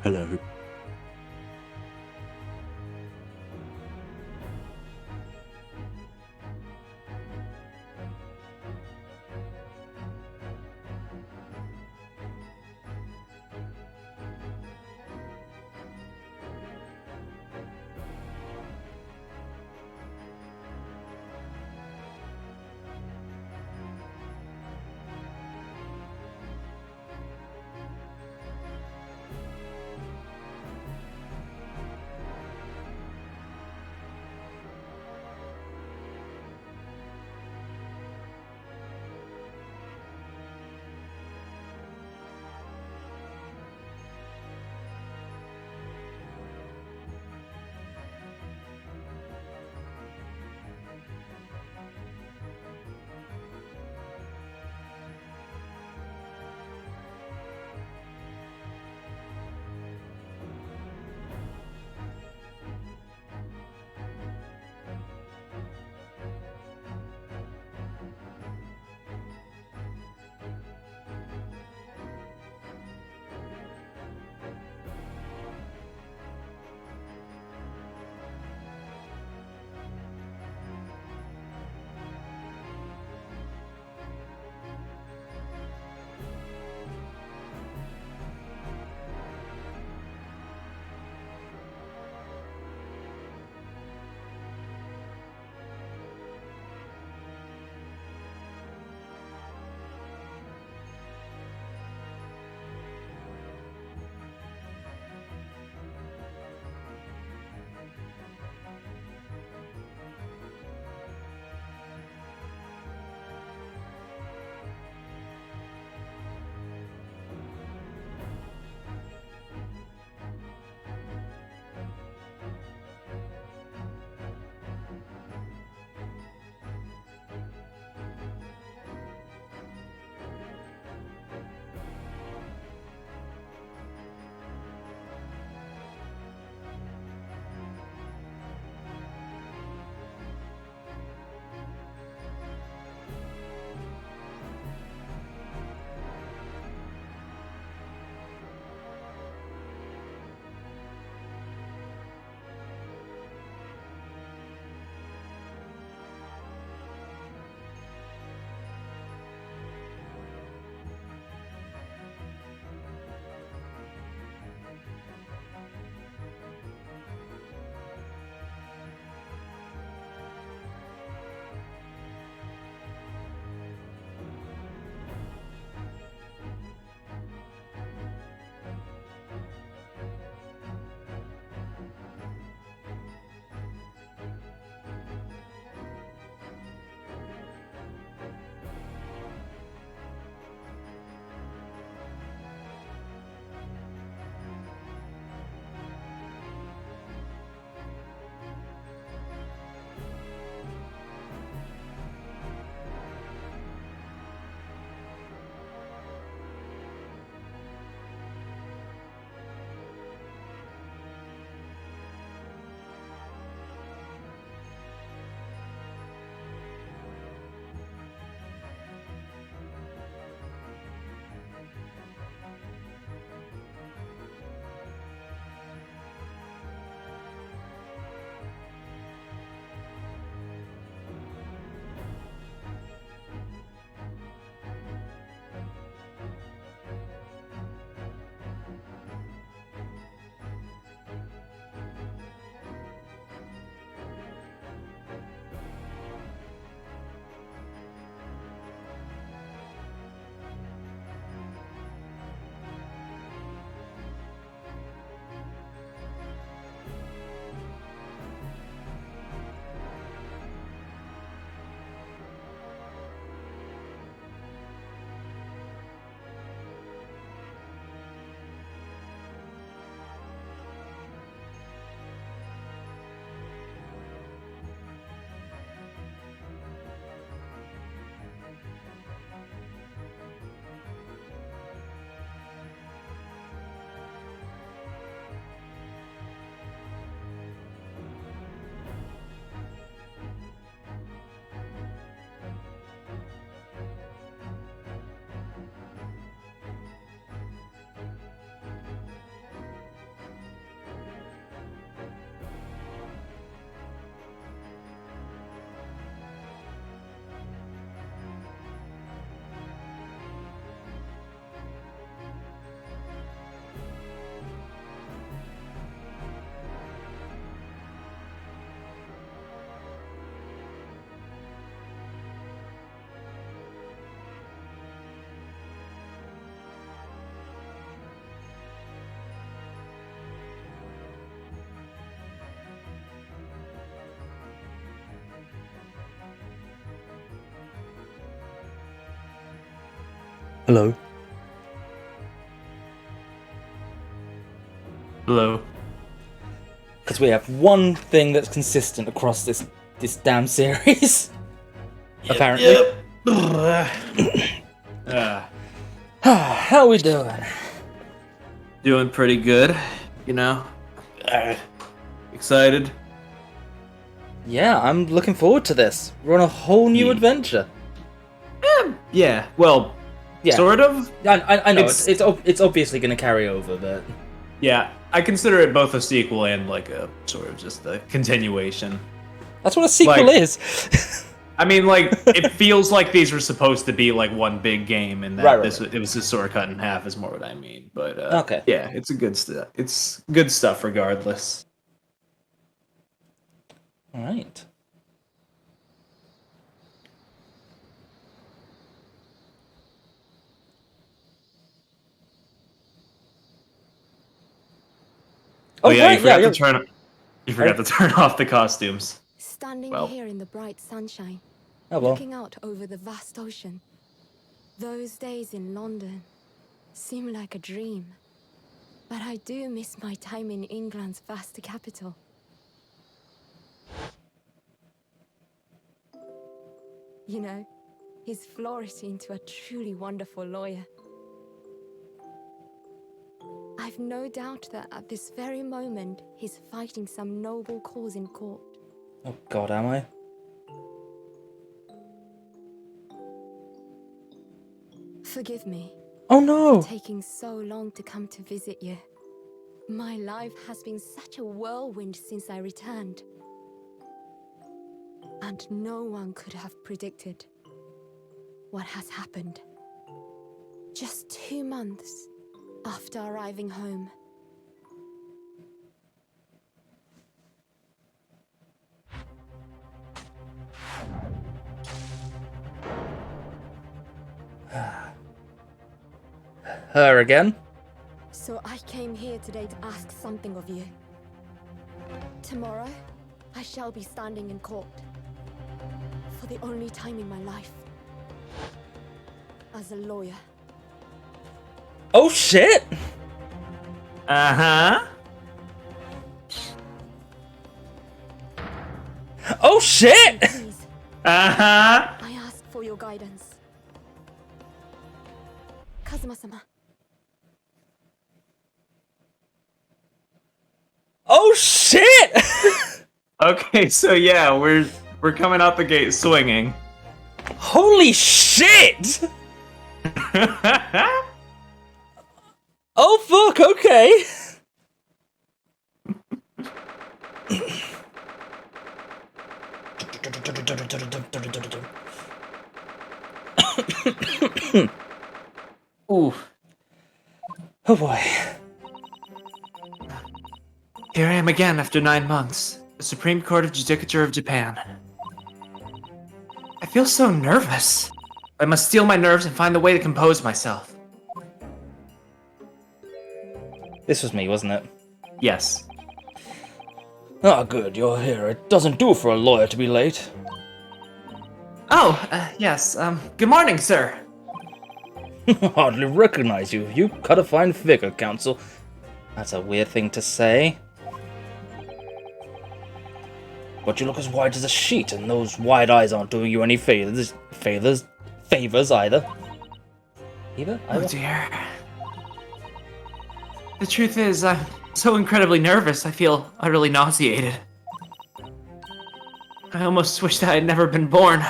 Hello. Hello. Hello. Because we have one thing that's consistent across this damn series. Apparently. How we doing? Doing pretty good, you know. Excited. Yeah, I'm looking forward to this. We're on a whole new adventure. Yeah. Well, Yeah. sort of. I know it's obviously going to carry over, but Yeah, I consider it both a sequel and like a sort of just a continuation. that's what a sequel is. I mean, like, it feels like these were supposed to be like one big game, and that it was just sort of cut in half is more what I mean. But Okay. yeah, it's a good stuff. It's good stuff regardless. All right. Oh yeah, right, you forgot to turn off the costumes. Standing here in the bright sunshine, looking out over the vast ocean. Those days in London seem like a dream. But I do miss my time in England's vast capital. You know, he's flourished into a truly wonderful lawyer. I've no doubt that at this very moment, he's fighting some noble cause in court. Oh God, am I? Forgive me. Oh no! For taking so long to come to visit you. My life has been such a whirlwind since I returned. And no one could have predicted what has happened. Just 2 months after arriving home. Her again? So I came here today to ask something of you. Tomorrow, I shall be standing in court. For the only time in my life. As a lawyer. Oh shit! Uh-huh. Oh shit! Please, Uh-huh. I ask for your guidance. Kazuma-sama. Oh shit! Okay, so yeah, we're coming out the gate swinging. Holy shit! Oh fuck, okay. Ooh. Oh boy. Here I am again after 9 months. The Supreme Court of Judicature of Japan. I feel so nervous. I must steel my nerves and find the way to compose myself. This was me, wasn't it? Yes. Ah, good, you're here. It doesn't do for a lawyer to be late. Oh, yes, good morning, sir. Hardly recognize you. You cut a fine figure, Counsel. That's a weird thing to say. But you look as white as a sheet, and those wide eyes aren't doing you any favors either. Oh dear. The truth is, I'm so incredibly nervous, I feel utterly nauseated. I almost wish that I had never been born.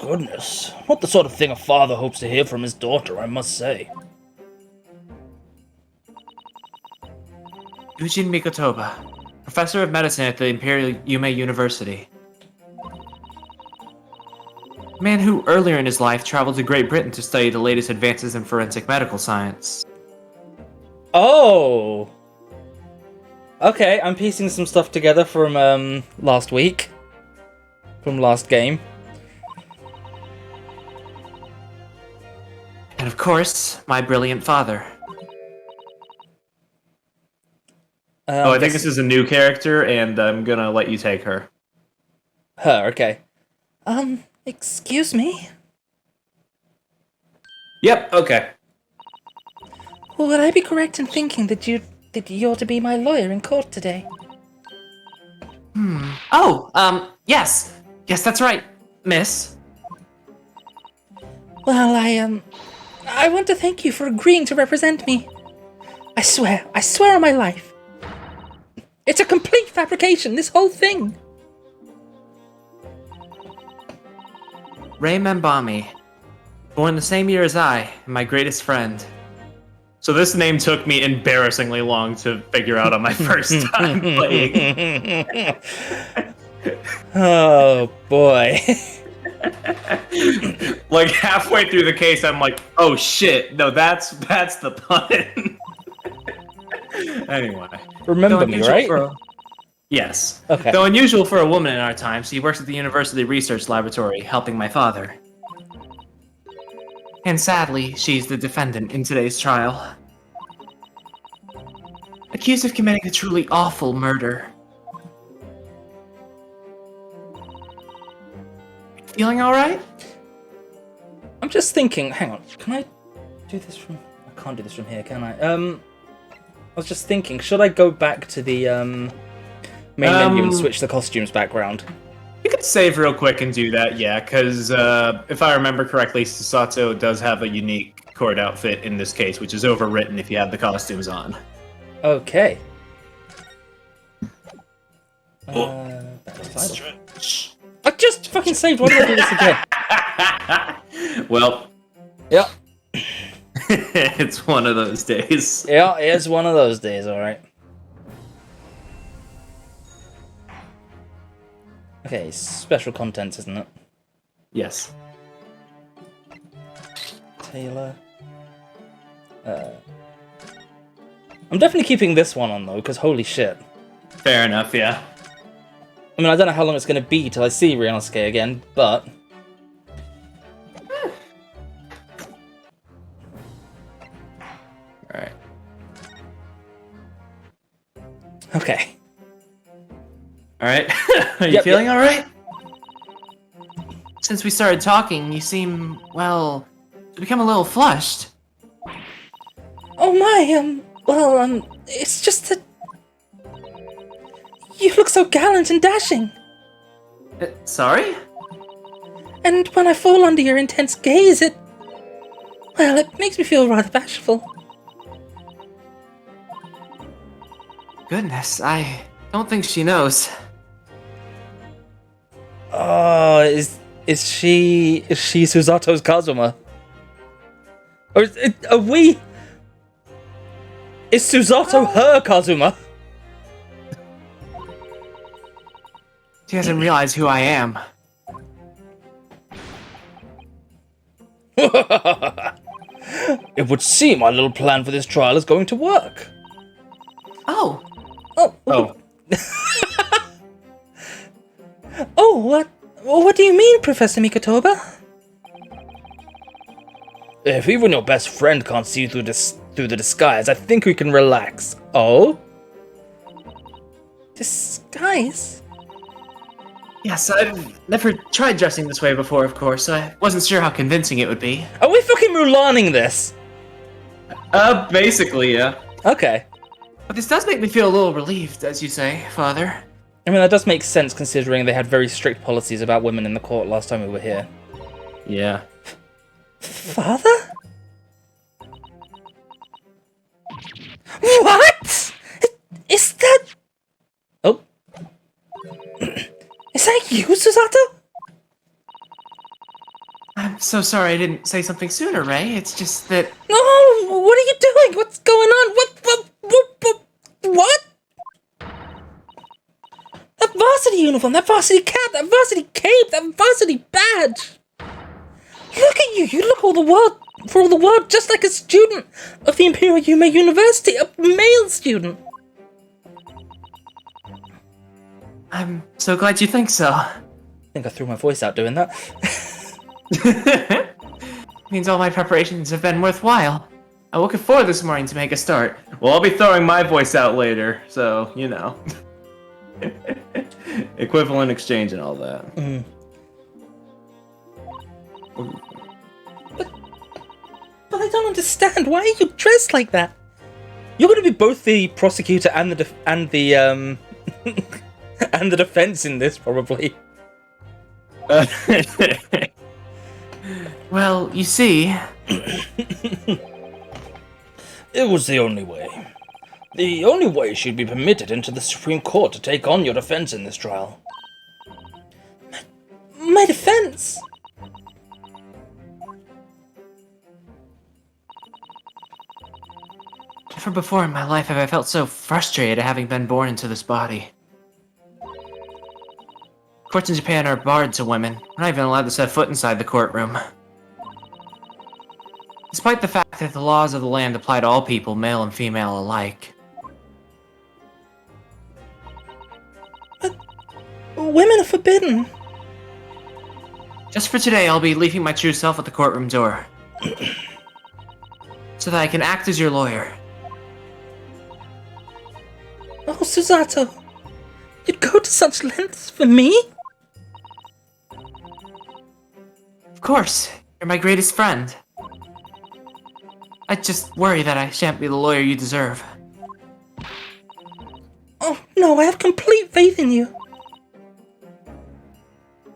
Goodness, not the sort of thing a father hopes to hear from his daughter, I must say. Eugene Mikotoba, professor of medicine at the Imperial Yume University. A man who earlier in his life traveled to Great Britain to study the latest advances in forensic medical science. Oh! Okay, I'm piecing some stuff together from, last week. From last game. And of course, my brilliant father. I think this is a new character, and I'm gonna let you take her. Her, okay. Excuse me? Yep, okay. Well, would I be correct in thinking that you're to be my lawyer in court today? Oh, yes. Yes, that's right, miss. Well, I want to thank you for agreeing to represent me. I swear on my life. It's a complete fabrication, this whole thing. Ray Membami, born the same year as I, and my greatest friend. So this name took me embarrassingly long to figure out on my first time playing. Oh, boy. Like, halfway through the case, I'm like, oh shit, no, that's the pun. Anyway. Remember me, right? Yes. Okay. Though unusual for a woman in our time, she works at the university research laboratory, helping my father. And sadly, she's the defendant in today's trial. Accused of committing a truly awful murder. Feeling alright? I'm just thinking, hang on, can I do this from... I can't do this from here, can I? I was just thinking, should I go back to the main menu and switch the costumes background? You could save real quick and do that, yeah, because if I remember correctly, Susato does have a unique court outfit in this case, which is overwritten if you have the costumes on. Okay. Stretch. I just fucking saved. Why did I do this again? Well, yeah. It's one of those days. Yeah, it's one of those days, alright. Okay, special contents, isn't it? Yes. Taylor. I'm definitely keeping this one on, though, because holy shit. Fair enough, yeah. I mean, I don't know how long it's going to be till I see Ryunosuke again, but... Alright. Okay. Alright. Are you feeling alright? Since we started talking, you seem, well, to become a little flushed. Oh my, it's just that... You look so gallant and dashing. Sorry? And when I fall under your intense gaze, it makes me feel rather bashful. Goodness, I don't think she knows. Oh, is she Susato's Kazuma? Or are we... Is Susato her Kazuma? She doesn't realize who I am. It would seem our little plan for this trial is going to work. Oh. Oh. Oh, what do you mean, Professor Mikotoba? If even your best friend can't see you through the disguise, I think we can relax. Oh? Disguise? Yes, I've never tried dressing this way before, of course, so I wasn't sure how convincing it would be. Are we fucking Mulaning this? Basically, yeah. Okay. But this does make me feel a little relieved, as you say, Father. I mean, that does make sense considering they had very strict policies about women in the court last time we were here. Yeah. Father? What? Is that... Oh. Is that you, Susato? I'm so sorry I didn't say something sooner, Ray. It's just that... No, what are you doing? What's going on? What? That varsity uniform, that varsity cap, that varsity cape, that varsity badge. Look at you. You look for all the world just like a student of the Imperial Yume University, a male student. I'm so glad you think so. I think I threw my voice out doing that. Means all my preparations have been worthwhile. I woke at 4 this morning to make a start. Well, I'll be throwing my voice out later, so, you know. Equivalent exchange and all that. Mm. I don't understand. Why are you dressed like that? You're going to be both the prosecutor and the and the defense in this, probably. Well, you see... It was the only way. The only way she'd be permitted into the Supreme Court to take on your defense in this trial. My defense? Never before in my life have I felt so frustrated at having been born into this body. Courts in Japan are barred to women. We're not even allowed to set foot inside the courtroom. Despite the fact that the laws of the land apply to all people, male and female alike. But women are forbidden. Just for today, I'll be leaving my true self at the courtroom door. So that I can act as your lawyer. Oh, Susato. You'd go to such lengths for me? Of course. You're my greatest friend. I just worry that I shan't be the lawyer you deserve. Oh, no, I have complete faith in you.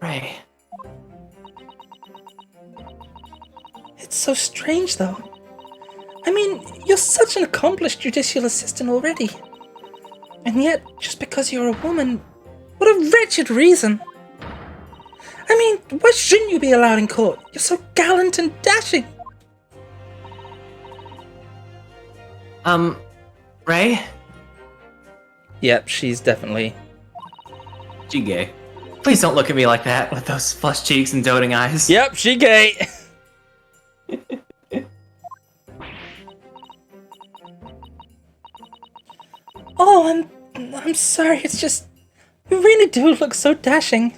Ray. It's so strange, though. I mean, you're such an accomplished judicial assistant already. And yet, just because you're a woman, what a wretched reason. I mean, why shouldn't you be allowed in court? You're so gallant and dashing. Ray? Yep, she's definitely... She gay. Please don't look at me like that, with those flushed cheeks and doting eyes. Yep, she gay. Oh, I'm sorry, it's just... You really do look so dashing.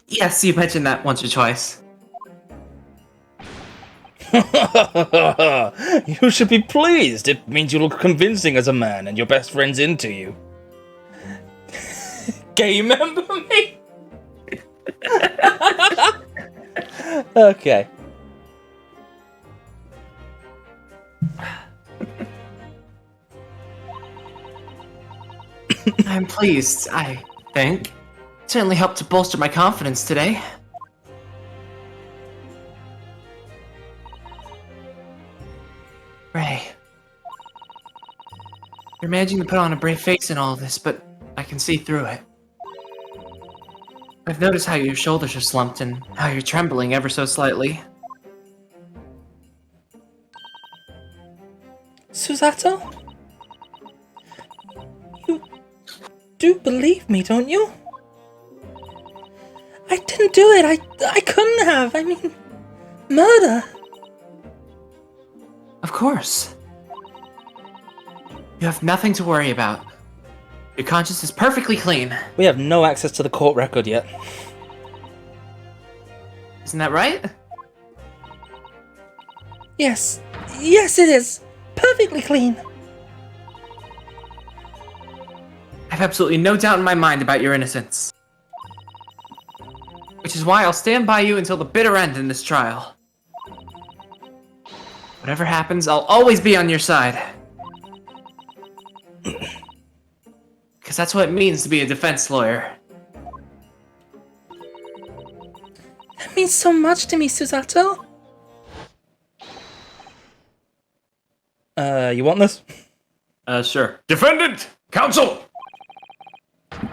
Yes, you mentioned that once or twice. You should be pleased. It means you look convincing as a man and your best friend's into you. Gay member me? Okay. I'm pleased, I think. It certainly helped to bolster my confidence today. Ray. You're managing to put on a brave face in all of this, but I can see through it. I've noticed how your shoulders are slumped and how you're trembling ever so slightly. Susato? You do believe me, don't you? I didn't do it. I couldn't have. I mean, murder. Of course. You have nothing to worry about. Your conscience is perfectly clean. We have no access to the court record yet. Isn't that right? Yes. Yes, it is. Perfectly clean. I have absolutely no doubt in my mind about your innocence. Which is why I'll stand by you until the bitter end in this trial. Whatever happens, I'll always be on your side. Because that's what it means to be a defense lawyer. That means so much to me, Susato. You want this? Sure. Defendant! Counsel!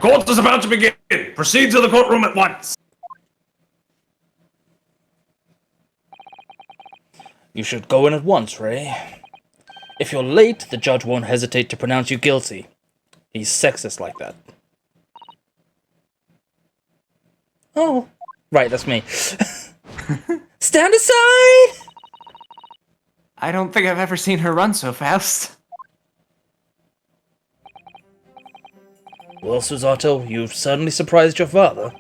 Court is about to begin. Proceed to the courtroom at once. You should go in at once, Ray. If you're late, the judge won't hesitate to pronounce you guilty. He's sexist like that. Oh. Right, that's me. Stand aside! I don't think I've ever seen her run so fast. Well, Susato, you've certainly surprised your father.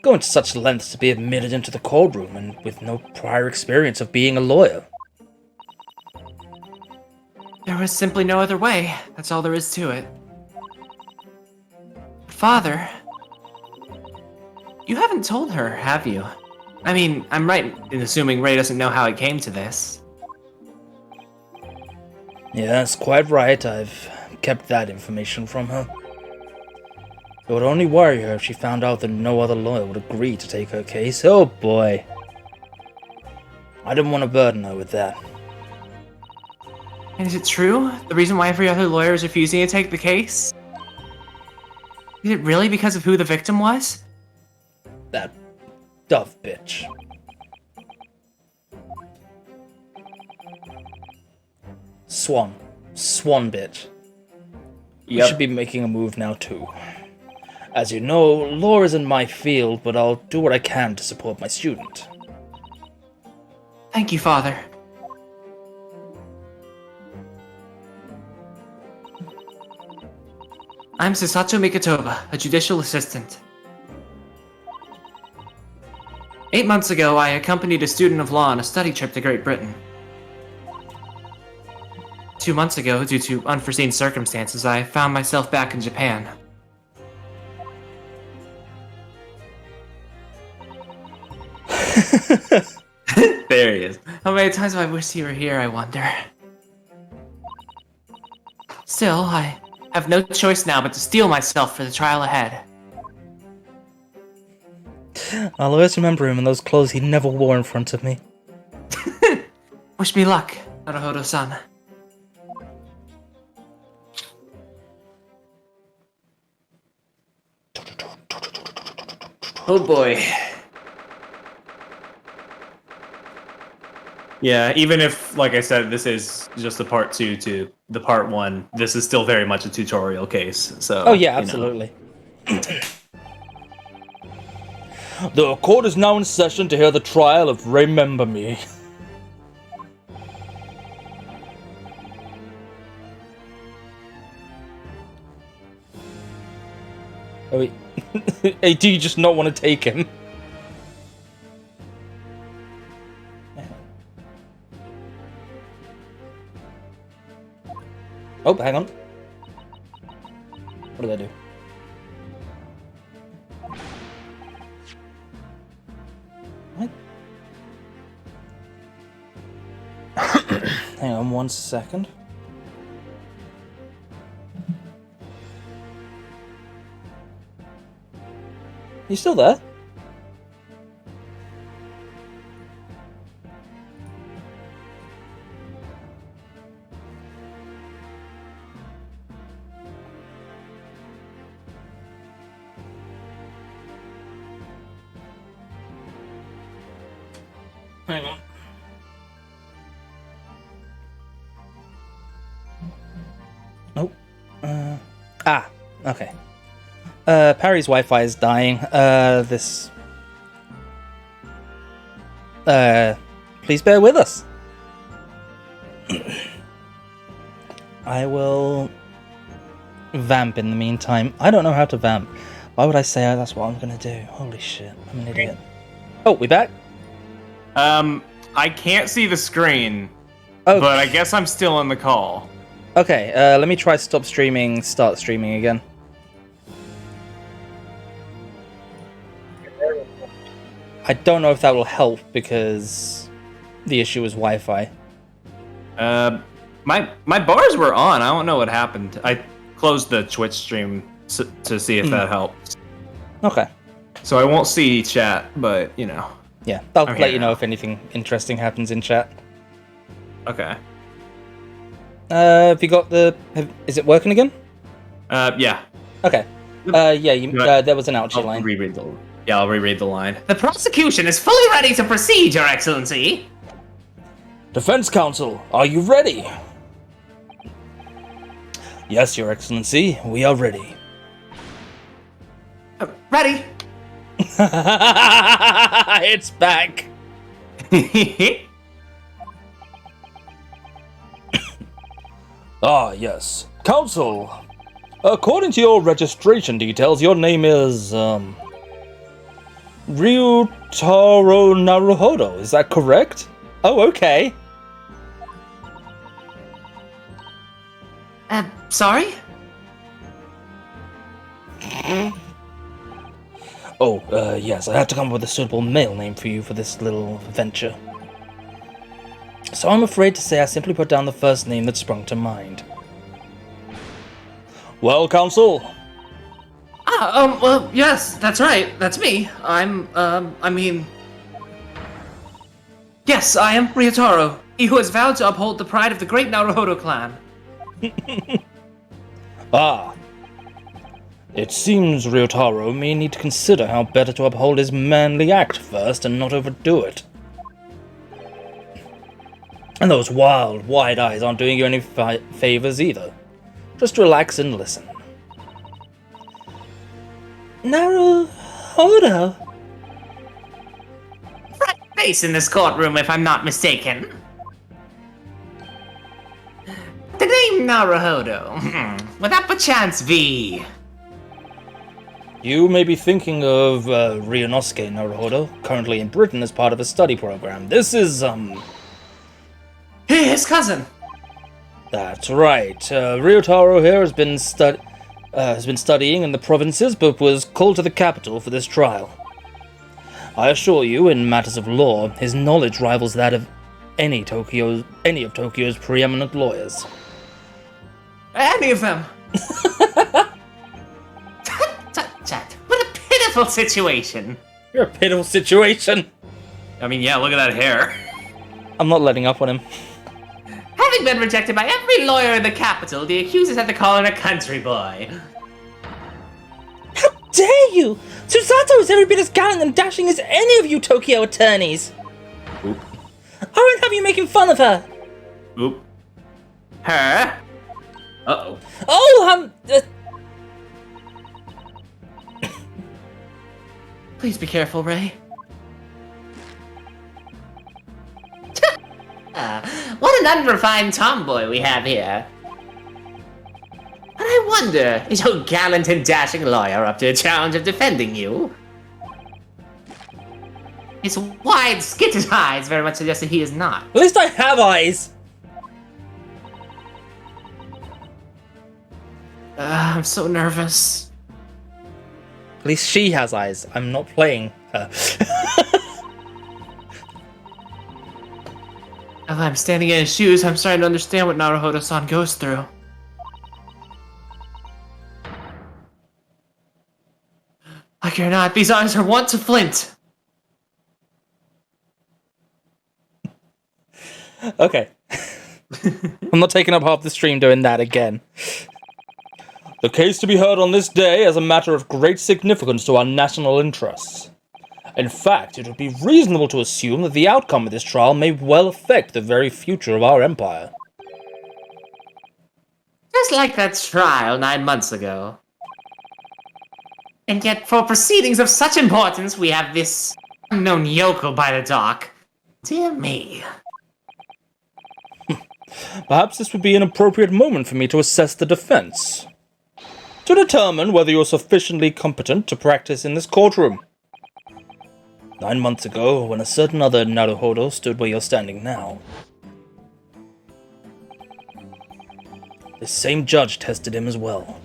Going to such lengths to be admitted into the courtroom and with no prior experience of being a lawyer. There was simply no other way. That's all there is to it. Father, you haven't told her, have you? I mean, I'm right in assuming Ray doesn't know how it came to this. Yes, quite right. I've kept that information from her. It would only worry her if she found out that no other lawyer would agree to take her case. Oh boy. I didn't want to burden her with that. And is it true? The reason why every other lawyer is refusing to take the case? Is it really because of who the victim was? That dove bitch. Swan bitch. You should be making a move now too. As you know, law isn't my field, but I'll do what I can to support my student. Thank you, Father. I'm Susato Mikitoba, a judicial assistant. 8 months ago, I accompanied a student of law on a study trip to Great Britain. 2 months ago, due to unforeseen circumstances, I found myself back in Japan. There he is. How many times have I wished he were here, I wonder. Still, I have no choice now but to steel myself for the trial ahead. I'll always remember him in those clothes he never wore in front of me. Wish me luck, Naruhodo-san. Oh boy. Yeah, even if, like I said, this is just a part 2 to the part 1, this is still very much a tutorial case, so... Oh yeah, absolutely. The court is now in session to hear the trial of Remember Me. Oh wait. Hey, do you just not want to take him? Oh, hang on. What did I do? What? Hang on 1 second. You still there? Hang on. Oh. Okay. Parry's Wi-Fi is dying. Please bear with us. I will vamp in the meantime. I don't know how to vamp. Why would I say that's what I'm gonna do? Holy shit, I'm an idiot. Oh, we back? I can't see the screen, Oh, but I guess I'm still in the call. Okay, let me try stop streaming, start streaming again. I don't know if that will help because the issue is Wi-Fi. My bars were on. I don't know what happened. I closed the Twitch stream to see if that helps. Okay. So I won't see chat, but you know. Yeah, I'll let you know if anything interesting happens in chat. Okay. Have you got the? Is it working again? Yeah. Okay. Yeah. There was an ouchie line. I'll reread the line. The prosecution is fully ready to proceed, Your Excellency. Defense counsel, are you ready? Yes, Your Excellency, we are ready. Ready. It's back. Ah, yes. Counsel, according to your registration details, your name is, Ryutaro Naruhodo, is that correct? Oh, okay. Sorry? Yes, I had to come up with a suitable male name for you for this little venture. So I'm afraid to say I simply put down the first name that sprung to mind. Well, Council? Well, yes, that's right. That's me. Yes, I am Ryotaro, he who has vowed to uphold the pride of the great Naruhodo clan. It seems Ryotaro may need to consider how better to uphold his manly act first and not overdo it. And those wild, wide eyes aren't doing you any favors either. Just relax and listen. Naruhodo? Front face in this courtroom, if I'm not mistaken. The name Naruhodo, would that perchance be? You may be thinking of Ryunosuke Naruhodo, currently in Britain as part of a study program. This is, His cousin. That's right. Ryotaro here has been studying in the provinces, but was called to the capital for this trial. I assure you, in matters of law, his knowledge rivals that of any of Tokyo's preeminent lawyers. Any of them. Tut. What a pitiful situation. You're a pitiful situation. I mean, yeah, look at that hair. I'm not letting up on him. Having been rejected by every lawyer in the capital, the accusers had to call in a country boy. How dare you! Susato is every bit as gallant and dashing as any of you Tokyo attorneys! Oop. I won't have you making fun of her! Oop. Her? Uh-oh. Oh, Please be careful, Ray. What an unrefined tomboy we have here. But I wonder, is your gallant and dashing lawyer up to a challenge of defending you? His wide, skittish eyes very much suggest that he is not. At least I have eyes! I'm so nervous. At least she has eyes. I'm not playing her. As I'm standing in his shoes, I'm starting to understand what Naruhodo-san goes through. Like it or not, these eyes are wont to flint. Okay. I'm not taking up half the stream doing that again. The case to be heard on this day is a matter of great significance to our national interests. In fact, it would be reasonable to assume that the outcome of this trial may well affect the very future of our empire. Just like that trial 9 months ago. And yet, for proceedings of such importance, we have this unknown yokel by the dock. Dear me. Perhaps this would be an appropriate moment for me to assess the defense, to determine whether you're sufficiently competent to practice in this courtroom. 9 months ago, when a certain other Naruhodo stood where you're standing now, this same judge tested him as well.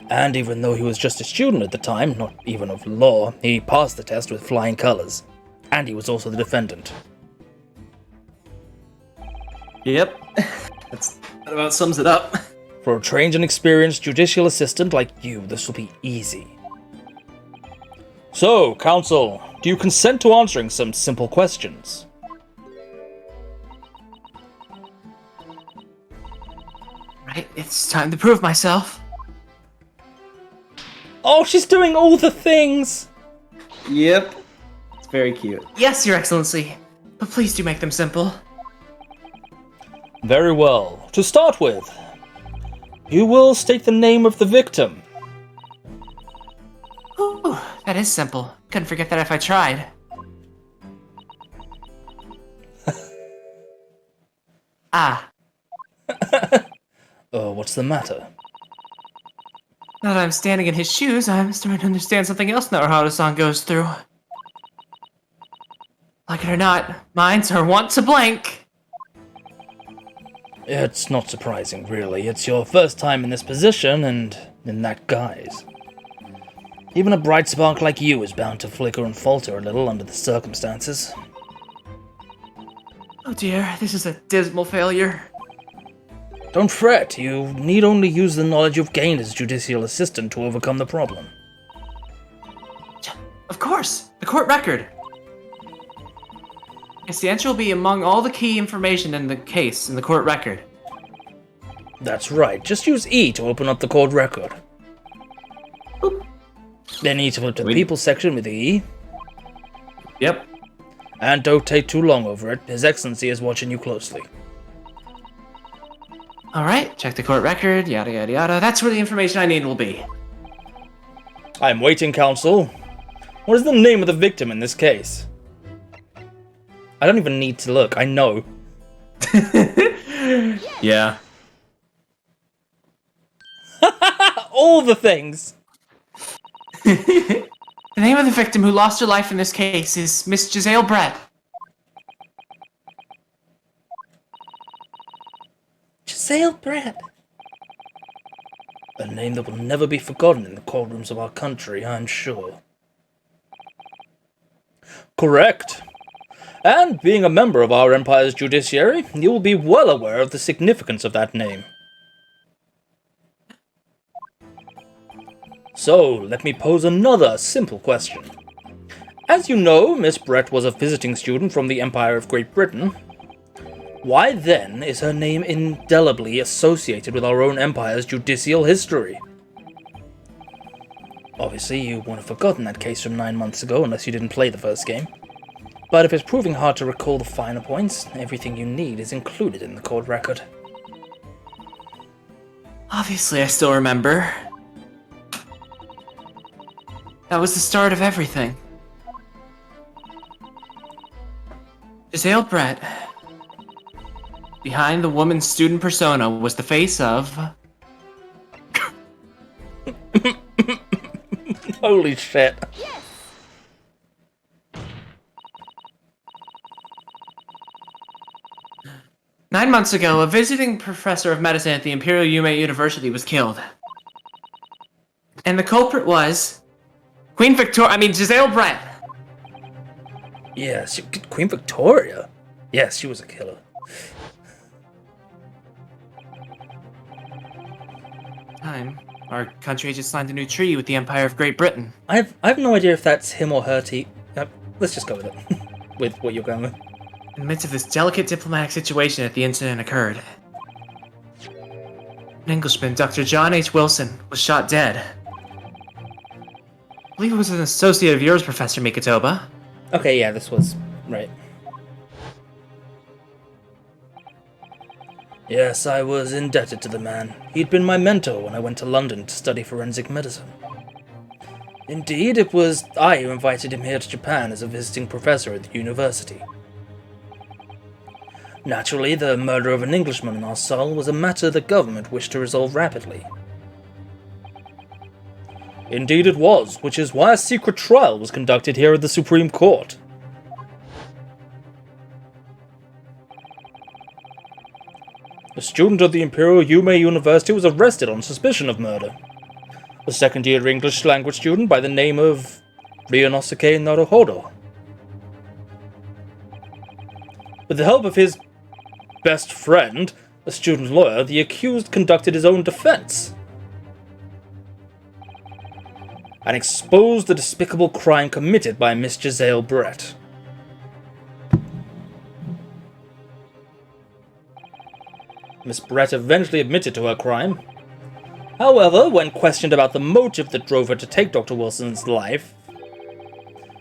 And even though he was just a student at the time, not even of law, he passed the test with flying colors. And he was also the defendant. Yep. That about sums it up. For a trained and experienced judicial assistant like you, this will be easy. So, counsel, do you consent to answering some simple questions? Right, it's time to prove myself. Oh, she's doing all the things! Yep. It's very cute. Yes, Your Excellency. But please do make them simple. Very well. To start with, you will state the name of the victim. Ooh, that is simple. Couldn't forget that if I tried. What's the matter? Now that I'm standing in his shoes, I'm starting to understand something else Naruhodo-san goes through. Like it or not, minds are wont to blank. It's not surprising, really. It's your first time in this position, and in that guise. Even a bright spark like you is bound to flicker and falter a little under the circumstances. Oh dear, this is a dismal failure. Don't fret, you need only use the knowledge you've gained as judicial assistant to overcome the problem. Of course, the court record. Yes, the entry will be among all the key information in the case in the court record. That's right, just use E to open up the court record. Boop. Then E to flip to the people section with E. Yep. And don't take too long over it, His Excellency is watching you closely. Alright, check the court record, yada yada yada. That's where the information I need will be. I'm waiting, counsel. What is the name of the victim in this case? I don't even need to look, I know. Yeah. All the things! The name of the victim who lost her life in this case is Miss Giselle Brett. Giselle Brett. A name that will never be forgotten in the courtrooms of our country, I'm sure. Correct. And being a member of our Empire's judiciary, you will be well aware of the significance of that name. So, let me pose another simple question. As you know, Miss Brett was a visiting student from the Empire of Great Britain. Why then is her name indelibly associated with our own Empire's judicial history? Obviously, you won't have forgotten that case from 9 months ago unless you didn't play the first game. But if it's proving hard to recall the finer points, everything you need is included in the court record. Obviously, I still remember. That was the start of everything. Giselle Brett, behind the woman's student persona, was the face of... Holy shit. Yes! 9 months ago, a visiting professor of medicine at the Imperial Yume University was killed. And the culprit was... Giselle Brett. Yes, Queen Victoria? Yes, she was a killer. Time. Our country just signed a new treaty with the Empire of Great Britain. I have no idea if that's him or her let's just go with it. With what you're going with. In the midst of this delicate diplomatic situation that the incident occurred, an Englishman, Dr. John H. Wilson, was shot dead. I believe it was an associate of yours, Professor Mikotoba. Okay, yeah, this was... right. Yes, I was indebted to the man. He'd been my mentor when I went to London to study forensic medicine. Indeed, it was I who invited him here to Japan as a visiting professor at the university. Naturally, the murder of an Englishman in our cell was a matter the government wished to resolve rapidly. Indeed it was, which is why a secret trial was conducted here at the Supreme Court. A student at the Imperial Yume University was arrested on suspicion of murder. A second-year English language student by the name of Ryunosuke Naruhodo. With the help of his best friend, a student lawyer, the accused conducted his own defense and exposed the despicable crime committed by Miss Giselle Brett. Miss Brett eventually admitted to her crime. However, when questioned about the motive that drove her to take Dr. Wilson's life,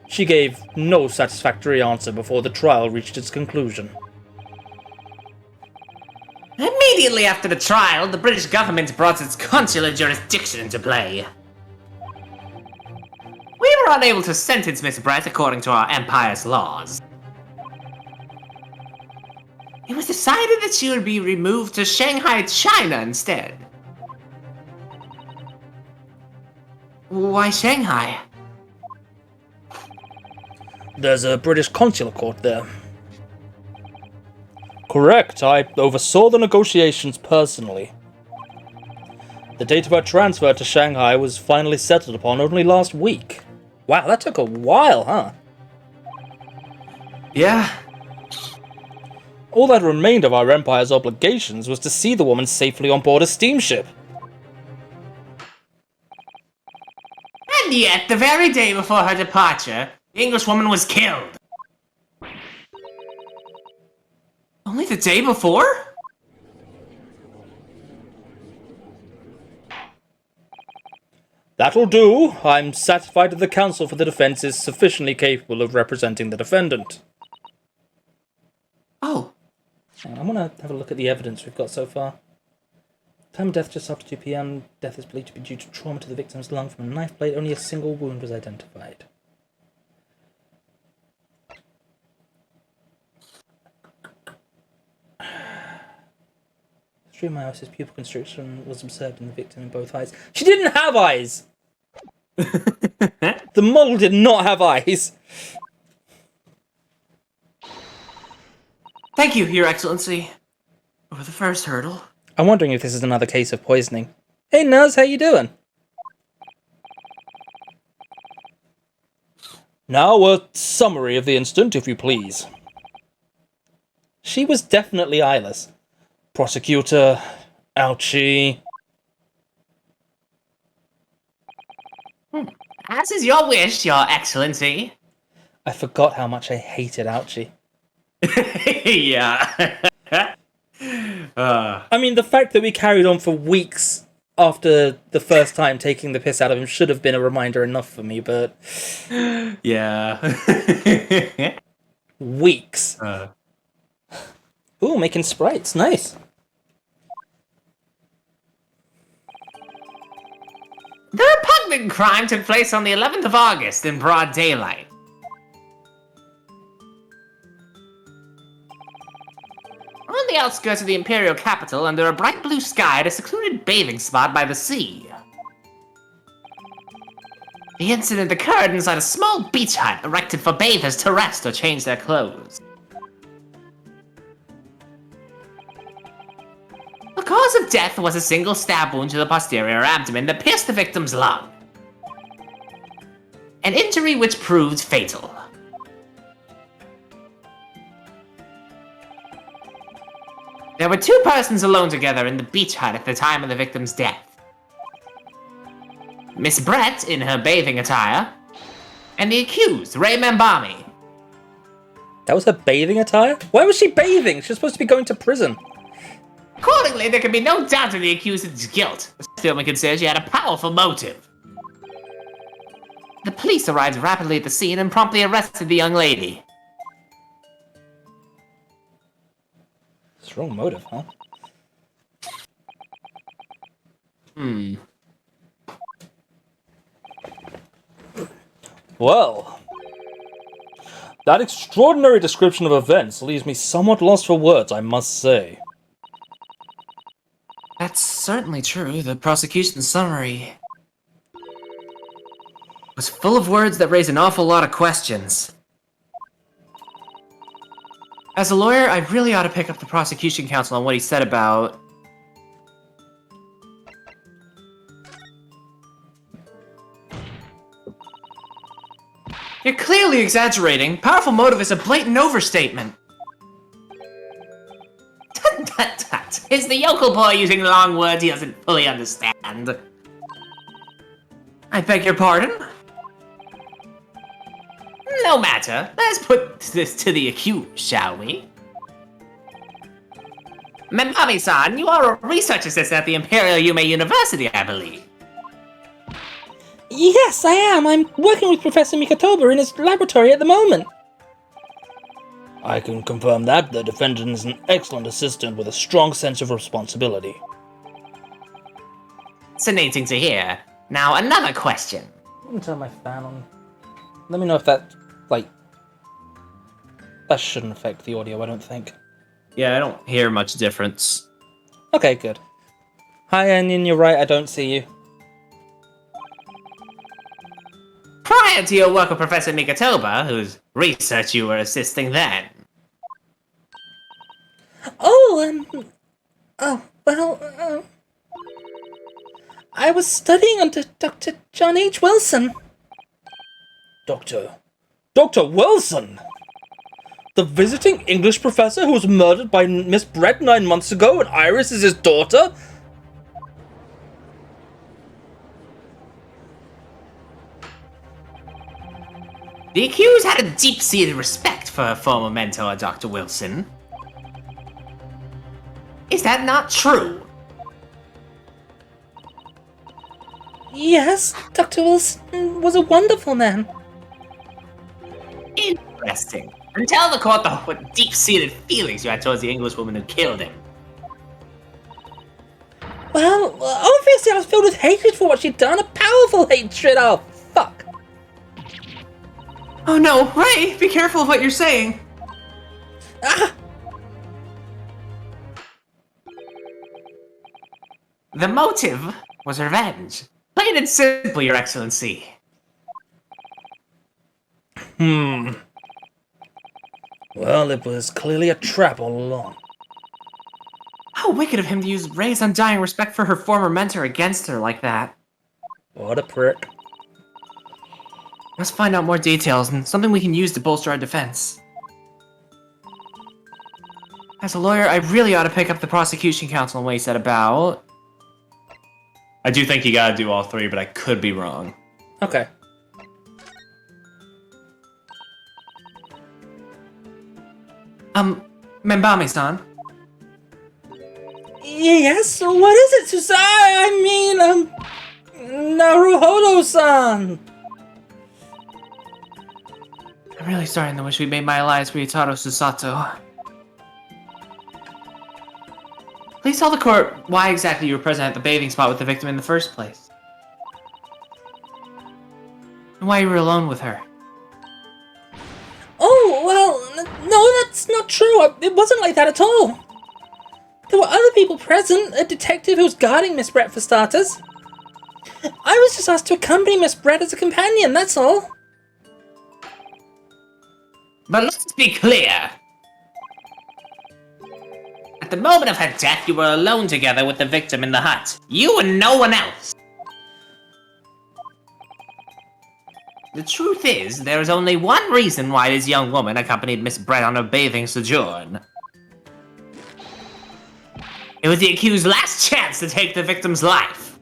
she gave no satisfactory answer before the trial reached its conclusion. Immediately after the trial, the British government brought its consular jurisdiction into play. We were unable to sentence Miss Brett according to our Empire's laws. It was decided that she would be removed to Shanghai, China instead. Why Shanghai? There's a British consular court there. Correct, I oversaw the negotiations personally. The date of her transfer to Shanghai was finally settled upon only last week. Wow, that took a while, huh? Yeah. All that remained of our Empire's obligations was to see the woman safely on board a steamship. And yet, the very day before her departure, the Englishwoman was killed. Only the day before? That'll do. I'm satisfied that the counsel for the defense is sufficiently capable of representing the defendant. Oh. I want to have a look at the evidence we've got so far. Time of death just after 2 p.m. Death is believed to be due to trauma to the victim's lung from a knife blade. Only a single wound was identified. Streamyosis pupil constriction was observed in the victim in both eyes. She didn't have eyes! The model did not have eyes! Thank you, Your Excellency. Over the first hurdle. I'm wondering if this is another case of poisoning. Hey Nuz, how you doing? Now a summary of the incident, if you please. She was definitely eyeless. Prosecutor, ouchie. As is your wish, Your Excellency. I forgot how much I hated ouchie. Yeah. I mean, the fact that we carried on for weeks after the first time taking the piss out of him should have been a reminder enough for me, but... Yeah. Weeks. Ooh, making sprites. Nice. The repugnant crime took place on the 11th of August in broad daylight. On the outskirts of the imperial capital, under a bright blue sky at a secluded bathing spot by the sea. The incident occurred inside a small beach hut erected for bathers to rest or change their clothes. The cause of death was a single stab wound to the posterior abdomen that pierced the victim's lung. An injury which proved fatal. There were 2 persons alone together in the beach hut at the time of the victim's death. Miss Brett in her bathing attire, and the accused, Ray Membami. That was her bathing attire? Why was she bathing? She was supposed to be going to prison. Accordingly, there can be no doubt of the accused's guilt. Still, we consider she had a powerful motive. The police arrived rapidly at the scene and promptly arrested the young lady. Strong motive, huh? Well, that extraordinary description of events leaves me somewhat lost for words, I must say. That's certainly true. The prosecution's summary was full of words that raise an awful lot of questions. As a lawyer, I really ought to pick up the prosecution counsel on what he said about... You're clearly exaggerating. Powerful motive is a blatant overstatement. Tut tut tut. Is the yokel boy using long words he doesn't fully understand? I beg your pardon? No matter. Let's put this to the accused, shall we? Membami-san, you are a research assistant at the Imperial Yume University, I believe. Yes, I am. I'm working with Professor Mikatoba in his laboratory at the moment. I can confirm that the defendant is an excellent assistant with a strong sense of responsibility. Fascinating to hear. Now, another question. Let me turn my fan on. Let me know if that, that shouldn't affect the audio, I don't think. Yeah, I don't hear much difference. Okay, good. Hi, Onion, you're right, I don't see you. Prior to your work with Professor Mikatoba, whose research you were assisting then. I was studying under Dr. John H. Wilson. Dr. Wilson? The visiting English professor who was murdered by Miss Brett 9 months ago and Iris is his daughter? The accused had a deep-seated respect for her former mentor, Dr. Wilson. Is that not true? Yes, Dr. Wilson was a wonderful man. Interesting. And tell the court what deep-seated feelings you had towards the Englishwoman who killed him. Well, obviously I was filled with hatred for what she'd done. A powerful hatred. Oh, fuck. Oh no, Ray, be careful of what you're saying. Ah! The motive was revenge. Plain and simple, Your Excellency. Well, it was clearly a trap all along. How wicked of him to use Ray's undying respect for her former mentor against her like that. What a prick. Let's find out more details and something we can use to bolster our defense. As a lawyer, I really ought to pick up the prosecution counsel and what he said about... I do think you gotta do all three, but I could be wrong. Okay. Membami-san? Yes, what is it, Susai? I mean, Naruhodo-san! I'm really starting to wish we made my alliance with Yutaro Susato. Please tell the court why exactly you were present at the bathing spot with the victim in the first place. And why you were alone with her. Oh, well, no, that's not true. It wasn't like that at all. There were other people present, a detective who was guarding Miss Brett for starters. I was just asked to accompany Miss Brett as a companion, that's all. But let's be clear. At the moment of her death, you were alone together with the victim in the hut. You and no one else. The truth is, there is only one reason why this young woman accompanied Miss Brett on her bathing sojourn. It was the accused's last chance to take the victim's life.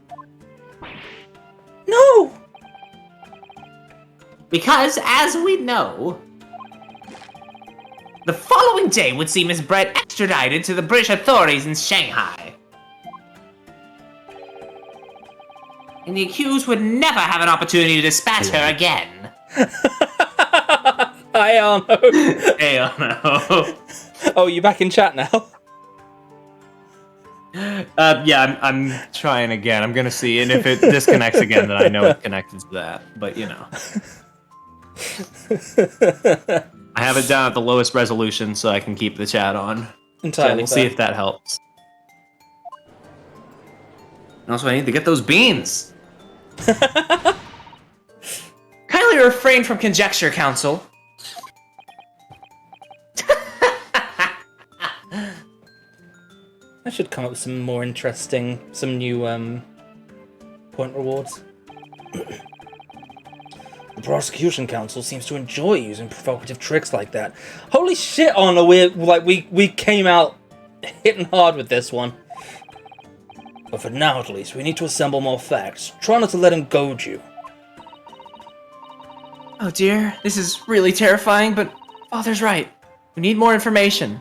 No! Because, as we know, the following day would see Miss Brett extradited to the British authorities in Shanghai. And the accused would never have an opportunity to dispatch her again. Hi, Arno. Hey, Arno. Oh, you back in chat now? Yeah, I'm trying again. I'm gonna see, and if it disconnects again, then I know it's connected to that. But, you know. I have it down at the lowest resolution so I can keep the chat on. Entirely so we'll see if that helps. And also, I need to get those beans. Kindly refrain from conjecture, counsel. I should come up with some more interesting, some new point rewards. The prosecution counsel seems to enjoy using provocative tricks like that. Holy shit, Arno, we came out hitting hard with this one. But for now, at least, we need to assemble more facts. Try not to let him goad you. Oh dear, this is really terrifying, but Father's right. We need more information.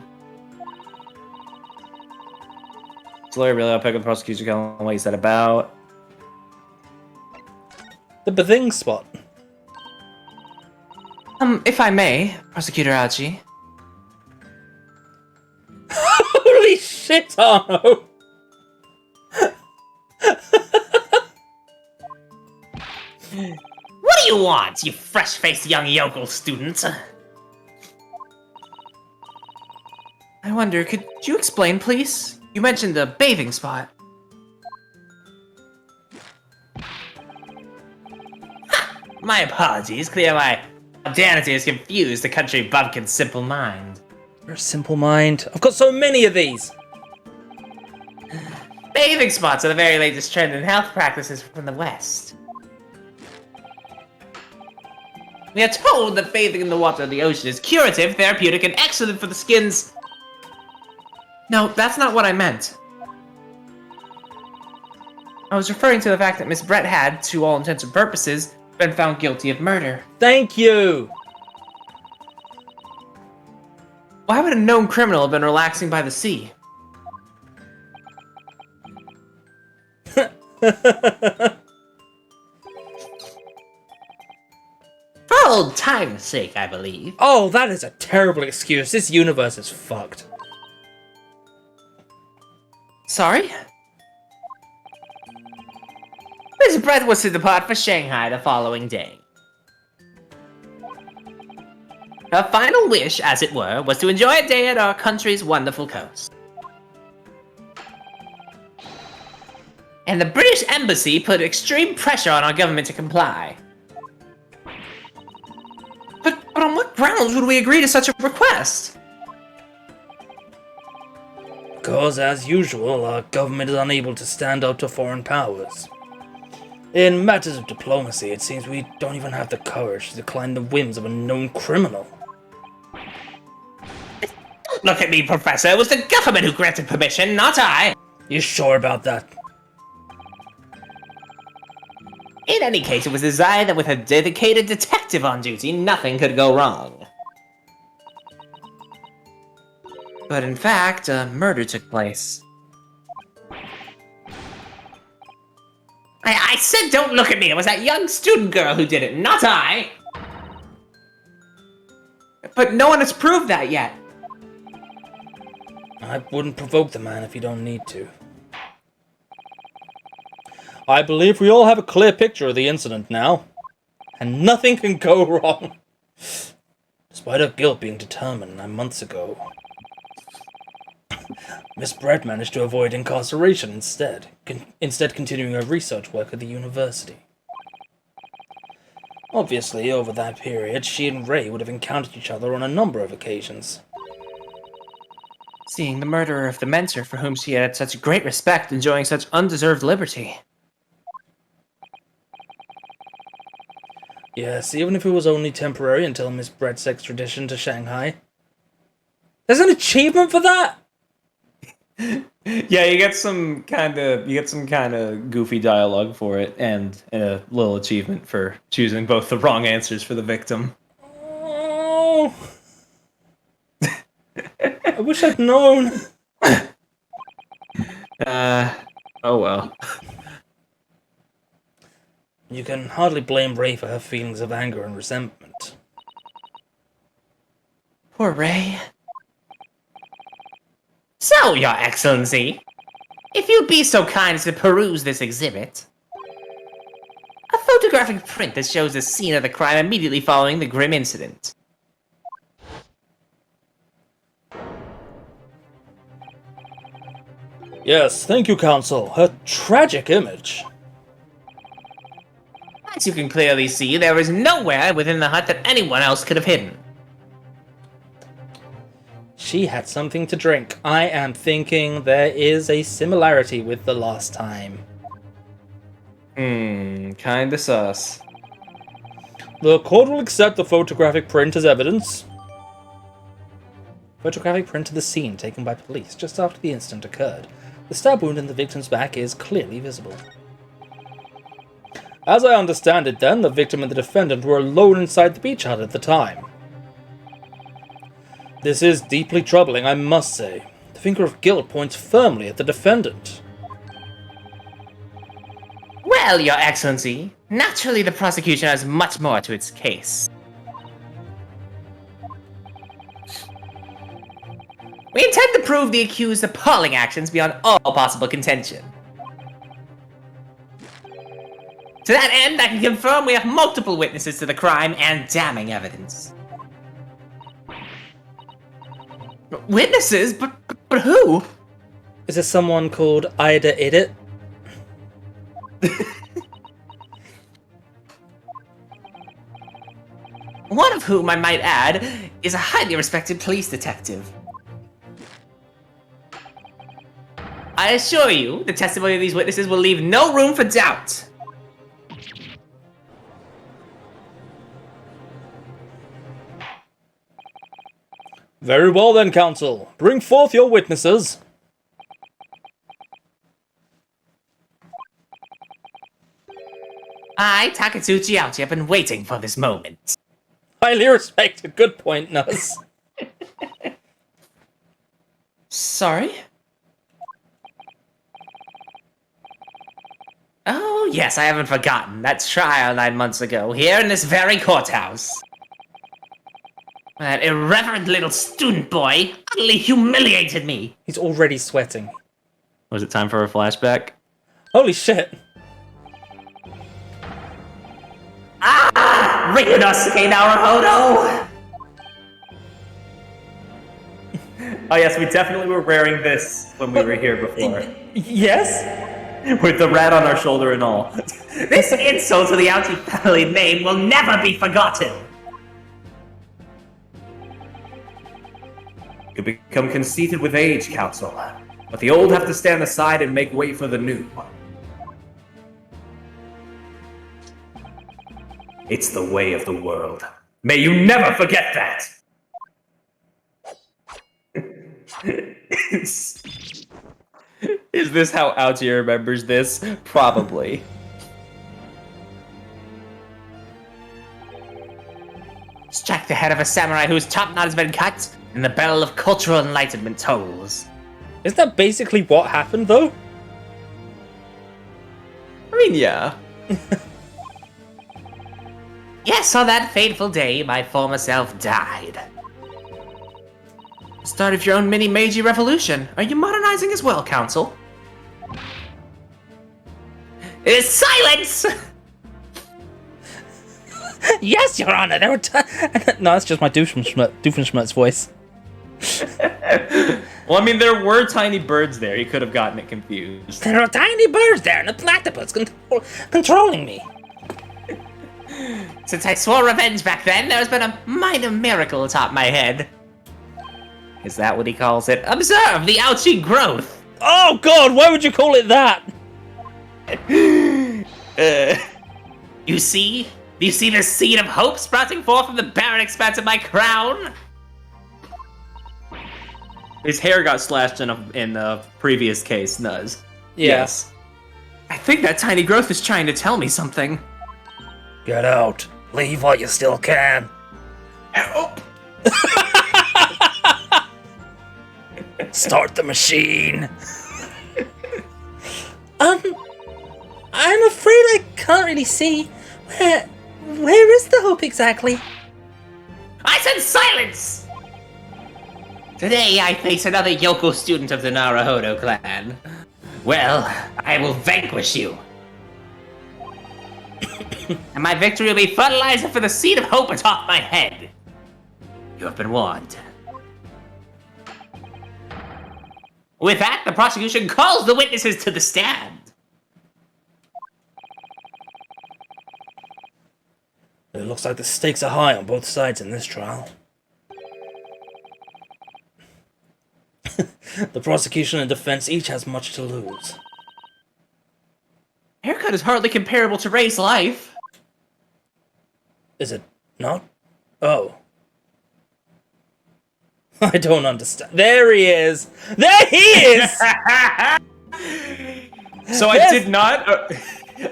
So lawyer really, I'll pick up the prosecution counsel and what he said about The bathing spot. If I may, Prosecutor Achi. Holy shit, Arno! What do you want, you fresh-faced young yokel student? I wonder, could you explain, please? You mentioned the bathing spot. My apologies, clear my identity has confused the country bumpkin's simple mind. You're a simple mind. I've got so many of these! Bathing spots are the very latest trend in health practices from the West. We are told that bathing in the water of the ocean is curative, therapeutic, and excellent for the skin's... No, that's not what I meant. I was referring to the fact that Miss Brett had, to all intents and purposes, been found guilty of murder. Thank you! Why would a known criminal have been relaxing by the sea? For old time's sake, I believe. Oh, that is a terrible excuse. This universe is fucked. Sorry? Miss Brett was to depart for Shanghai the following day. Her final wish, as it were, was to enjoy a day at our country's wonderful coast. And the British Embassy put extreme pressure on our government to comply. But on what grounds would we agree to such a request? Because, as usual, our government is unable to stand up to foreign powers. In matters of diplomacy, it seems we don't even have the courage to decline the whims of a known criminal. Don't look at me, Professor. It was the government who granted permission, not I. You sure about that? In any case, it was desired that with a dedicated detective on duty, nothing could go wrong. But in fact, a murder took place. I said don't look at me! It was that young student girl who did it, not I! But no one has proved that yet. I wouldn't provoke the man if you don't need to. I believe we all have a clear picture of the incident now, and nothing can go wrong. Despite her guilt being determined 9 months ago, Miss Brett managed to avoid incarceration instead, continuing her research work at the university. Obviously, over that period, she and Ray would have encountered each other on a number of occasions. Seeing the murderer of the mentor for whom she had such great respect enjoying such undeserved liberty. Yes, even if it was only temporary until Miss Brett's extradition to Shanghai. There's an achievement for that? Yeah, you get some kind of goofy dialogue for it, and a little achievement for choosing both the wrong answers for the victim. Oh, I wish I'd known. Oh well. You can hardly blame Ray for her feelings of anger and resentment. Poor Ray. So, Your Excellency, if you'd be so kind as to peruse this exhibit. A photographic print that shows the scene of the crime immediately following the grim incident. Yes, thank you, Counsel. A tragic image. As you can clearly see, there is nowhere within the hut that anyone else could have hidden. She had something to drink. I am thinking there is a similarity with the last time. Kinda sus. The court will accept the photographic print as evidence. Photographic print of the scene taken by police just after the incident occurred. The stab wound in the victim's back is clearly visible. As I understand it then, the victim and the defendant were alone inside the beach hut at the time. This is deeply troubling, I must say. The finger of guilt points firmly at the defendant. Well, Your Excellency, naturally the prosecution has much more to its case. We intend to prove the accused's appalling actions beyond all possible contention. To that end, I can confirm we have multiple witnesses to the crime and damning evidence. Witnesses? But who? Is this someone called Ida Idiot? One of whom, I might add, is a highly respected police detective. I assure you, the testimony of these witnesses will leave no room for doubt. Very well then, Council. Bring forth your witnesses. I, Takatsuchi Ouchi, have been waiting for this moment. Highly respected. Good point, Nuz. Sorry? Oh, yes, I haven't forgotten. That trial 9 months ago, here in this very courthouse. That irreverent little student boy utterly humiliated me. He's already sweating. Was it time for a flashback? Holy shit. Ah! Ryunosuke Naruhodo! Oh yes, we definitely were wearing this when we were here before. Yes? With the rat on our shoulder and all. This insult to the Ouchi family name will never be forgotten! You become conceited with age, Council. But the old have to stand aside and make way for the new. It's the way of the world. May you never forget that! Is this how Ouchi remembers this? Probably. Strike the head of a samurai whose top knot has been cut, and the bell of cultural enlightenment tolls. Isn't that basically what happened, though? I mean, yeah. Yes, on that fateful day, my former self died. Start of your own mini Meiji revolution. Are you modernizing as well, Council? Silence! Yes, Your Honor, there were no, that's just my Doofenshmirtz voice. Well, I mean, there were tiny birds there. You could have gotten it confused. There are tiny birds there and a platypus controlling me. Since I swore revenge back then, there's been a minor miracle atop my head. Is that what he calls it? Observe the Ouchi growth! Oh god, why would you call it that? You see? Do you see the seed of hope sprouting forth from the barren expanse of my crown? His hair got slashed in the previous case, Nuz. Yeah. Yes. I think that tiny growth is trying to tell me something. Get out. Leave while you still can. Help! Start the machine. I'm afraid I can't really see. Where is the hope exactly? I said silence! Today I face another Yoko student of the Naruhodo clan. Well, I will vanquish you. And my victory will be fertilizer for the seed of hope atop my head. You have been warned. With that, the prosecution calls the witnesses to the stand. It looks like the stakes are high on both sides in this trial. The prosecution and defense each has much to lose. Haircut is hardly comparable to Ray's life. Is it not? Oh. I don't understand. There he is! There he is! So I did not...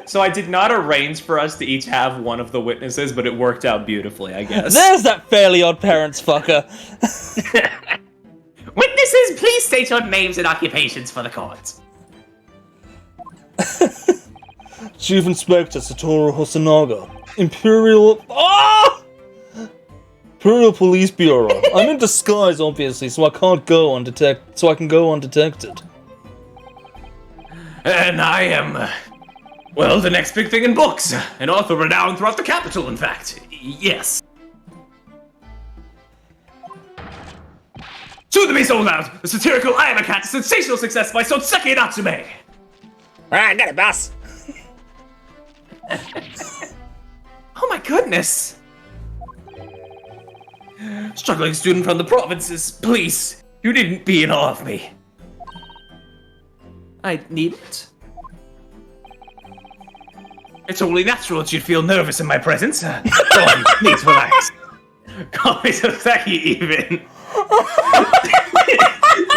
So I did not arrange for us to each have one of the witnesses, but it worked out beautifully, I guess. There's that Fairly Odd Parents fucker. Witnesses, please state your names and occupations for the court. Chief Inspector Satoru Hosonaga. Imperial... Oh! Imperial Police Bureau. I'm in disguise, obviously, so I can go undetected. And I am, well, the next big thing in books. An author renowned throughout the capital, in fact. Yes. To the be sold out, the satirical I Am a Cat, sensational success by Sonseki Natsume. I got it, boss. Oh my goodness. Struggling student from the provinces, please. You needn't be in awe of me. I needn't. It's only natural that you'd feel nervous in my presence. Go on, please relax. Call me Sasaki even.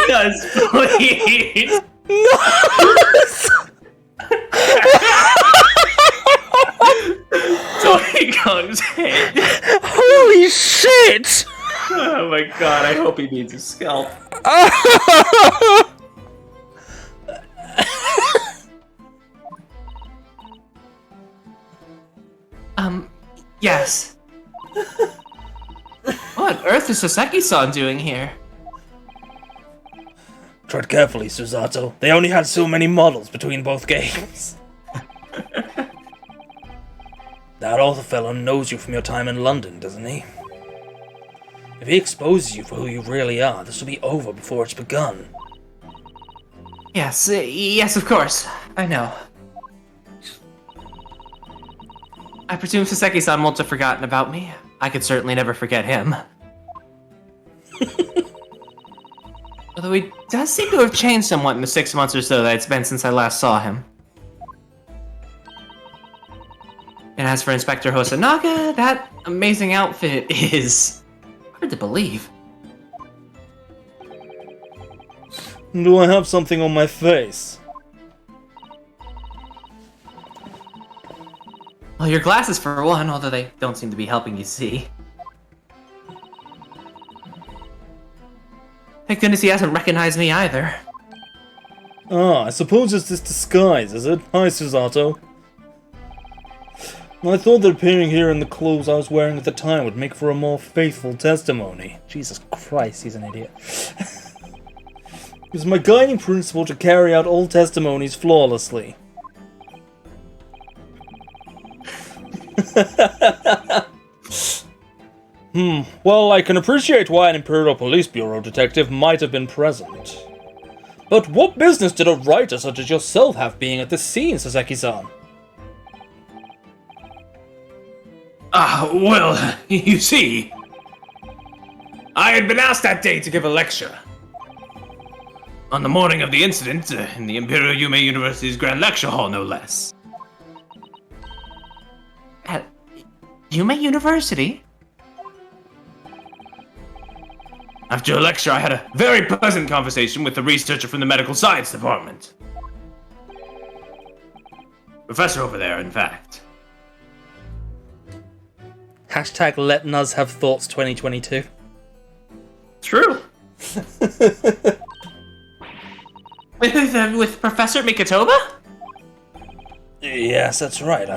Yes, please. Donkey Kong's head. Holy shit! Oh my god, I hope he needs a scalp. Yes. What on earth is Sasaki-san doing here? Tread carefully, Susato. They only had so many models between both games. That author fellow knows you from your time in London, doesn't he? If he exposes you for who you really are, this will be over before it's begun. Yes, yes, of course. I know. I presume Sasaki-san won't have forgotten about me. I could certainly never forget him. Although he does seem to have changed somewhat in the 6 months or so that it's been since I last saw him. And as for Inspector Hosonaga, that amazing outfit is hard to believe. Do I have something on my face? Well, your glasses for one, although they don't seem to be helping you see. Thank goodness he hasn't recognized me either. Ah, I suppose it's this disguise, is it? Hi, Susato. I thought that appearing here in the clothes I was wearing at the time would make for a more faithful testimony. Jesus Christ, he's an idiot. It was my guiding principle to carry out all testimonies flawlessly. Well, I can appreciate why an Imperial Police Bureau detective might have been present. But what business did a writer such as yourself have being at this scene, Sasaki-san? Well, you see, I had been asked that day to give a lecture. On the morning of the incident, in the Imperial Yume University's Grand Lecture Hall, no less. At Yume University? After a lecture, I had a very pleasant conversation with the researcher from the Medical Science Department. Professor over there, in fact. Hashtag let Nuz have thoughts 2022. True. With Professor Mikotoba? Yes, that's right.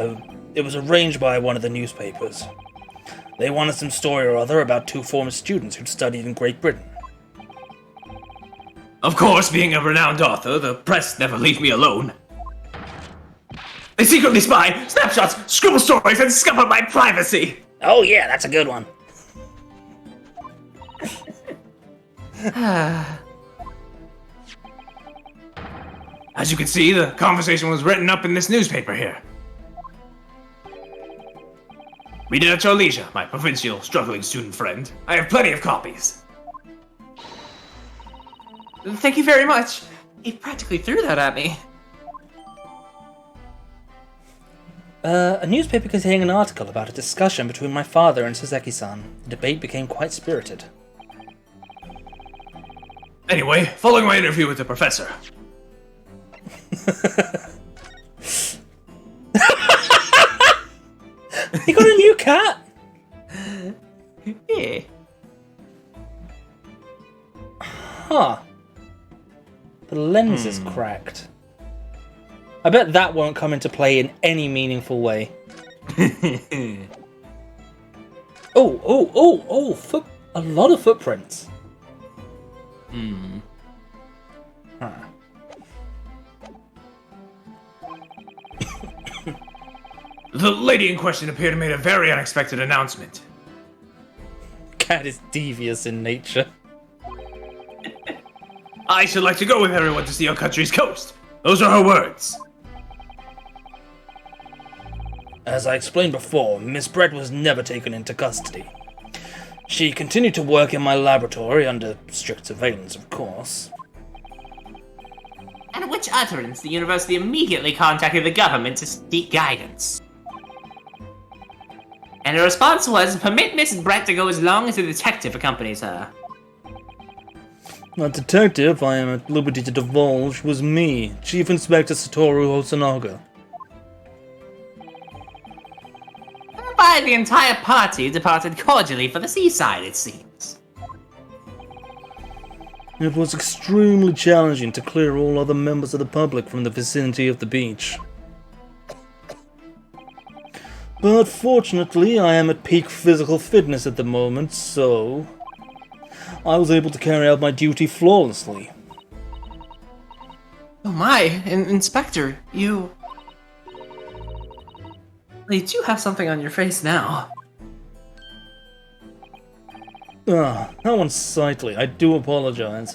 It was arranged by one of the newspapers. They wanted some story or other about two former students who'd studied in Great Britain. Of course, being a renowned author, the press never leave me alone. They secretly spy, snapshots, scribble stories, and scupper my privacy. Oh yeah, that's a good one. As you can see, the conversation was written up in this newspaper here. Read it at your leisure, my provincial, struggling student friend. I have plenty of copies. Thank you very much. He practically threw that at me. A newspaper containing an article about a discussion between my father and Sasaki-san. The debate became quite spirited. Anyway, following my interview with the professor. You got a new cat? Yeah. Huh. The lens is cracked. I bet that won't come into play in any meaningful way. A lot of footprints. Huh. The lady in question appeared to have made a very unexpected announcement. Cat is devious in nature. I should like to go with everyone to see our country's coast. Those are her words. As I explained before, Miss Brett was never taken into custody. She continued to work in my laboratory under strict surveillance, of course. And upon which utterance the university immediately contacted the government to seek guidance. And her response was, permit Miss Brett to go as long as the detective accompanies her. The detective I am at liberty to divulge was me, Chief Inspector Satoru Hosonaga. Whereby the entire party departed cordially for the seaside, it seems. It was extremely challenging to clear all other members of the public from the vicinity of the beach. But fortunately, I am at peak physical fitness at the moment, so I was able to carry out my duty flawlessly. Oh my, Inspector, you do have something on your face now. How unsightly. I do apologize.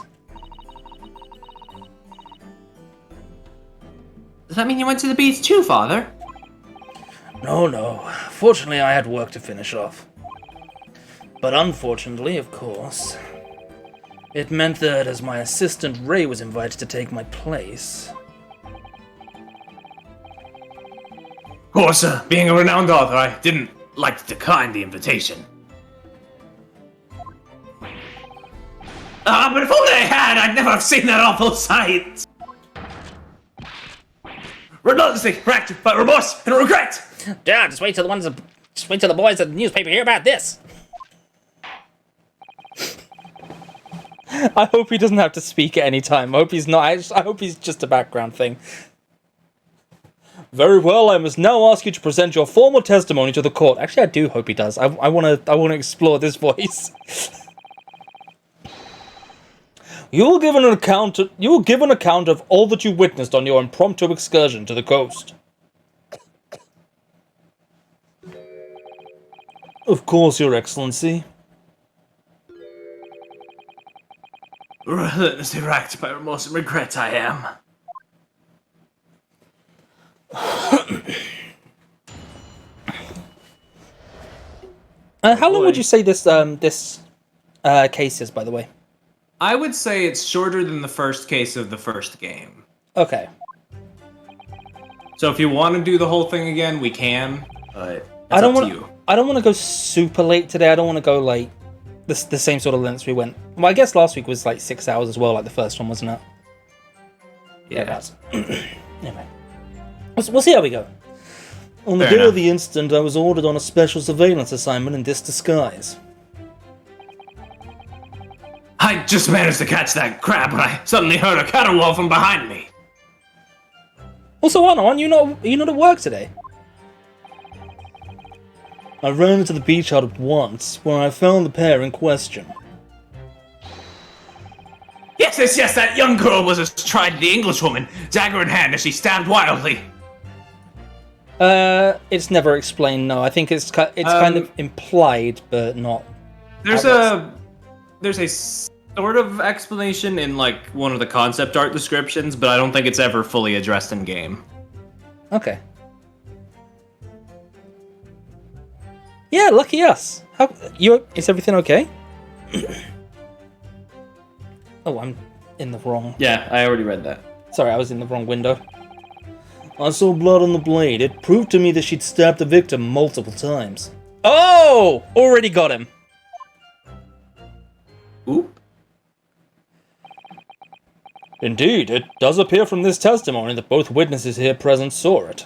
Does that mean you went to the beach too, Father? No. Fortunately, I had work to finish off. But unfortunately, of course, it meant that as my assistant Ray was invited to take my place. Of course, being a renowned author, I didn't like to decline the invitation. But if only I had, I'd never have seen that awful sight! Relentlessly racked by remorse and regret! Dad, just wait till the boys at the newspaper hear about this! I hope he doesn't have to speak at any time. I hope he's not. I hope he's just a background thing. Very well, I must now ask you to present your formal testimony to the court. Actually, I do hope he does. I want to explore this voice. You will give an account of all that you witnessed on your impromptu excursion to the coast. Of course, Your Excellency. Relentlessly racked by remorse and regret I am. How long would you say this case is, by the way? I would say it's shorter than the first case of the first game. Okay. So if you want to do the whole thing again, we can, but I don't want to go super late today. I don't want to go like the same sort of lengths we went. Well, I guess last week was like 6 hours as well, like the first one, wasn't it? Yeah. Anyway, we'll see how we go. On the day of the incident, I was ordered on a special surveillance assignment in this disguise. I just managed to catch that crab when I suddenly heard a caterwaul from behind me. Also, Anon, you not at work today? I ran into the beach out at once, where I found the pair in question. Yes, that young girl was astride the Englishwoman, dagger in hand as she stabbed wildly. It's never explained, no. I think it's kind of implied, but not. There's a sort of explanation in like one of the concept art descriptions, but I don't think it's ever fully addressed in game. Okay. Yeah, lucky us. Is everything okay? Oh, I'm in the wrong. Yeah, I already read that. Sorry, I was in the wrong window. I saw blood on the blade. It proved to me that she'd stabbed the victim multiple times. Oh! Already got him. Oop. Indeed, it does appear from this testimony that both witnesses here present saw it.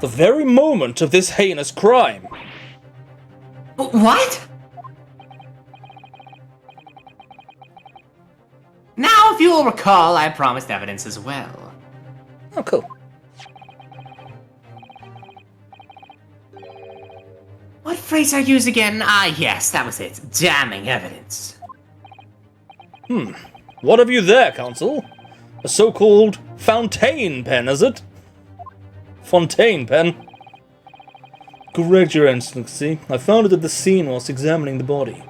The very moment of this heinous crime. What? Now, if you will recall, I promised evidence as well. Oh, cool. What phrase I use again? Ah, yes, that was it. Damning evidence. What have you there, Counsel? A so-called fountain pen, is it? Fontaine pen? Correct, Your Excellency. I found it at the scene whilst examining the body.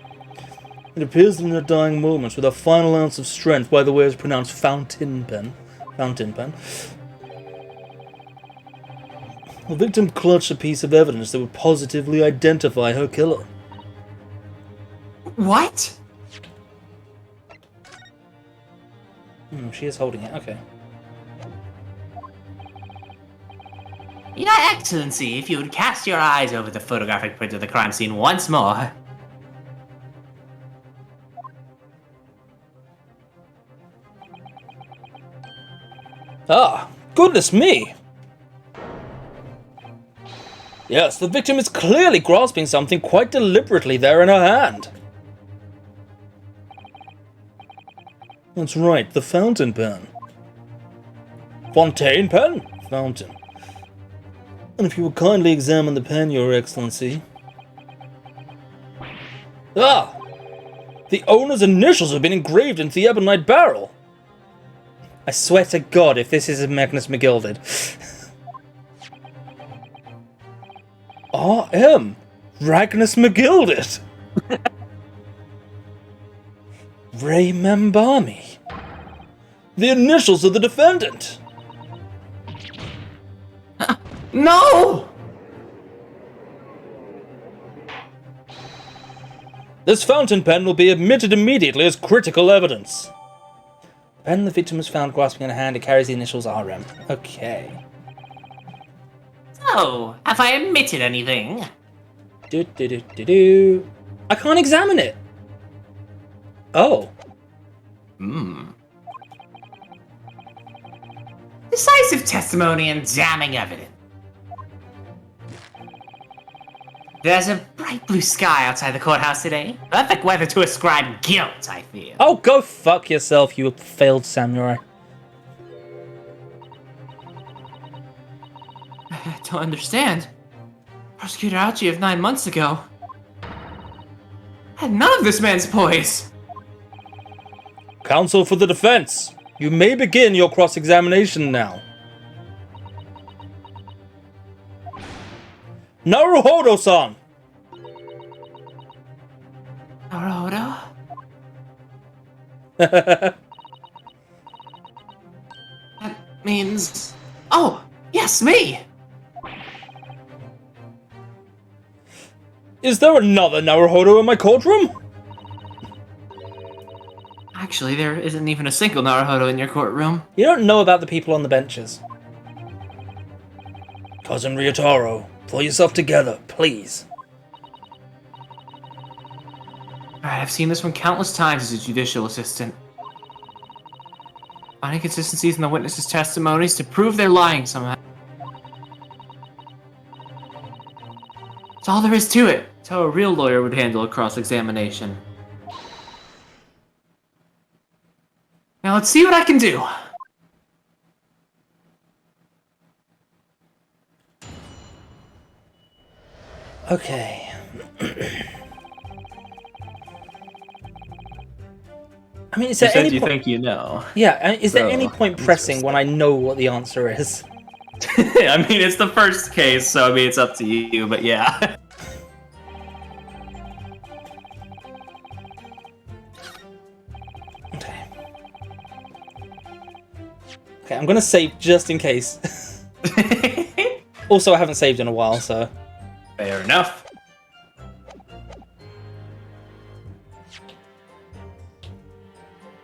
It appears that in her dying moments, with her final ounce of strength, by the way it's pronounced fountain pen. The victim clutched a piece of evidence that would positively identify her killer. What? She is holding it, okay. Your Excellency, if you would cast your eyes over the photographic print of the crime scene once more. Ah, goodness me! Yes, the victim is clearly grasping something quite deliberately there in her hand. That's right, the fountain pen. Fontaine pen? Fountain. And if you would kindly examine the pen, Your Excellency. Ah! The owner's initials have been engraved into the ebonite barrel. I swear to God, if this is Magnus McGilded. R.M. Ragnus McGilded. Ray Mambami. The initials of the defendant. No! This fountain pen will be admitted immediately as critical evidence. The pen the victim was found grasping in her hand, it carries the initials RM. Okay. So, have I admitted anything? I can't examine it. Oh. Decisive testimony and damning evidence. There's a bright blue sky outside the courthouse today. Perfect weather to ascribe guilt, I feel. Oh, go fuck yourself, you failed samurai. I don't understand. Prosecutor Ouchie of 9 months ago had none of this man's poise. Counsel for the defense, you may begin your cross-examination now. Naruhodo-san! Naruhodo? Is That means... Oh, yes, me! there another Naruhodo in my courtroom? Actually, there isn't even a single Naruhodo in your courtroom. You don't know about the people on the benches. Cousin Ryotaro, pull yourself together, please. Alright, I've seen this one countless times as a judicial assistant. Finding inconsistencies in the witnesses' testimonies to prove they're lying somehow. That's all there is to it. That's how a real lawyer would handle a cross-examination. Now let's see what I can do. Okay. I mean, is there any point... think you know. Yeah, I mean, is there So, any point pressing when I know what the answer is? I mean, it's the first case, so I mean, it's up to you, but yeah. Okay. Okay, I'm gonna save just in case. Also, I haven't saved in a while, so... Fair enough.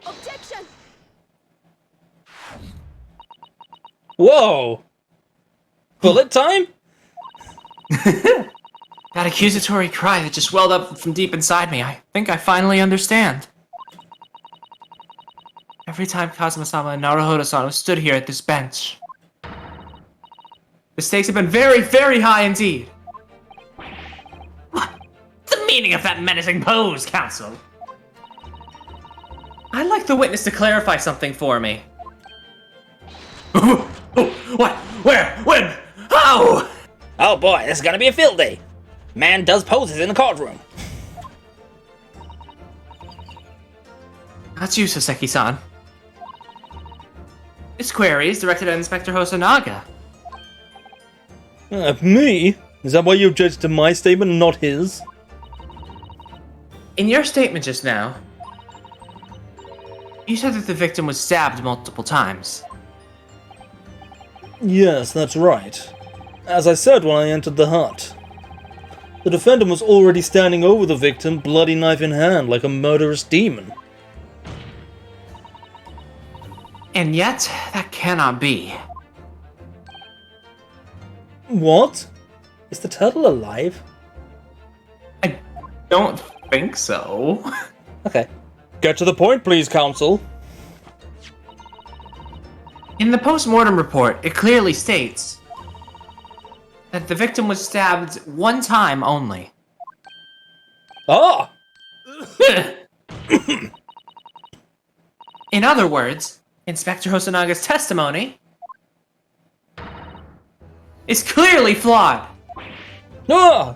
Objection! Whoa! Bullet time? That accusatory cry that just welled up from deep inside me. I think I finally understand. Every time Kazuma-sama and Naruhodo-san have stood here at this bench, the stakes have been very, very high indeed. What's the meaning of that menacing pose, counsel? I'd like the witness to clarify something for me. What? Where? When? How? Oh boy, this is gonna be a field day. Man does poses in the courtroom. That's you, Soseki-san. This query is directed at Inspector Hosonaga. Me? Is that why you objected to my statement and not his? In your statement just now, you said that the victim was stabbed multiple times. Yes, that's right. As I said when I entered the hut. The defendant was already standing over the victim, bloody knife in hand, like a murderous demon. And yet, that cannot be. What? Is the turtle alive? I don't think so. Okay. Get to the point, please, Counsel. In the post-mortem report, it clearly states that the victim was stabbed one time only. Ah! In other words, Inspector Hosanaga's testimony is clearly flawed. Ah!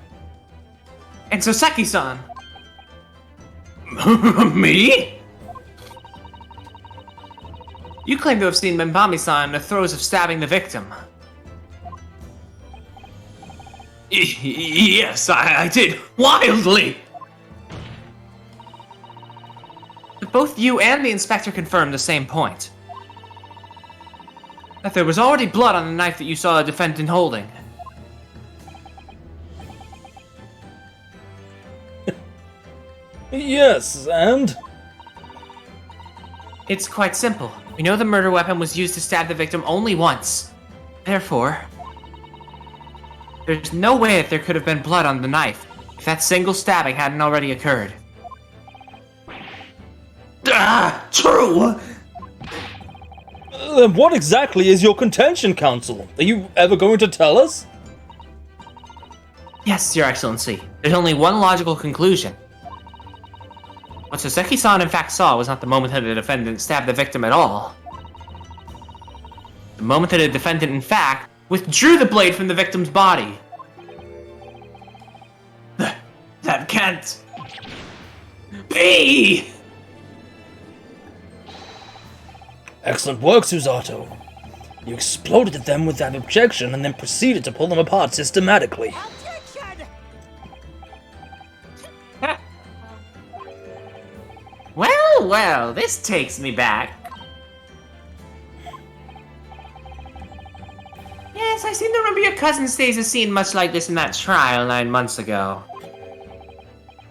And Soseki-san, Me? you claim to have seen Membami-san in the throes of stabbing the victim. Yes, I did. Wildly. Both you and the inspector confirmed the same point. That there was already blood on the knife that you saw the defendant holding. Yes, and? It's quite simple. We know the murder weapon was used to stab the victim only once. Therefore, there's no way that there could have been blood on the knife if that single stabbing hadn't already occurred. Ah, true. Then what exactly is your contention, Counsel? Are you ever going to tell us? Yes, Your Excellency. There's only one logical conclusion. What Soseki-san in fact saw was not the moment that the defendant stabbed the victim at all. The moment that the defendant in fact withdrew the blade from the victim's body. That can't be. Excellent work, Susato. You exploded at them without objection and then proceeded to pull them apart systematically. Well, well, this takes me back. Yes, I seem to remember your cousin stays a scene much like this in that trial 9 months ago.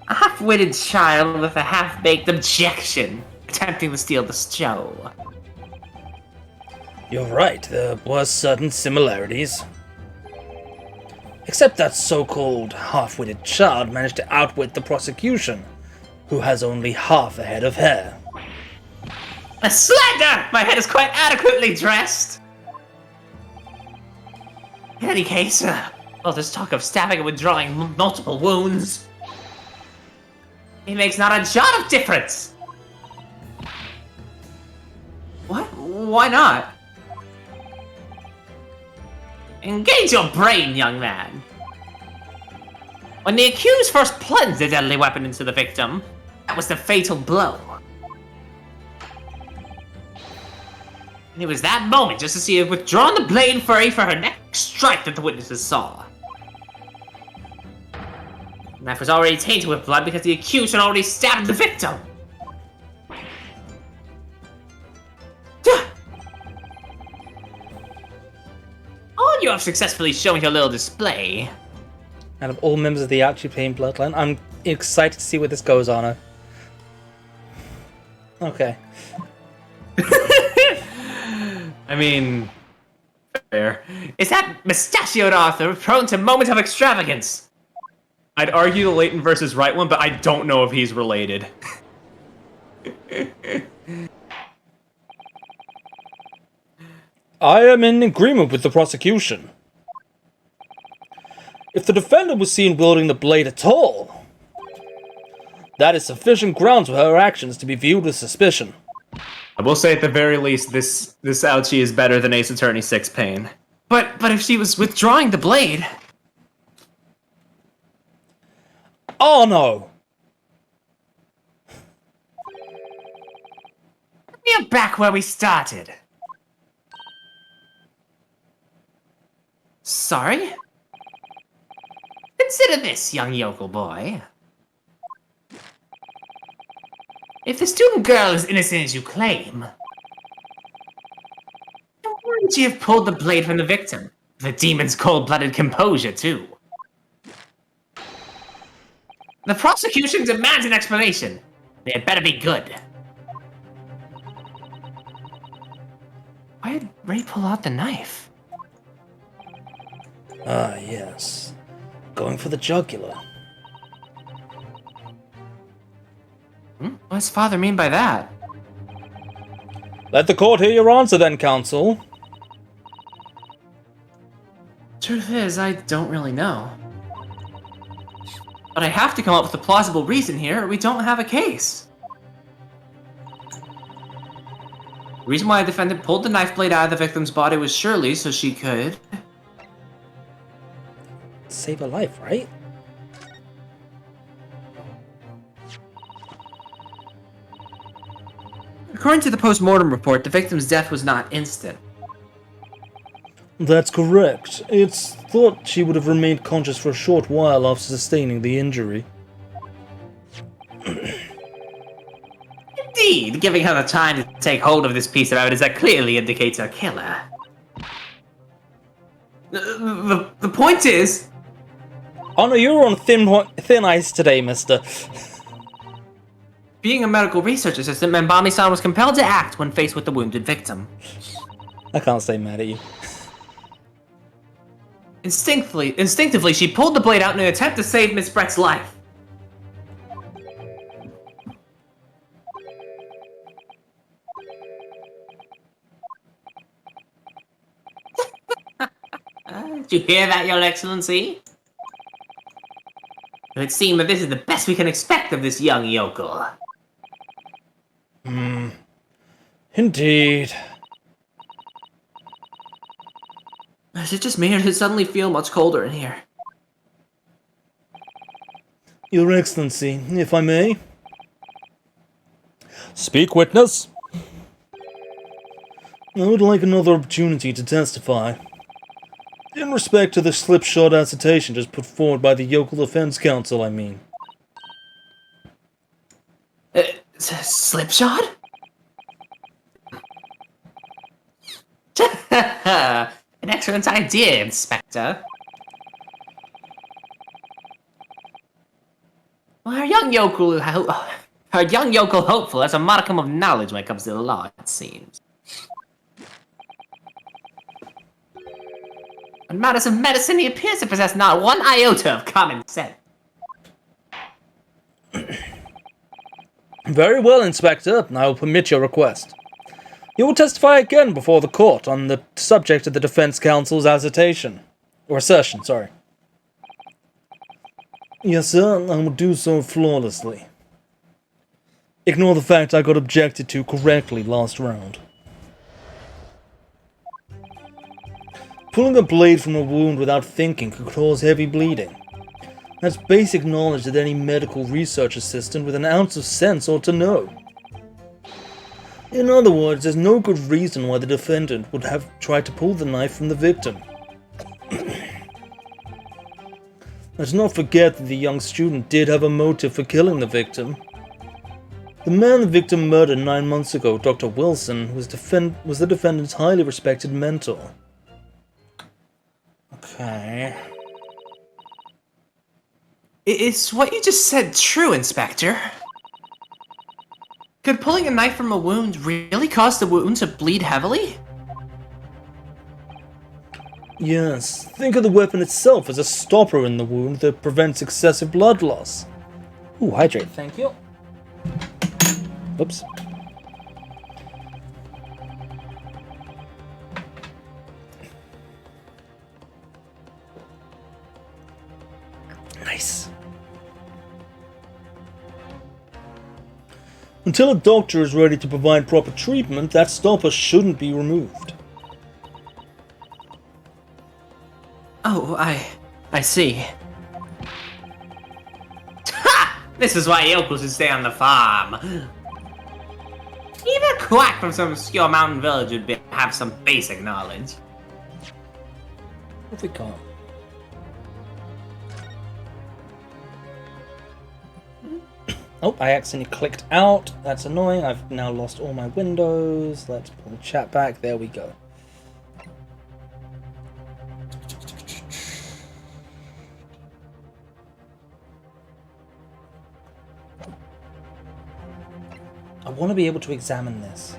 A half-witted child with a half-baked objection, attempting to steal the show. You're right, there were certain similarities. Except that so-called half-witted child managed to outwit the prosecution, who has only half a head of hair. A slander! My head is quite adequately dressed! In any case, all this talk of stabbing and withdrawing multiple wounds, it makes not a jot of difference! What? Why not? Engage your brain, young man. When the accused first plunged the deadly weapon into the victim, that was the fatal blow. And it was that moment, just as she had withdrawn the blade ready for her next strike, that the witnesses saw. The knife was already tainted with blood because the accused had already stabbed the victim. Oh, you have successfully shown your little display. Out of all members of the Archie-Payne bloodline, I'm excited to see where this goes, Anna. Okay. I mean, fair. Is that mustachioed author prone to moments of extravagance? I'd argue the Leighton versus Wright one, but I don't know if he's related. I am in agreement with the prosecution. If the defendant was seen wielding the blade at all, that is sufficient grounds for her actions to be viewed with suspicion. I will say at the very least, this ouchie is better than Ace Attorney 6 Pain. But if she was withdrawing the blade... Oh no! We are back where we started. Sorry? Consider this, young yokel boy. If the student girl is innocent as you claim, then why would she have pulled the blade from the victim? The demon's cold-blooded composure, too. The prosecution demands an explanation. They had better be good. Why did Ray pull out the knife? Ah, yes. Going for the jugular. What does Father mean by that? Let the court hear your answer then, counsel. Truth is, I don't really know. But I have to come up with a plausible reason here, or we don't have a case. The reason why the defendant pulled the knife blade out of the victim's body was surely so she could... Save her life, right? According to the post-mortem report, the victim's death was not instant. That's correct. It's thought she would have remained conscious for a short while after sustaining the injury. Indeed, giving her the time to take hold of this piece of evidence that clearly indicates her killer. The point is... Oh no, you're on thin ice today, mister. Being a medical research assistant, Membami-san was compelled to act when faced with the wounded victim. I can't stay mad at you. Instinctively, she pulled the blade out in an attempt to save Miss Brett's life. Did you hear that, Your Excellency? It would seem that this is the best we can expect of this young yokel. Indeed. Is it just me, or does it suddenly feel much colder in here? Your Excellency, if I may. Speak, witness. I would like another opportunity to testify. In respect to the slipshod assertion just put forward by the Yokel Defense Council, I mean. Slipshod? An excellent idea, Inspector. Well, our young yokel hopeful has a modicum of knowledge when it comes to the law, it seems. On matters of medicine, he appears to possess not one iota of common sense. Very well, Inspector. I will permit your request. You will testify again before the court on the subject of the Defense Council's assertion. Or assertion, sorry. Yes, sir, I will do so flawlessly. Ignore the fact I got objected to correctly last round. Pulling a blade from a wound without thinking could cause heavy bleeding. That's basic knowledge that any medical research assistant with an ounce of sense ought to know. In other words, there's no good reason why the defendant would have tried to pull the knife from the victim. Let's not forget that the young student did have a motive for killing the victim. The man the victim murdered 9 months ago, Dr. Wilson, was the defendant's highly respected mentor. Okay. Is what you just said true, Inspector? Could pulling a knife from a wound really cause the wound to bleed heavily? Yes, think of the weapon itself as a stopper in the wound that prevents excessive blood loss. Ooh, hydrate, thank you. Oops. Nice. Until a doctor is ready to provide proper treatment, that stopper shouldn't be removed. Oh, I see. Ha! This is why yokels should stay on the farm. Even a quack from some obscure mountain village would have some basic knowledge. If we can't. Oh, I accidentally clicked out. That's annoying. I've now lost all my windows. Let's pull the chat back. There we go. I want to be able to examine this.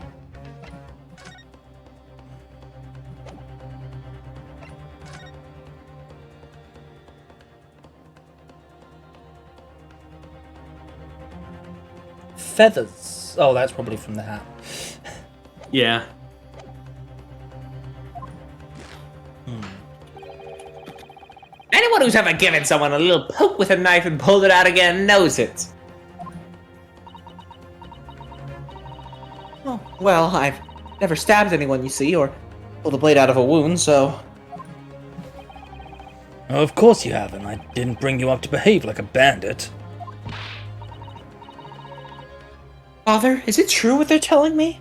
feathers. Oh, that's probably from the hat. Yeah. Anyone who's ever given someone a little poke with a knife and pulled it out again knows it. Oh, well, I've never stabbed anyone, you see, or pulled a blade out of a wound, so... Oh, of course you haven't. I didn't bring you up to behave like a bandit. Father, is it true what they're telling me?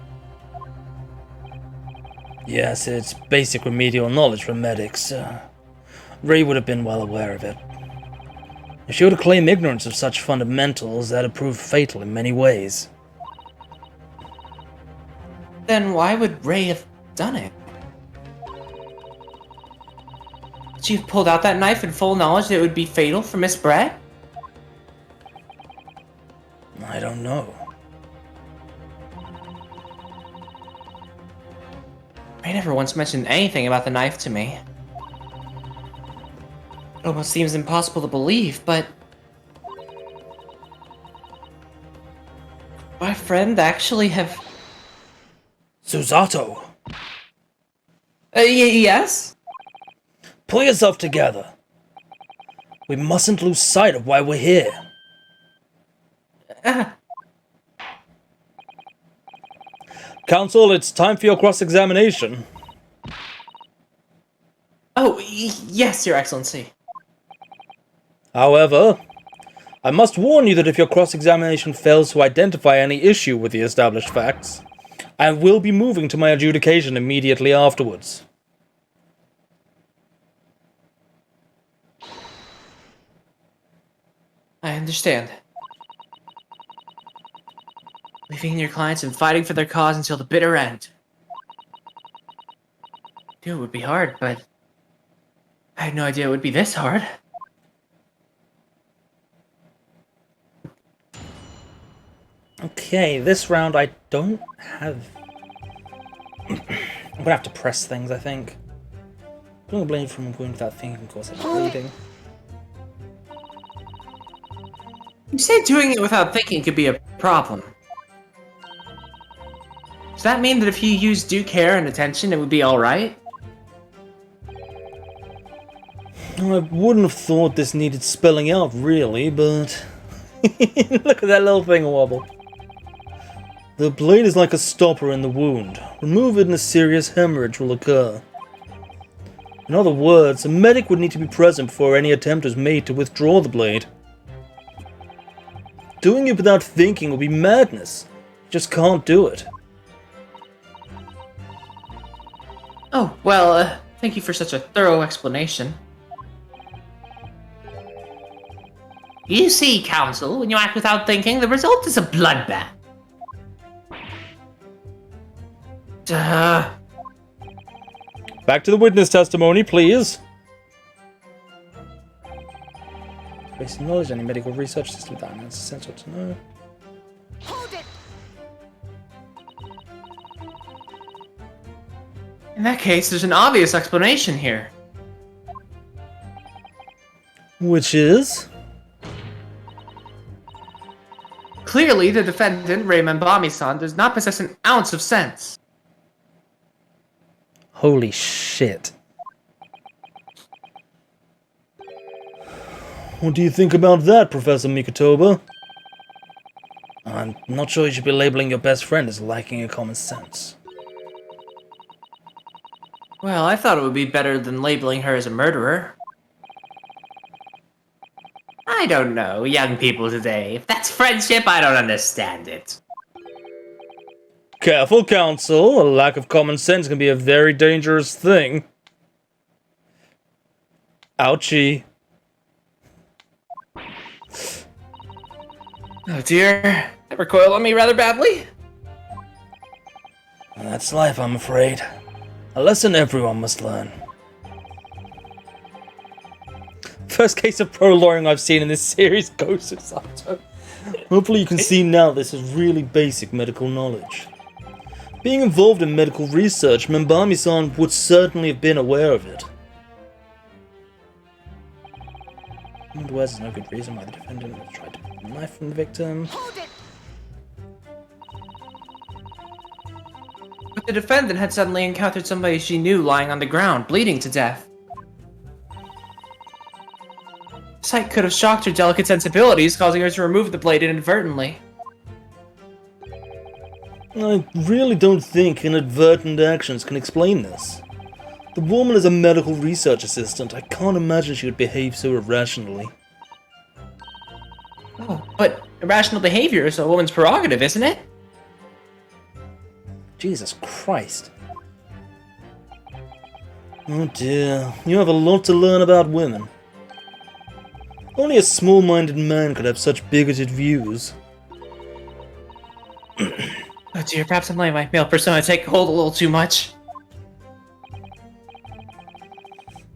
Yes, it's basic remedial knowledge for medics. Ray would have been well aware of it. If she were to claim ignorance of such fundamentals, that'd prove fatal in many ways. Then why would Ray have done it? She pulled out that knife in full knowledge that it would be fatal for Miss Brett? I don't know. Ray never once mentioned anything about the knife to me. It almost seems impossible to believe, but... my friend actually have... Susato! Yes? Pull yourself together. We mustn't lose sight of why we're here. Counsel, it's time for your cross-examination. Oh, yes, Your Excellency. However, I must warn you that if your cross-examination fails to identify any issue with the established facts, I will be moving to my adjudication immediately afterwards. I understand. Leaving your clients and fighting for their cause until the bitter end. I knew it would be hard, but I had no idea it would be this hard. Okay, this round I don't have... I'm gonna have to press things, I think. Pulling a blade from a wound without thinking causes bleeding. You said doing it without thinking could be a problem. Does that mean that if you use due care and attention, it would be alright? I wouldn't have thought this needed spelling out, really, but... Look at that little thing wobble. The blade is like a stopper in the wound. Remove it and a serious hemorrhage will occur. In other words, a medic would need to be present before any attempt is made to withdraw the blade. Doing it without thinking would be madness. You just can't do it. Oh, well, thank you for such a thorough explanation. You see, Counsel, when you act without thinking, the result is a bloodbath. Back to the witness testimony, please. Basic knowledge, any medical research system that is essential to know. Hold it! In that case, there's an obvious explanation here. Which is? Clearly, the defendant, Raymond Bami-san, does not possess an ounce of sense. Holy shit. What do you think about that, Professor Mikotoba? I'm not sure you should be labeling your best friend as lacking in common sense. Well, I thought it would be better than labeling her as a murderer. I don't know, young people today. If that's friendship, I don't understand it. Careful, Counsel. A lack of common sense can be a very dangerous thing. Ouchie. Oh dear, that recoiled on me rather badly. That's life, I'm afraid. A lesson everyone must learn. First case of pro-lawyering I've seen in this series goes to Sato. Hopefully you can see now this is really basic medical knowledge. Being involved in medical research, Membami-san would certainly have been aware of it. Otherwise, there's no good reason why the defendant would try to knife from the victim. Hold it! the defendant had suddenly encountered somebody she knew lying on the ground, bleeding to death. The sight could have shocked her delicate sensibilities, causing her to remove the blade inadvertently. I really don't think inadvertent actions can explain this. The woman is a medical research assistant. I can't imagine she would behave so irrationally. Oh, but irrational behavior is a woman's prerogative, isn't it? Jesus Christ. Oh dear, you have a lot to learn about women. Only a small-minded man could have such bigoted views. Oh dear, perhaps I'm letting my male persona take hold a little too much.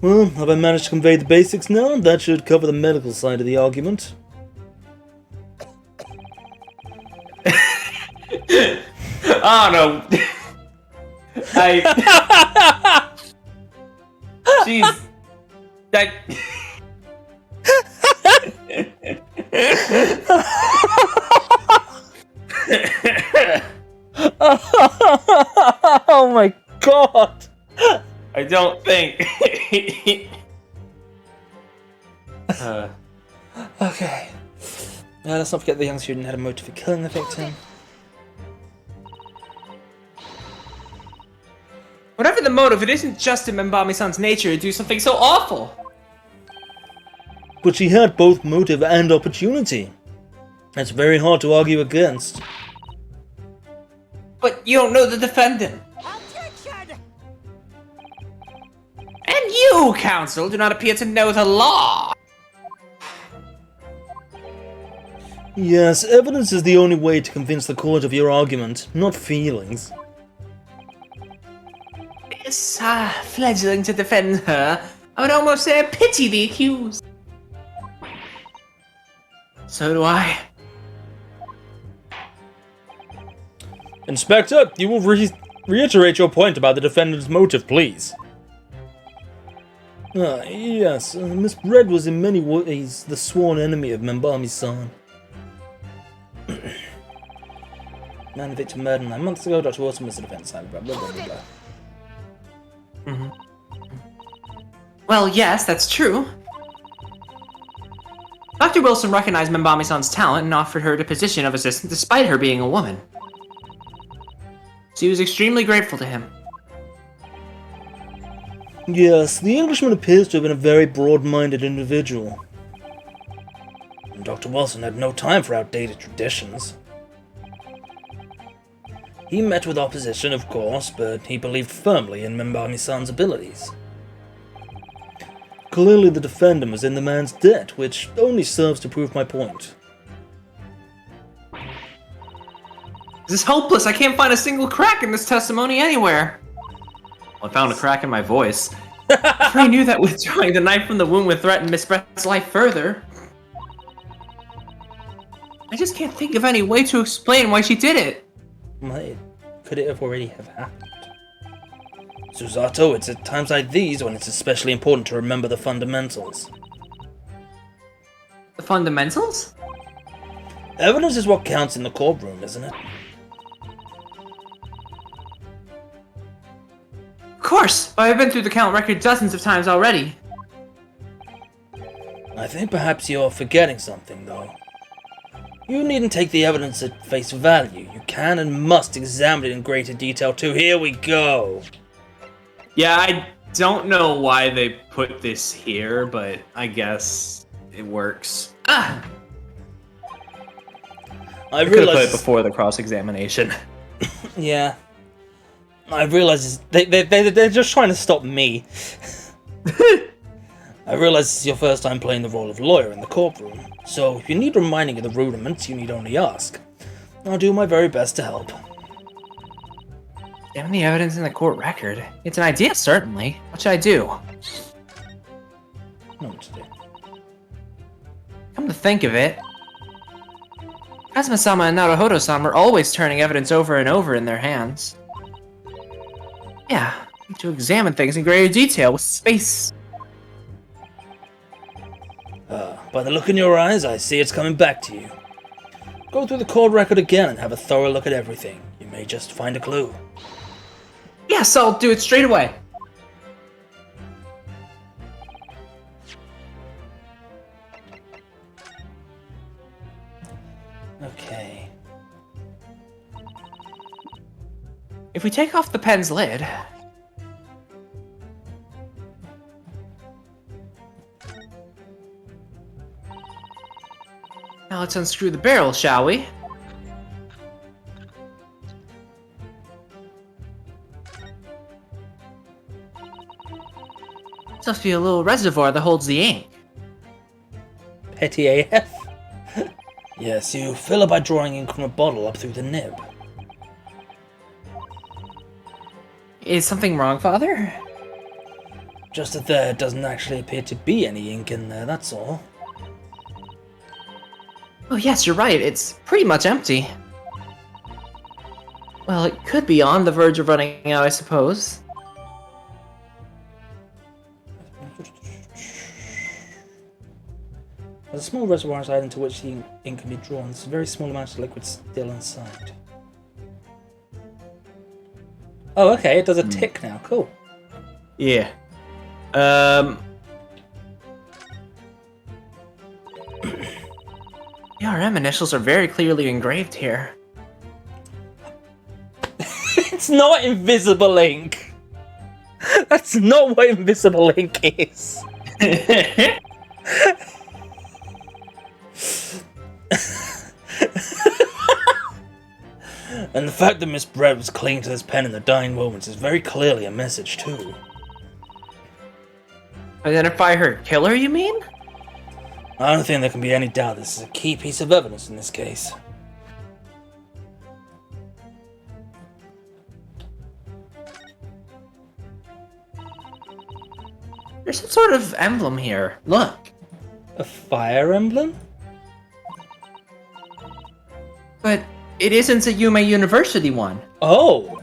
Well, have I managed to convey the basics now? That should cover the medical side of the argument. Oh no. Jeez. Oh my god! I don't think. Okay. Let's not forget the young student had a motive for killing the victim. Whatever the motive, it isn't just in Membami-san's nature to do something so awful. But she had both motive and opportunity. That's very hard to argue against. But you don't know the defendant. And you, counsel, do not appear to know the law. Yes, evidence is the only way to convince the court of your argument, not feelings. Yes, fledgling to defend her. I would almost say I pity the accused. So do I. Inspector, you will reiterate your point about the defendant's motive, please. Yes, Miss Bread was in many ways the sworn enemy of Membami-san. Man and victim murdered 9 months ago, Dr. Wilson was the defense side, blah blah blah blah blah. Well, yes, that's true. Dr. Wilson recognized Membami-san's talent and offered her the position of assistant despite her being a woman. She was extremely grateful to him. Yes, the Englishman appears to have been a very broad-minded individual. And Dr. Wilson had no time for outdated traditions. He met with opposition, of course, but he believed firmly in Membami-san's abilities. Clearly the defendant was in the man's debt, which only serves to prove my point. This is hopeless. I can't find a single crack in this testimony anywhere. Well, I found a crack in my voice. I knew that withdrawing the knife from the wound would threaten Miss Brett's life further. I just can't think of any way to explain why she did it. Could it have already have happened? Susato, it's at times like these when it's especially important to remember the fundamentals. The fundamentals? Evidence is what counts in the courtroom, isn't it? Of course, but I've been through the count record dozens of times already. I think perhaps you're forgetting something, though. You needn't take the evidence at face value. You can and must examine it in greater detail too. Here we go! Yeah, I don't know why they put this here, but I guess it works. Ah! I could have put it before the cross-examination. Yeah. I realize they're just trying to stop me. I realize this is your first time playing the role of lawyer in the courtroom, so if you need reminding of the rudiments, you need only ask. I'll do my very best to help. Given the evidence in the court record, it's an idea, certainly. What should I do? Know what to do. Come to think of it, Kazuma-sama and Naruhodo-san were always turning evidence over and over in their hands. Yeah, I need to examine things in greater detail with space. By the look in your eyes, I see it's coming back to you. Go through the court record again and have a thorough look at everything. You may just find a clue. Yes, I'll do it straight away. Okay. If we take off the pen's lid... Now let's unscrew the barrel, shall we? This must be a little reservoir that holds the ink. Petty AF. Yes, you fill it by drawing ink from a bottle up through the nib. Is something wrong, Father? Just that there doesn't actually appear to be any ink in there, that's all. Oh yes, you're right. It's pretty much empty. Well, it could be on the verge of running out, I suppose. There's a small reservoir inside into which the ink can be drawn. There's a very small amount of liquid still inside. Oh, okay, it does a tick now. Cool. Yeah. The RM initials are very clearly engraved here. It's not invisible ink! That's not what invisible ink is! And the fact that Miss Brett was clinging to this pen in the dying moments is very clearly a message too. Identify her killer, you mean? I don't think there can be any doubt this is a key piece of evidence in this case. There's some sort of emblem here. Look. A fire emblem? But it isn't a Yume University one. Oh!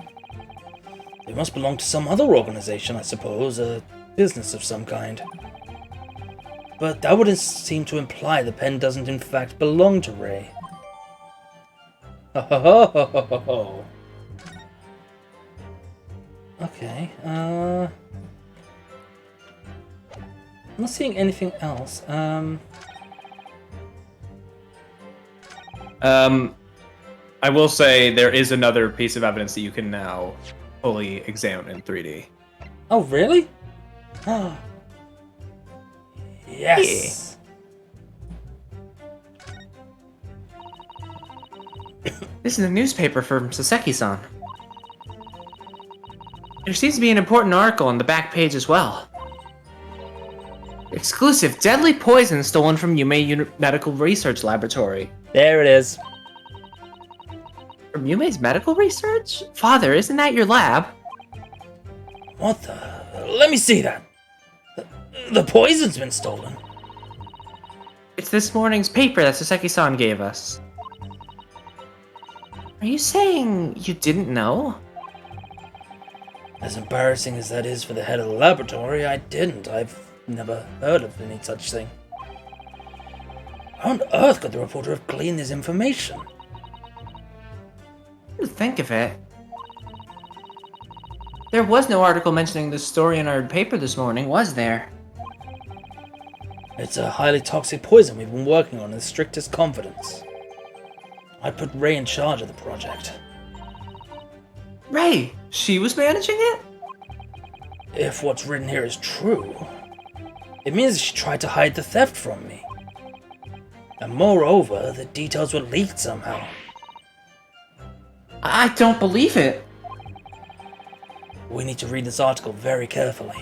It must belong to some other organization, I suppose, a business of some kind. But that would seem to imply the pen doesn't in fact belong to Ray. Ho ho ho ho ho ho ho. Okay, I'm not seeing anything else. I will say there is another piece of evidence that you can now fully examine in 3D. Oh, really? Yes! This is a newspaper from Saseki-san. There seems to be an important article on the back page as well. Exclusive deadly poison stolen from Yume Medical Research Laboratory. There it is. From Yume's medical research? Father, isn't that your lab? What the? Let me see that. The poison's been stolen. It's this morning's paper that Saseki-san gave us. Are you saying you didn't know? As embarrassing as that is for the head of the laboratory, I didn't. I've never heard of any such thing. How on earth could the reporter have gleaned this information? Think of it. There was no article mentioning this story in our paper this morning, was there? It's a highly toxic poison we've been working on in the strictest confidence. I put Ray in charge of the project. Ray, she was managing it? If what's written here is true, it means she tried to hide the theft from me. And moreover, the details were leaked somehow. I don't believe it. We need to read this article very carefully.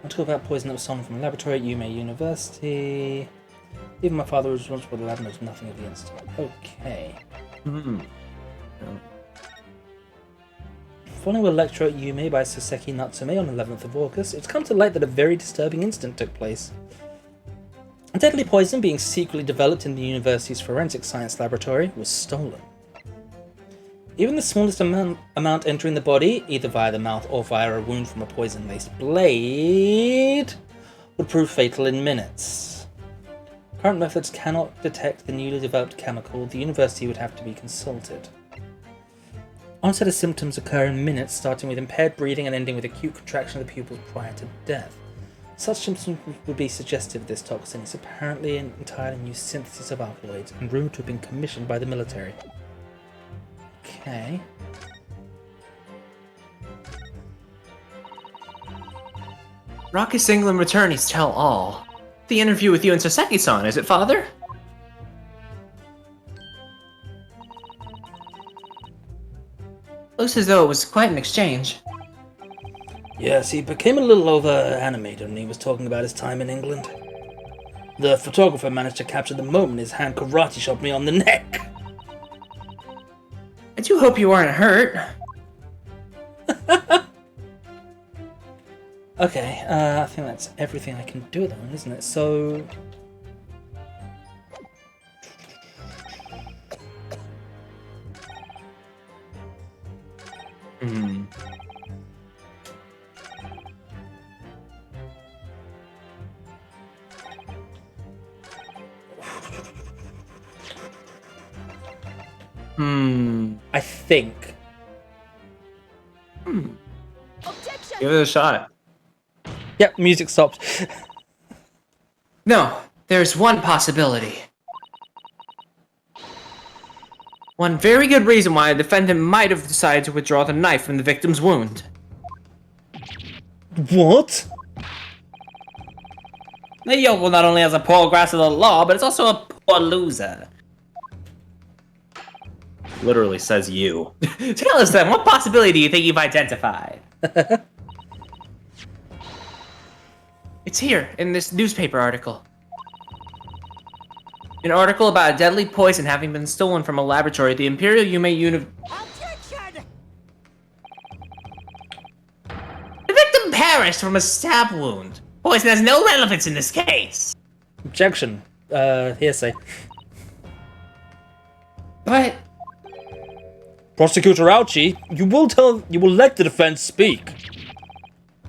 Article about poison that was stolen from a laboratory at Yume University. Even my father was responsible for the lab knows nothing of the incident. Okay. Following a lecture at Yume by Soseki Natsume on 11th of August, it's come to light that a very disturbing incident took place. A deadly poison being secretly developed in the university's forensic science laboratory was stolen. Even the smallest amount entering the body, either via the mouth or via a wound from a poison-laced blade, would prove fatal in minutes. Current methods cannot detect the newly developed chemical. The university would have to be consulted. Onset of symptoms occur in minutes, starting with impaired breathing and ending with acute contraction of the pupils prior to death. Such symptoms would be suggestive of this toxin. It's apparently an entirely new synthesis of alkaloids and rumored to have been commissioned by the military. Okay. Raucous England returnees tell all. The interview with you and Saseki-san, is it, father? Looks as though it was quite an exchange. Yes, he became a little over-animated when he was talking about his time in England. The photographer managed to capture the moment his hand karate shot me on the neck. I do hope you aren't hurt. Okay, I think that's everything I can do at the moment, isn't it? So... I think. Give it a shot. Yep, music stopped. No, there's one possibility. One very good reason why a defendant might have decided to withdraw the knife from the victim's wound. What? The yokel not only has a poor grasp of the law, but it's also a poor loser. Literally says you. Tell us then, what possibility do you think you've identified? It's here, in this newspaper article. An article about a deadly poison having been stolen from a laboratory at the Imperial Yume The victim perished from a stab wound. Poison has no relevance in this case. Objection. Hearsay. But Prosecutor Ouchie, you will let the defense speak.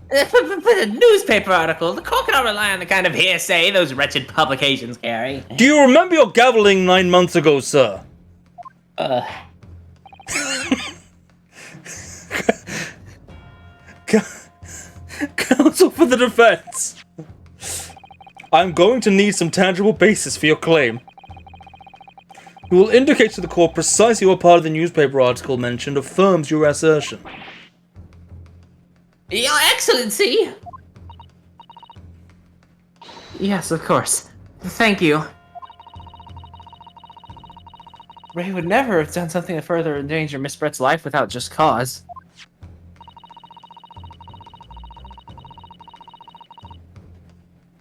But a newspaper article, the court cannot rely on the kind of hearsay those wretched publications carry. Do you remember your gaveling 9 months ago, sir? Counsel for the defense. I'm going to need some tangible basis for your claim. You will indicate to the court precisely what part of the newspaper article mentioned affirms your assertion. Your Excellency! yes, of course. Thank you. Ray would never have done something to further endanger Miss Brett's life without just cause.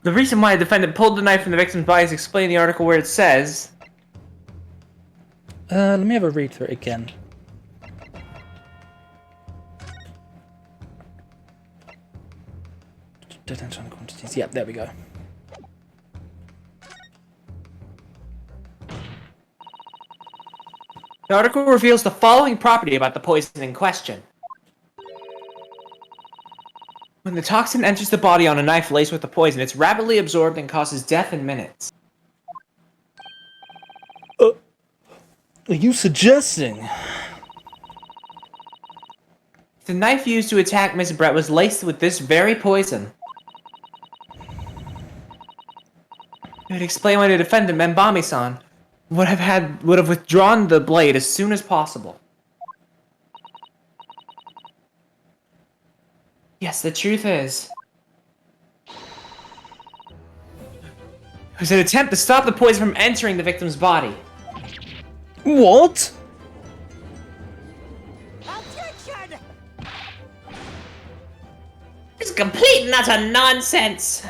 The reason why a defendant pulled the knife from the victim's body is explained in the article where it says... Let me have a read through it again. Quantities. Yep, there we go. The article reveals the following property about the poison in question. When the toxin enters the body on a knife laced with the poison, it's rapidly absorbed and causes death in minutes. Are you suggesting? The knife used to attack Miss Brett was laced with this very poison. It would explain why the defendant, Membami-san, would have withdrawn the blade as soon as possible. Yes, the truth is, it was an attempt to stop the poison from entering the victim's body. What? It's complete and utter nonsense!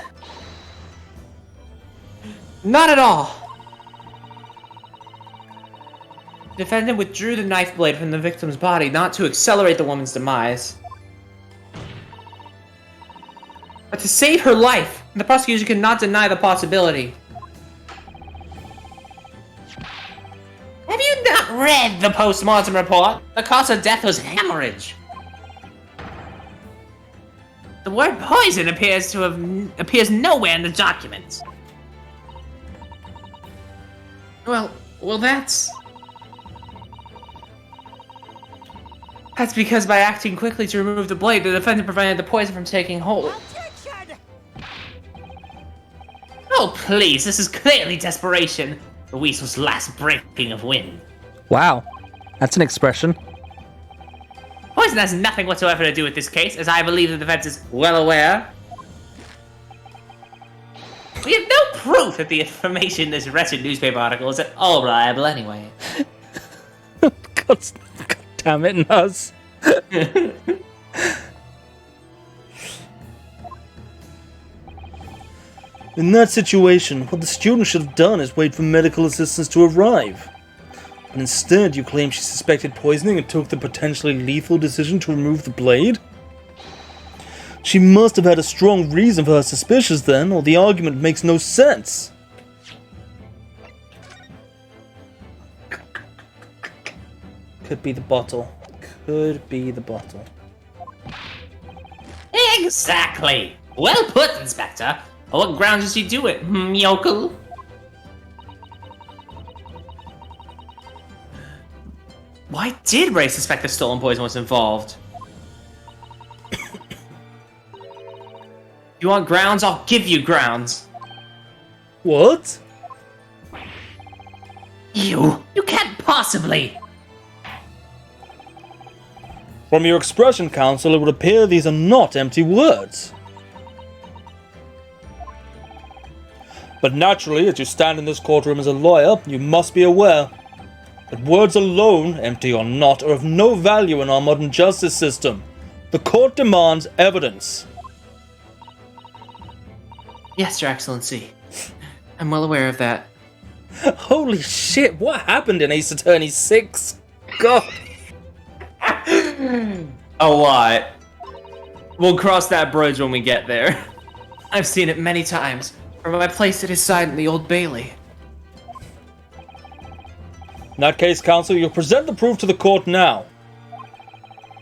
Not at all. The defendant withdrew the knife blade from the victim's body not to accelerate the woman's demise, but to save her life. And the prosecution cannot deny the possibility. Have you not read the post-mortem report? The cause of death was hemorrhage. The word poison appears nowhere in the documents. Well, that's... That's because by acting quickly to remove the blade, the defendant prevented the poison from taking hold. Oh, please, this is clearly desperation. The weasel's last breaking of wind. Wow. That's an expression. Poison has nothing whatsoever to do with this case, as I believe the defense is well aware. We have no proof that the information in this wretched newspaper article is at all reliable anyway. God damn it, Nuz. In that situation, what the student should have done is wait for medical assistance to arrive. But instead, you claim she suspected poisoning and took the potentially lethal decision to remove the blade? She must have had a strong reason for her suspicions then, or the argument makes no sense. Could be the bottle. Could be the bottle. Exactly! Well put, Inspector. On what grounds did she do it, yokel? Why did Ray suspect the stolen poison was involved? You want grounds? I'll give you grounds. What? You can't possibly! From your expression, Counsel, it would appear these are not empty words. But naturally, as you stand in this courtroom as a lawyer, you must be aware that words alone, empty or not, are of no value in our modern justice system. The court demands evidence. Yes, Your Excellency. I'm well aware of that. Holy shit, what happened in Ace Attorney 6? God. A lot. We'll cross that bridge when we get there. I've seen it many times. From my place at his side in the Old Bailey. In that case, Counsel, you'll present the proof to the court now.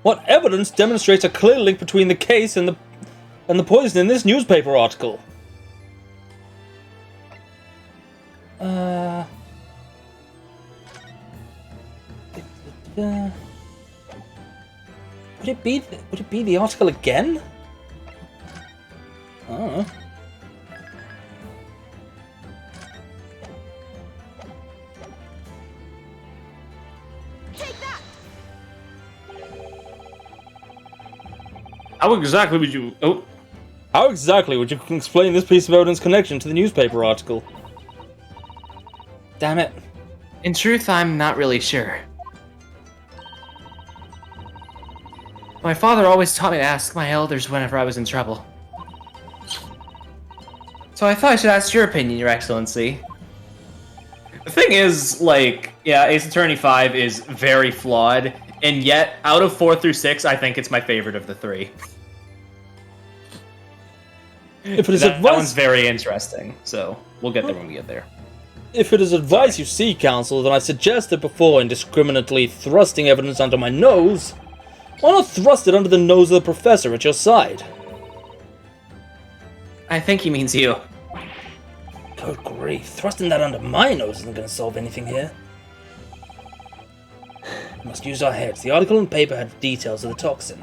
What evidence demonstrates a clear link between the case and the poison in this newspaper article? Would it be the article again? I don't know. How exactly would you... Oh. How exactly would you explain this piece of evidence connection to the newspaper article? Damn it. In truth, I'm not really sure. My father always taught me to ask my elders whenever I was in trouble. So I thought I should ask your opinion, Your Excellency. The thing is, like, yeah, Ace Attorney 5 is very flawed, and yet, out of 4 through 6, I think it's my favorite of the 3. If it is that advice, one's very interesting, so we'll get there when we get there. If it is advice you seek, Counsel, then I suggested before indiscriminately thrusting evidence under my nose. Why not thrust it under the nose of the professor at your side? I think he means you. Good grief, thrusting that under my nose isn't going to solve anything here. We must use our heads. The article in paper had details of the toxin.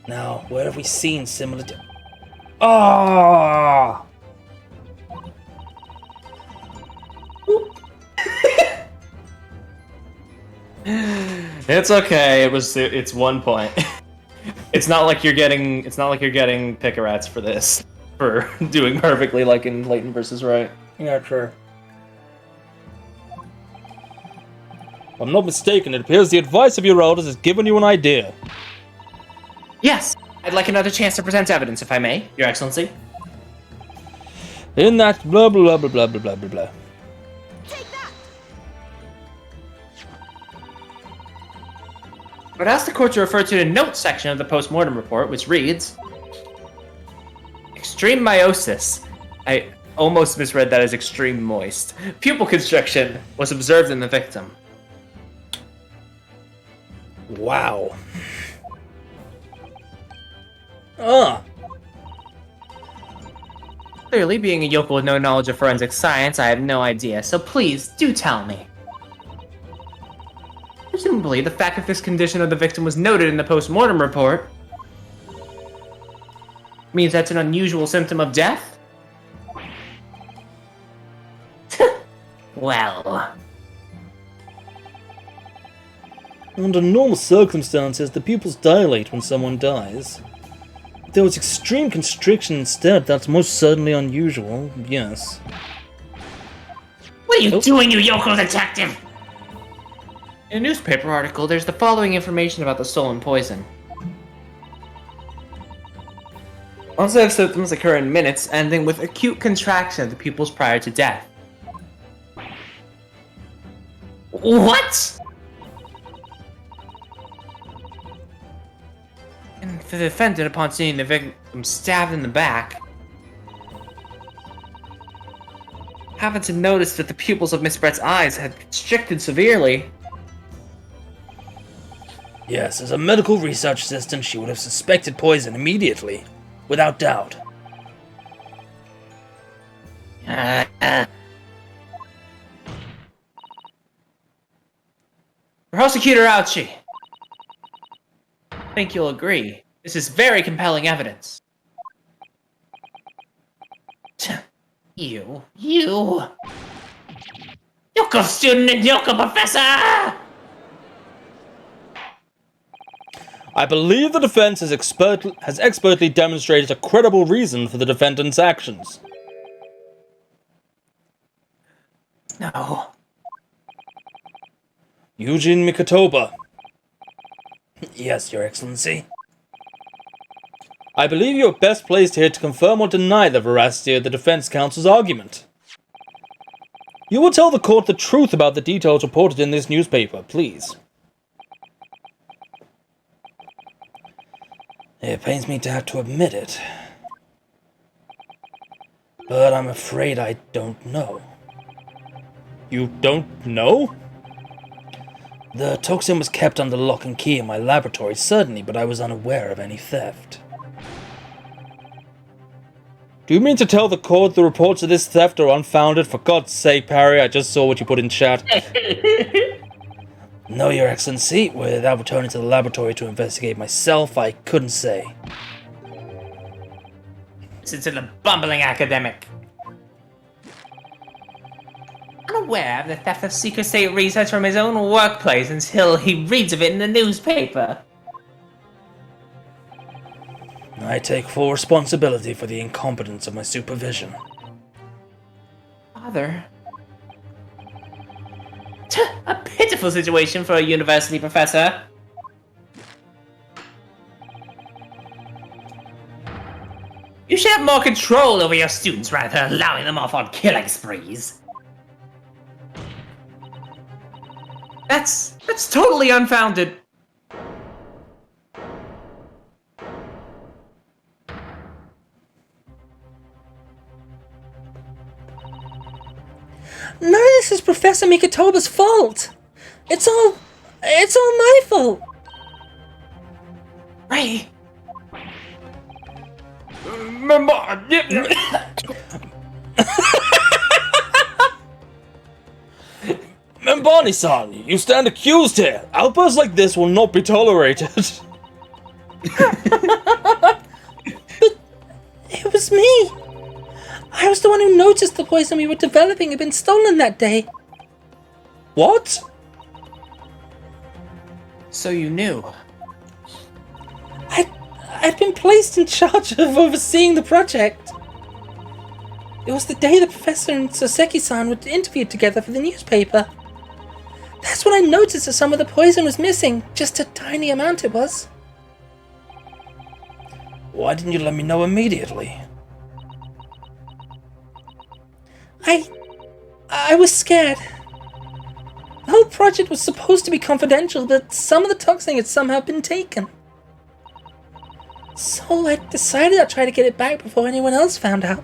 Now, where have we seen similar to... Ah! It's okay. It's 1 point. It's not like you're getting Picarats for this, for doing perfectly like in Layton versus Wright. Yeah, sure. If I'm not mistaken, it appears the advice of your elders has given you an idea. Yes, I'd like another chance to present evidence, if I may, Your Excellency. In that blah blah blah blah blah blah blah blah. But ask the court to refer to the notes section of the post-mortem report, which reads... Extreme meiosis. I almost misread that as extreme moist. Pupil constriction was observed in the victim. Wow. Ah. Clearly, being a yokel with no knowledge of forensic science, I have no idea, so please, do tell me. Presumably, the fact that this condition of the victim was noted in the post-mortem report means that's an unusual symptom of death? Well... Under normal circumstances, the pupils dilate when someone dies. If there was extreme constriction instead, that's most certainly unusual, yes. What are you doing, you yokel detective? In a newspaper article, there's the following information about the stolen poison. Onset symptoms occur in minutes, ending with acute contraction of the pupils prior to death. What? And the defendant, upon seeing the victim stabbed in the back, happened to notice that the pupils of Miss Brett's eyes had constricted severely. Yes, as a medical research assistant, she would have suspected poison immediately, without doubt. Prosecutor Ouchie, I think you'll agree. This is very compelling evidence. You. Yokel student and yokel professor! I believe the defense has expertly demonstrated a credible reason for the defendant's actions. No. Eugene Mikotoba. Yes, Your Excellency. I believe you are best placed here to confirm or deny the veracity of the defense counsel's argument. You will tell the court the truth about the details reported in this newspaper, please. It pains me to have to admit it, but I'm afraid I don't know. You don't know? The toxin was kept under lock and key in my laboratory, certainly, but I was unaware of any theft. Do you mean to tell the court the reports of this theft are unfounded? For God's sake, Parry, I just saw what you put in chat. No, Your Excellency. Without returning to the laboratory to investigate myself, I couldn't say. Listen to the bumbling academic. Unaware of the theft of secret state research from his own workplace until he reads of it in the newspaper. I take full responsibility for the incompetence of my supervision. Father... A pitiful situation for a university professor. You should have more control over your students rather than allowing them off on killing sprees. That's totally unfounded. None of this is Professor Mikotoba's fault. It's all my fault. Ray. Membani-san, you stand accused here. Outbursts like this will not be tolerated. But it was me. I was the one who noticed the poison we were developing had been stolen that day. What? So you knew? I'd been placed in charge of overseeing the project. It was the day the professor and Soseki-san were interviewed together for the newspaper. That's when I noticed that some of the poison was missing. Just a tiny amount it was. Why didn't you let me know immediately? I was scared. The whole project was supposed to be confidential, but some of the toxin had somehow been taken. So I decided I'd try to get it back before anyone else found out.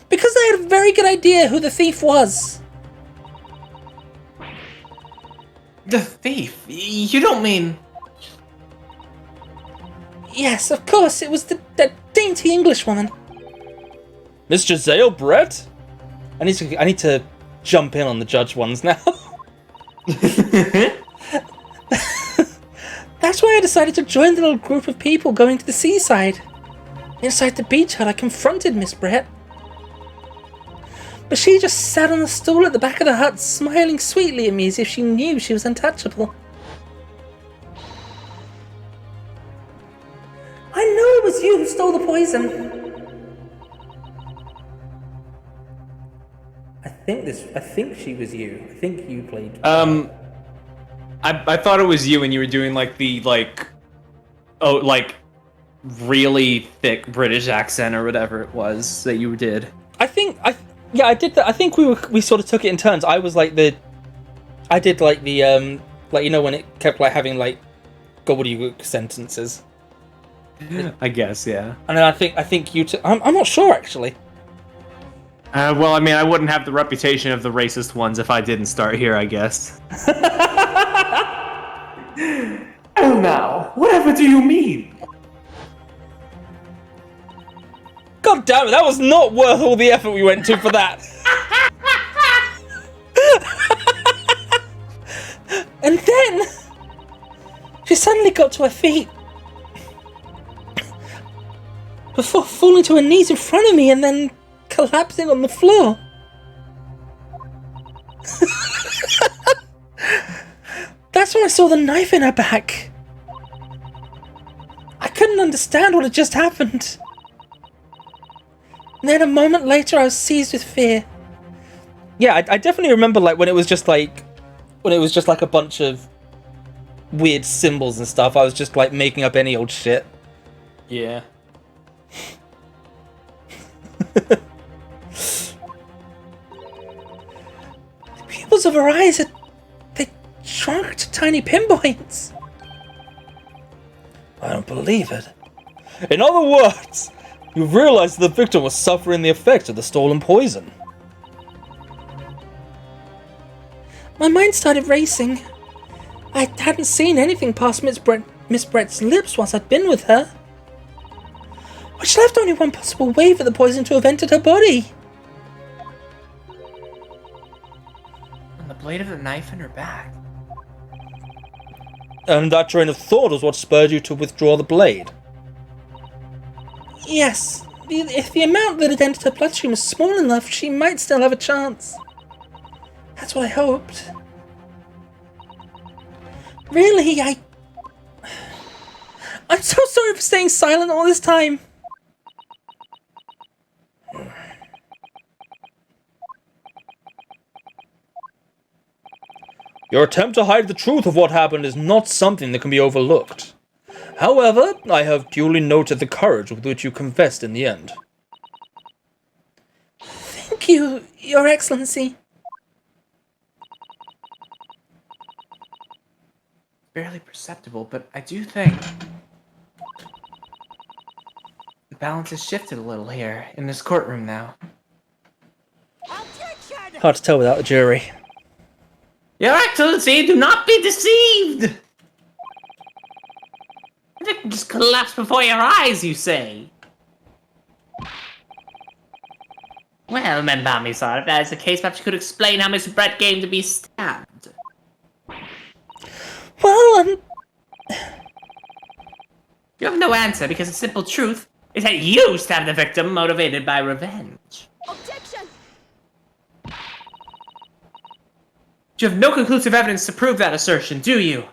Because I had a very good idea who the thief was. The thief? You don't mean... Yes, of course, it was that dainty English woman. Miss Giselle Brett? I need to jump in on the judge ones now. That's why I decided to join the little group of people going to the seaside. Inside the beach hut, I confronted Miss Brett. But she just sat on the stool at the back of the hut, smiling sweetly at me as if she knew she was untouchable. I know it was you who stole the poison. I think she was you. I think you played. I thought it was you, and you were doing like the really thick British accent or whatever it was that you did. I did that. I think we sort of took it in turns. I was like I did like the when it kept like having like gobbledygook sentences. I guess, yeah. And then I think you took. I'm not sure actually. Well, I mean, I wouldn't have the reputation of the racist ones if I didn't start here, I guess. Oh, now, whatever do you mean? God damn it, that was not worth all the effort we went to for that. And then she suddenly got to her feet before falling to her knees in front of me and then collapsing on the floor. That's when I saw the knife in her back. I couldn't understand what had just happened. And then a moment later, I was seized with fear. Yeah, I definitely remember like when it was just like a bunch of weird symbols and stuff. I was just like making up any old shit. Yeah. The pupils of her eyes they shrunk to tiny pinpoints. I don't believe it. In other words, you've realized the victim was suffering the effects of the stolen poison. My mind started racing. I hadn't seen anything past Miss Brett's lips once I'd been with her, which left only one possible way for the poison to have entered her body. And the blade of the knife in her back. And that train of thought was what spurred you to withdraw the blade? Yes. If the amount that had entered her bloodstream was small enough, she might still have a chance. That's what I hoped. Really, I'm so sorry for staying silent all this time. Your attempt to hide the truth of what happened is not something that can be overlooked. However, I have duly noted the courage with which you confessed in the end. Thank you, Your Excellency. Barely perceptible, but I do think the balance has shifted a little here in this courtroom now. Hard to tell without a jury. Your Excellency, do not be deceived! It can just collapse before your eyes, you say? Well, Membami-san, if that is the case, perhaps you could explain how Miss Brett came to be stabbed. Well, You have no answer because the simple truth is that you stabbed the victim motivated by revenge. Objection! You have no conclusive evidence to prove that assertion, do you?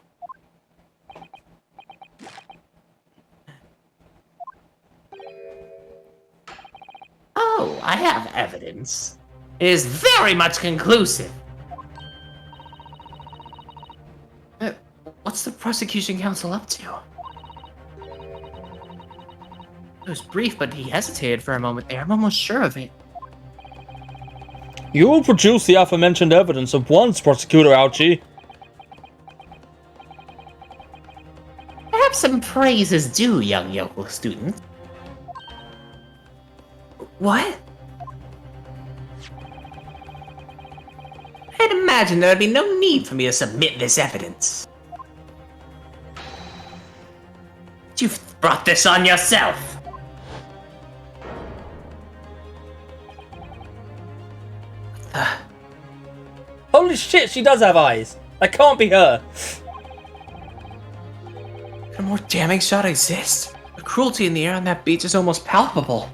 Oh, I have evidence. It is very much conclusive. What's the prosecution counsel up to? It was brief, but he hesitated for a moment there. I'm almost sure of it. you will produce the aforementioned evidence at once, Prosecutor Ouchie. Perhaps some praise is due, young yokel student. What? I'd imagine there'd be no need for me to submit this evidence. You've brought this on yourself. Holy shit, she does have eyes. That can't be her. Could a more damning shot exist? The cruelty in the air on that beach is almost palpable.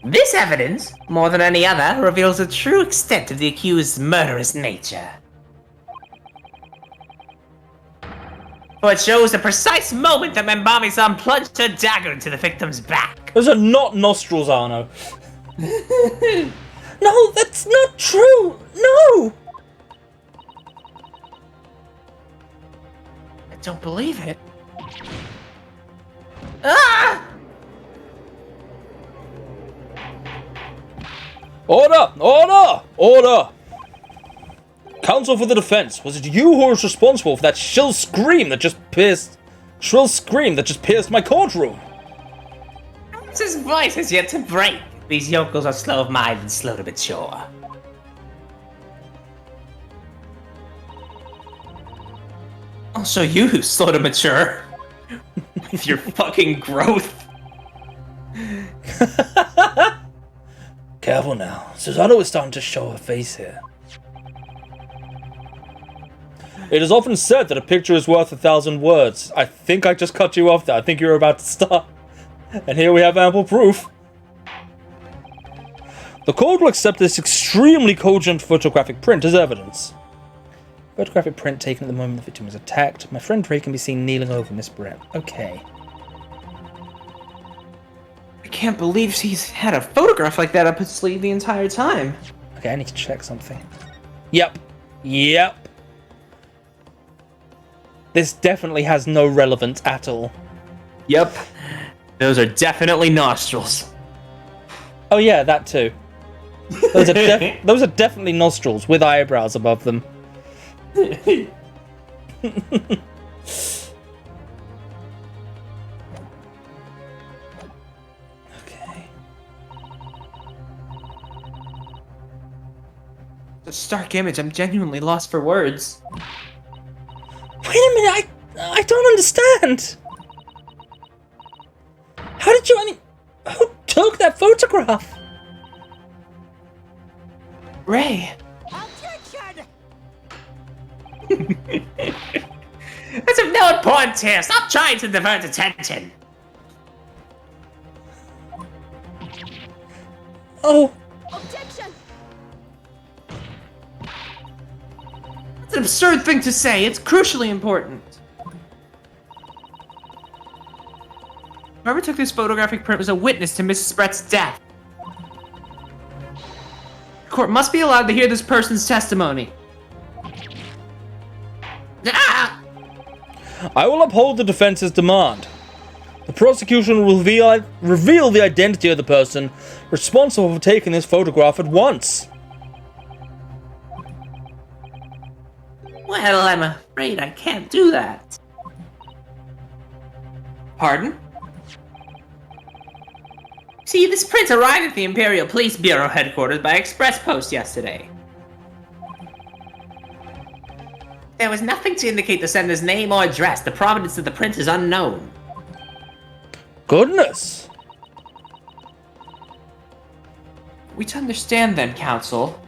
This evidence, more than any other, reveals the true extent of the accused's murderous nature. For it shows the precise moment that Membami-san plunged her dagger into the victim's back. Those are not nostrils, Arno. No, that's not true! No! I don't believe it. Ah! Order! Order! Order! Counsel for the defense, was it you who was responsible for that shrill scream that just pierced my courtroom? His voice has yet to break. These yokels are slow of mind and slow to mature. I'll show you who's slow to mature. With your fucking growth. Careful now, Susanoo is starting to show her face here. It is often said that a picture is worth 1,000 words. I think I just cut you off there. I think you were about to start. And here we have ample proof. The court will accept this extremely cogent photographic print as evidence. Photographic print taken at the moment the victim was attacked. My friend Ray can be seen kneeling over Miss Brett. Okay. I can't believe he's had a photograph like that up his sleeve the entire time. Okay, I need to check something. Yep. Yep. This definitely has no relevance at all. Yep. Those are definitely nostrils. Oh yeah, that too. Those are definitely nostrils with eyebrows above them. Okay. The stark image, I'm genuinely lost for words. Wait a minute, I don't understand. How did you, who took that photograph? Ray. That's of no importance here. Stop trying to divert attention. Oh. Objection! That's an absurd thing to say. It's crucially important. Whoever took this photographic print was a witness to Mrs. Brett's death. The court must be allowed to hear this person's testimony. Ah! I will uphold the defense's demand. The prosecution will reveal the identity of the person responsible for taking this photograph at once. Well, I'm afraid I can't do that. Pardon? See, this print arrived at the Imperial Police Bureau headquarters by express post yesterday. There was nothing to indicate the sender's name or address. The provenance of the print is unknown. Goodness. We to understand then, Counsel.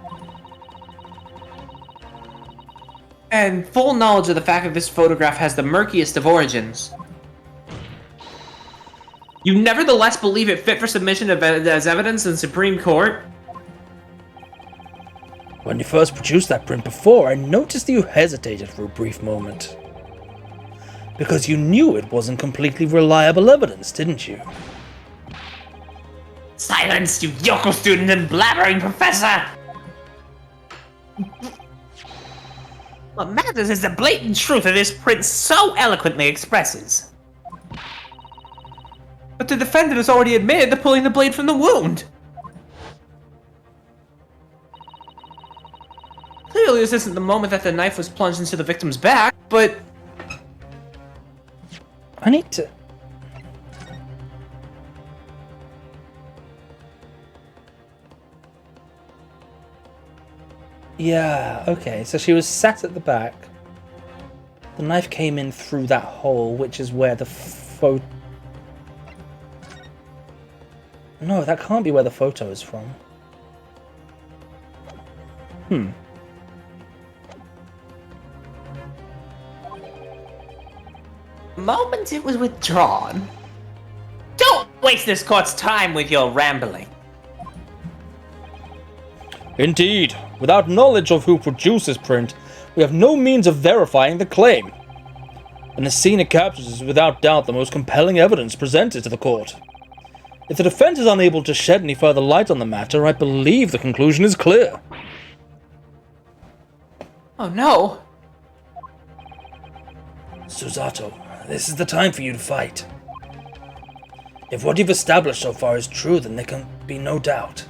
And full knowledge of the fact that this photograph has the murkiest of origins. You nevertheless believe it fit for submission as evidence in Supreme Court? When you first produced that print before, I noticed that you hesitated for a brief moment. Because you knew it wasn't completely reliable evidence, didn't you? Silence, you yokel student and blabbering professor! What matters is the blatant truth that this print so eloquently expresses. But the defendant has already admitted to pulling the blade from the wound. Clearly this isn't the moment that the knife was plunged into the victim's back, but... I need to... Yeah, okay, so she was sat at the back. The knife came in through that hole, which is where the photo... No, that can't be where the photo is from. moment it was withdrawn. Don't waste this court's time with your rambling. Indeed, without knowledge of who produced this print, we have no means of verifying the claim. And the scene it captures is without doubt the most compelling evidence presented to the court. If the defense is unable to shed any further light on the matter, I believe the conclusion is clear. Oh no! Susato, this is the time for you to fight. If what you've established so far is true, then there can be no doubt.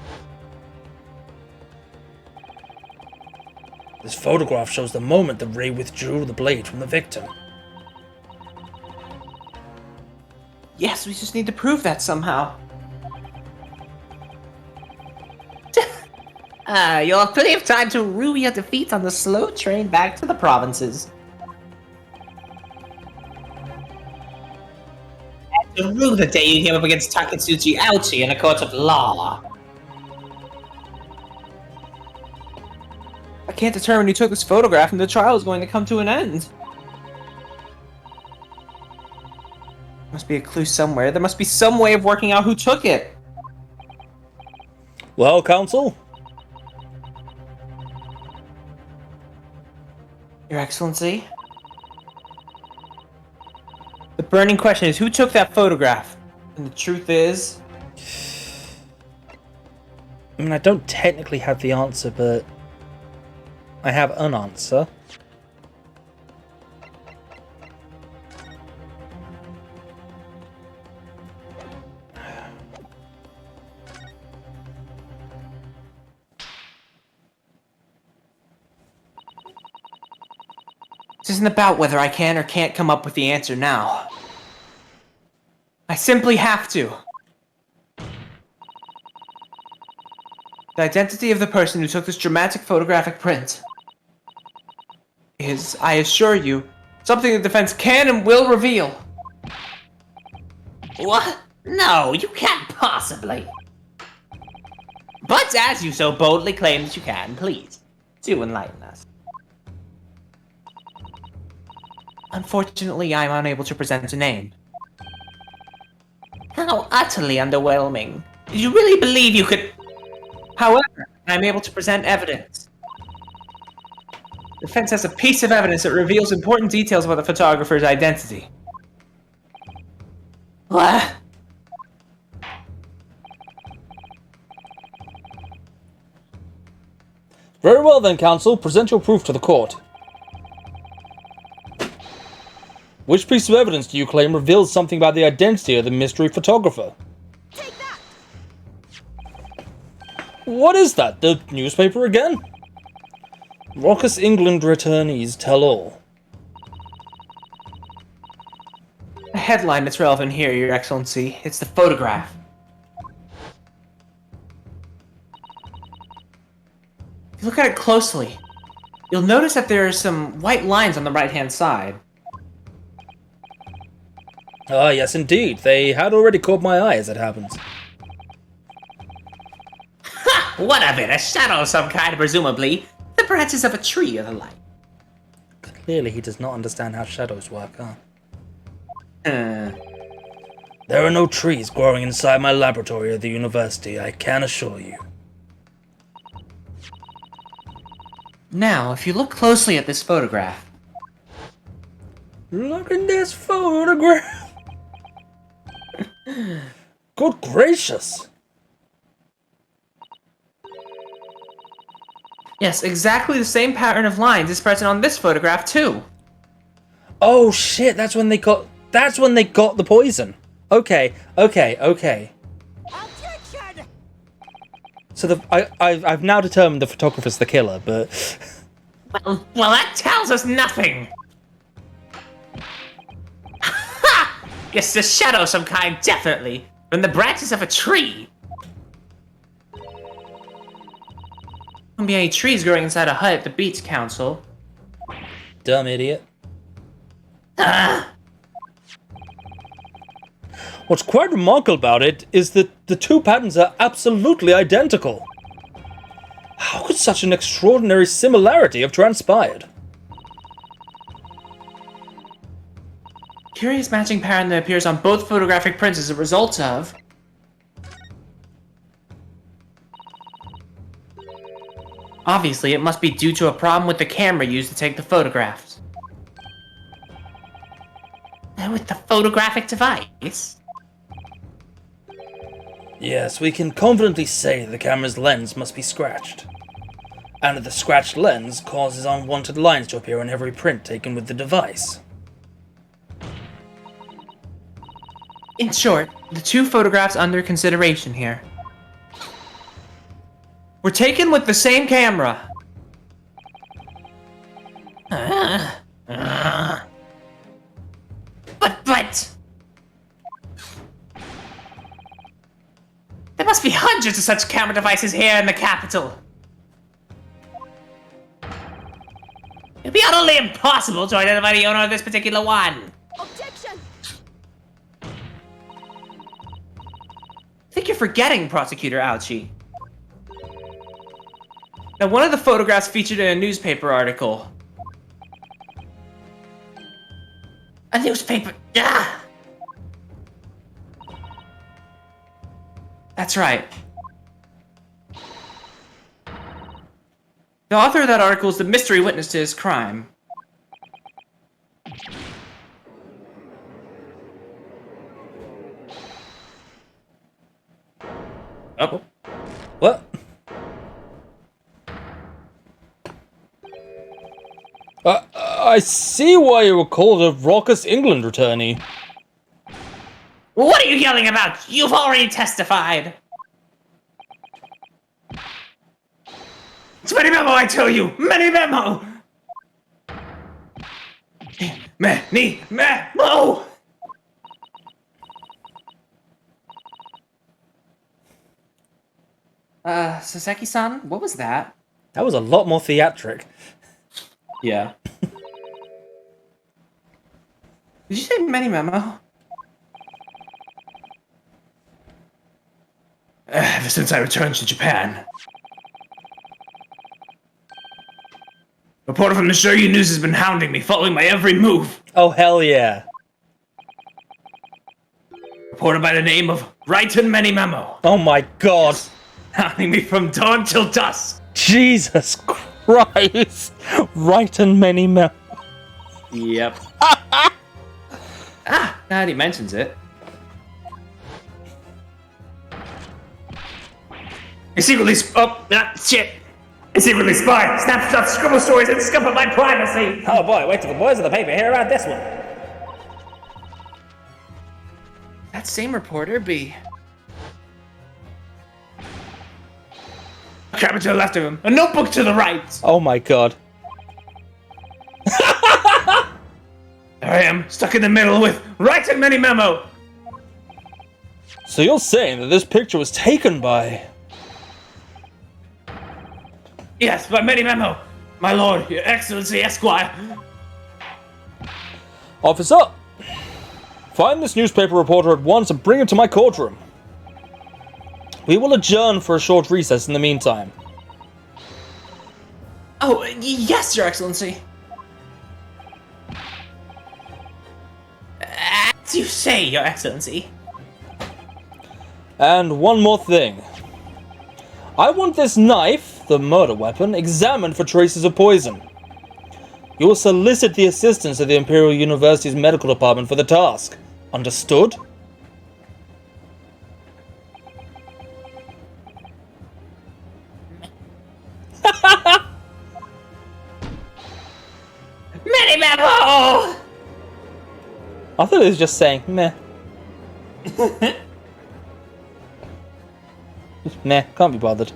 This photograph shows the moment that Ray withdrew the blade from the victim. Yes, we just need to prove that somehow. You'll have plenty of time to rue your defeat on the slow train back to the provinces. And to rue the day you came up against Taketsuchi Ouchi in a court of law. I can't determine who took this photograph, and the trial is going to come to an end. Must be a clue somewhere. There must be some way of working out who took it. Well, counsel? Your Excellency? The burning question is, who took that photograph? And the truth is... I mean, I don't technically have the answer, but I have an answer. This isn't about whether I can or can't come up with the answer now. I simply have to. The identity of the person who took this dramatic photographic print is, I assure you, something the defense can and will reveal. What? No, you can't possibly. But as you so boldly claim that you can, please, do enlighten us. Unfortunately, I'm unable to present a name. How utterly underwhelming. Did you really believe you could... However, I'm able to present evidence. The defense has a piece of evidence that reveals important details about the photographer's identity. What? Very well then, counsel. Present your proof to the court. Which piece of evidence do you claim reveals something about the identity of the mystery photographer? Take that! What is that? The newspaper again? Raucous England returnees tell all. The headline that's relevant here, Your Excellency. It's the photograph. If you look at it closely, you'll notice that there are some white lines on the right-hand side. Ah, yes indeed. They had already caught my eye as it happens. Ha! What of it? A shadow of some kind, presumably. The branches of a tree or the like. Clearly he does not understand how shadows work, huh? Uh, There are no trees growing inside my laboratory at the university, I can assure you. Now, if you look closely at this photograph... Look at this photograph! Good gracious! Yes, exactly the same pattern of lines is present on this photograph, too. Oh shit, that's when they got the poison. Okay. Objection! So I've now determined the photographer's the killer, but... Well, that tells us nothing. Ha! It's a shadow of some kind, definitely. From the branches of a tree. Wouldn't be any trees growing inside a hut at the beach, Council. Dumb idiot. What's quite remarkable about it is that the two patterns are absolutely identical. How could such an extraordinary similarity have transpired? Curious matching pattern that appears on both photographic prints is a result of... Obviously, it must be due to a problem with the camera used to take the photographs. And with the photographic device? Yes, we can confidently say the camera's lens must be scratched. And the scratched lens causes unwanted lines to appear on every print taken with the device. In short, the two photographs under consideration here were taken with the same camera. But... There must be hundreds of such camera devices here in the capital. It'd be utterly impossible to identify the owner of this particular one. Objection! I think you're forgetting, Prosecutor Ouchie. Now, one of the photographs featured in a newspaper article. A newspaper... Ah! That's right. The author of that article is the mystery witness to his crime. Oh. What? I see why you were called a raucous England attorney. What are you yelling about? You've already testified. It's Many Memo, I tell you! Many Memo! Many Memo! Saseki-san, what was that? That was a lot more theatric. Yeah. Did you say many memo? Ever since I returned to Japan. A reporter from the Shiryu News has been hounding me, following my every move. Oh, hell yeah. Reporter by the name of Raiten Many Memo. Oh my god. Hounding me from dawn till dusk. Jesus Christ. Right and many men. Yep. Now that he mentions it. I secretly shit. I secretly spy, snap stuff, scribble stories, and scupper my privacy. Oh boy, wait till the boys of the paper hear about this one. That same reporter be... A cabinet to the left of him, a notebook to the right. Oh my god. There I am, stuck in the middle with Raiten Many Memo. So you're saying that this picture was taken by... Yes, by Many Memo. My lord, your excellency, Esquire. Officer, find this newspaper reporter at once and bring him to my courtroom. We will adjourn for a short recess in the meantime. Oh, yes, your excellency. As you say, your excellency. And one more thing. I want this knife, the murder weapon, examined for traces of poison. You will solicit the assistance of the Imperial University's medical department for the task. Understood? Many Memo! I thought it was just saying, meh. Meh, can't be bothered.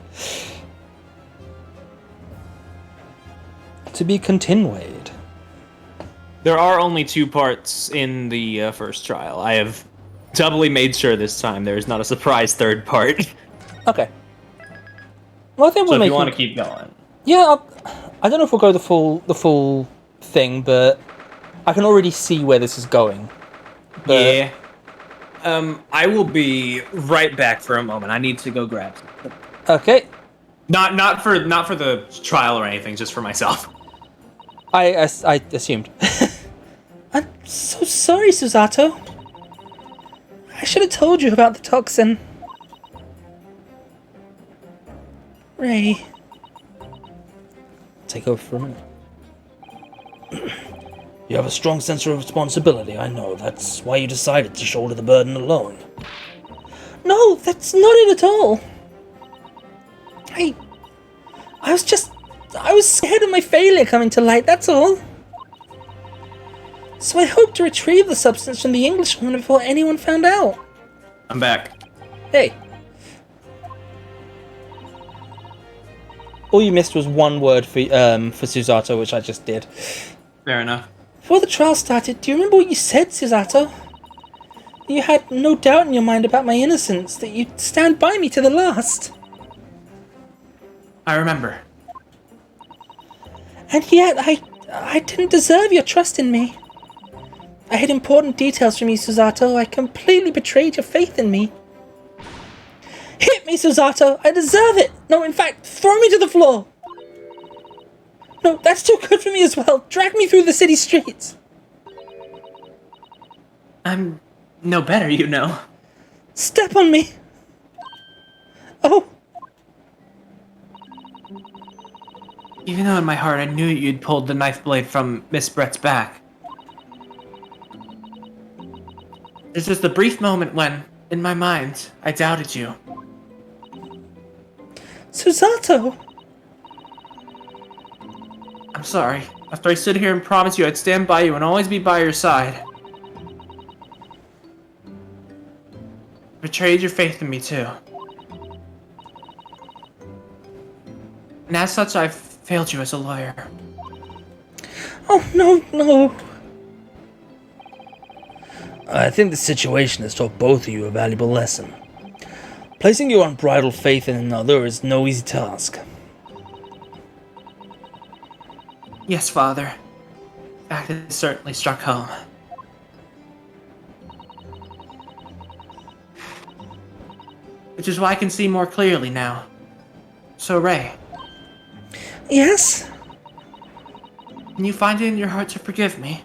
To be continued. There are only 2 parts in the first trial. I have doubly made sure this time there is not a surprise third part. Okay. Well, I think So we'll if make. you want to keep going. Yeah, I don't know if we'll go the full thing, but I can already see where this is going. But Yeah. I will be right back for a moment. I need to go grab something. okay. Not for the trial or anything, just for myself. I assumed. I'm So sorry, Susato. I should have told you about the toxin. Ray. Take over for a minute. You have a strong sense of responsibility, I know. That's why you decided to shoulder the burden alone. No, that's not it at all. I was scared of my failure coming to light, that's all. So I hoped to retrieve the substance from the Englishwoman before anyone found out. I'm back. Hey. All you missed was one word for Susato, which I just did. Fair enough. Before the trial started, do you remember what you said, Susato? You had no doubt in your mind about my innocence, that you'd stand by me to the last. I remember. And yet, I didn't deserve your trust in me. I hid important details from you, Susato. I completely betrayed your faith in me. Hit me, Susato! I deserve it! No, in fact, throw me to the floor! No, that's too good for me as well. Drag me through the city streets. I'm no better, you know. Step on me. Oh. Even though in my heart I knew you'd pulled the knife blade from Miss Brett's back. There's just a brief moment when, in my mind, I doubted you. Susato. I'm sorry. After I stood here and promised you I'd stand by you and always be by your side. Betrayed your faith in me too. And as such, I've failed you as a lawyer. Oh, no. I think the situation has taught both of you a valuable lesson. Placing your unbridled faith in another is no easy task. Yes, Father. Fact has certainly struck home. Which is why I can see more clearly now. So, Ray. Yes? Can you find it in your heart to forgive me?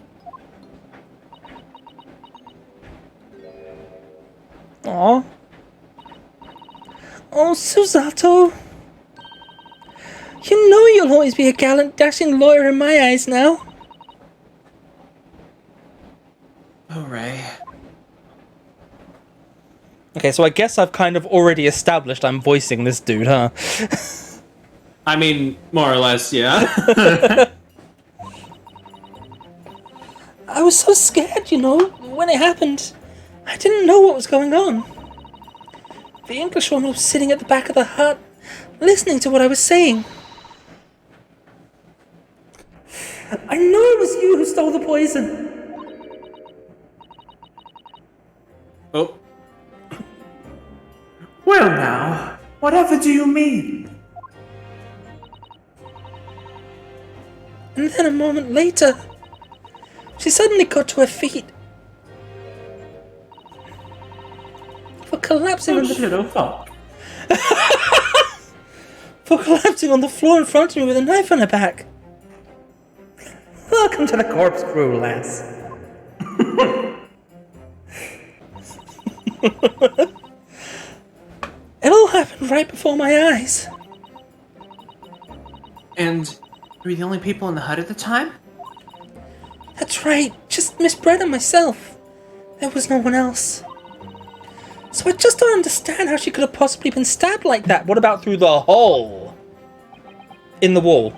Aw. Oh, Susato. You know you'll always be a gallant, dashing lawyer in my eyes now. Oh, Ray. Okay, so I guess I've kind of already established I'm voicing this dude, huh? I mean, more or less, yeah. I was so scared, you know, when it happened. I didn't know what was going on. The Englishwoman was sitting at the back of the hut, listening to what I was saying. I know it was you who stole the poison. Oh. Well now, whatever do you mean? And then a moment later, she suddenly got to her feet. For collapsing on the for collapsing on the floor in front of me with a knife on her back. Welcome to the corpse crew, lass. It all happened right before my eyes. And were you the only people in the hut at the time? That's right, just Miss Brett and myself. There was no one else. So I just don't understand how she could have possibly been stabbed like that. What about through the hole in the wall?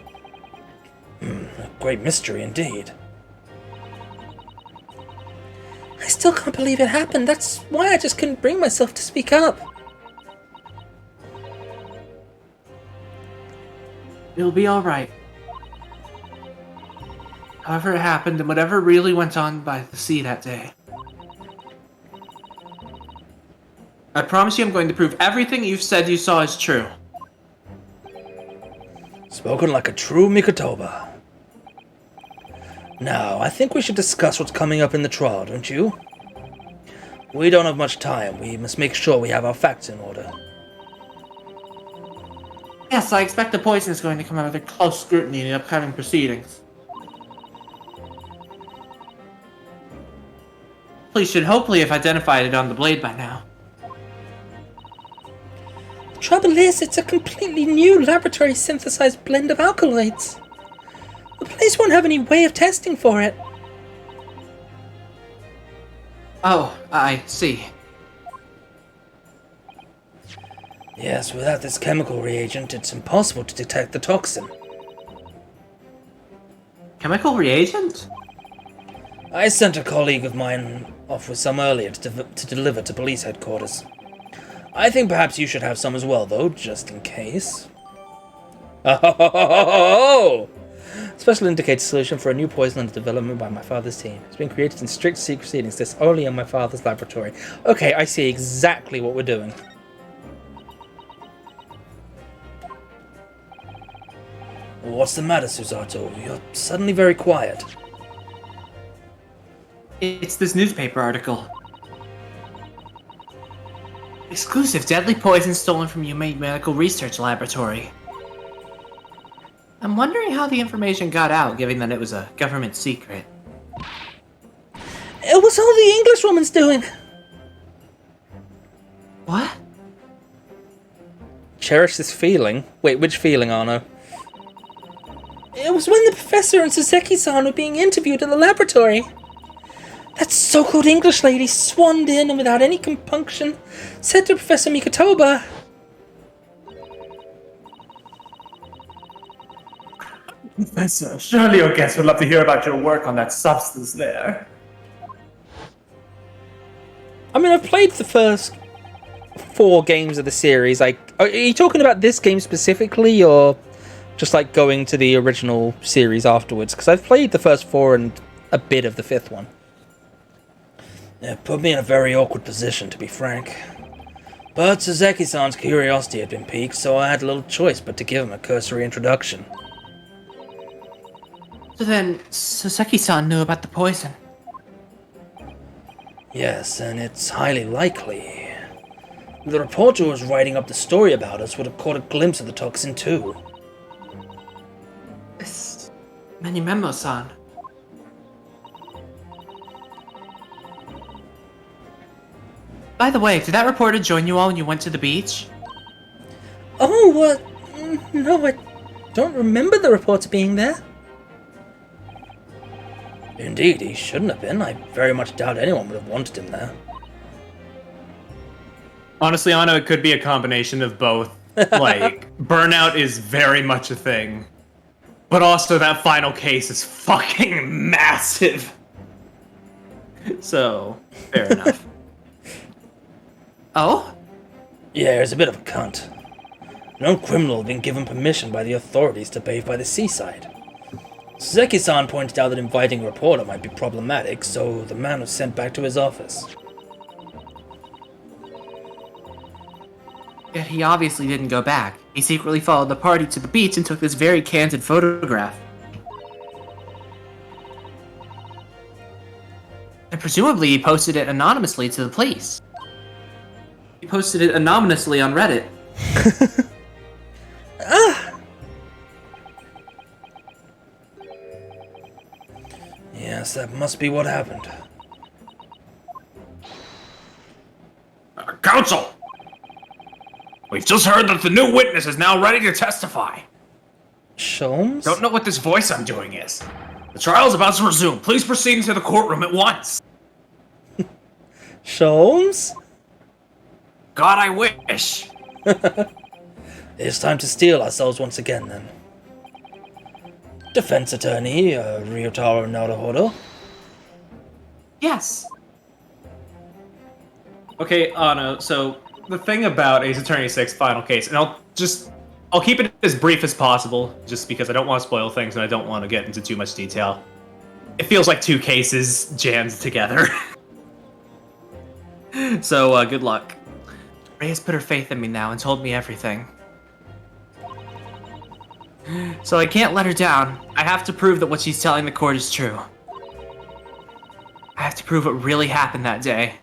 A great mystery indeed. I still can't believe it happened. That's why I just couldn't bring myself to speak up. It'll be alright. However it happened and whatever really went on by the sea that day. I promise you I'm going to prove everything you've said you saw is true. Spoken like a true Mikotoba. Now, I think we should discuss what's coming up in the trial, don't you? We don't have much time. We must make sure we have our facts in order. Yes, I expect the poison is going to come under close scrutiny in the upcoming proceedings. Police should hopefully have identified it on the blade by now. The trouble is, it's a completely new laboratory-synthesized blend of alkaloids. The police won't have any way of testing for it. Oh, I see. Yes, without this chemical reagent, it's impossible to detect the toxin. Chemical reagent? I sent a colleague of mine off with some earlier to deliver to police headquarters. I think perhaps you should have some as well, though, just in case. Oh! Special indicator solution for a new poison under development by my father's team. It's been created in strict secrecy and exists only in my father's laboratory. Okay, I see exactly what we're doing. What's the matter, Susato? You're suddenly very quiet. It's this newspaper article. Exclusive deadly poison stolen from Yume Medical Research Laboratory. I'm wondering how the information got out, given that it was a government secret. It was all the Englishwoman's doing. What? Cherish this feeling? Wait, which feeling, Arno? It was when the professor and Suzeki-san were being interviewed in the laboratory. That so-called English lady swanned in and without any compunction said to Professor Mikotoba, Professor, surely your guests would love to hear about your work on that substance there. I mean, I've played the first 4 games of the series. Like, are you talking about this game specifically, or just like going to the original series afterwards? Because I've played the first 4 and a bit of the 5th one. It put me in a very awkward position, to be frank. But Suzeki-san's curiosity had been piqued, so I had little choice but to give him a cursory introduction. So then, Soseki-san knew about the poison. Yes, and it's highly likely. The reporter who was writing up the story about us would have caught a glimpse of the toxin too. It's Manimemo-san. By the way, did that reporter join you all when you went to the beach? Oh, no, I don't remember the reporter being there. Indeed, he shouldn't have been. I very much doubt anyone would have wanted him there. Honestly, Anno, it could be a combination of both. Like, burnout is very much a thing. But also, that final case is fucking massive. So, fair enough. Oh? Yeah, he's a bit of a cunt. No criminal had been given permission by the authorities to bathe by the seaside. Suzeki-san pointed out that inviting a reporter might be problematic, so the man was sent back to his office. Yet he obviously didn't go back. He secretly followed the party to the beach and took this very candid photograph. And presumably he posted it anonymously to the police. He posted it anonymously on Reddit. Yes, that must be what happened. Counsel! We've just heard that the new witness is now ready to testify. Sholmes? Don't know what this voice I'm doing is. The trial's about to resume. Please proceed into the courtroom at once. Sholmes? God, I wish. It's time to steel ourselves once again, then. Defense attorney, Ryotaro Naruhodo. Yes. Okay, Anno, so the thing about Ace Attorney 6 final case, and I'll keep it as brief as possible, just because I don't want to spoil things and I don't want to get into too much detail. It feels like 2 cases jammed together. So, good luck. Ray has put her faith in me now and told me everything. So I can't let her down. I have to prove that what she's telling the court is true. I have to prove what really happened that day.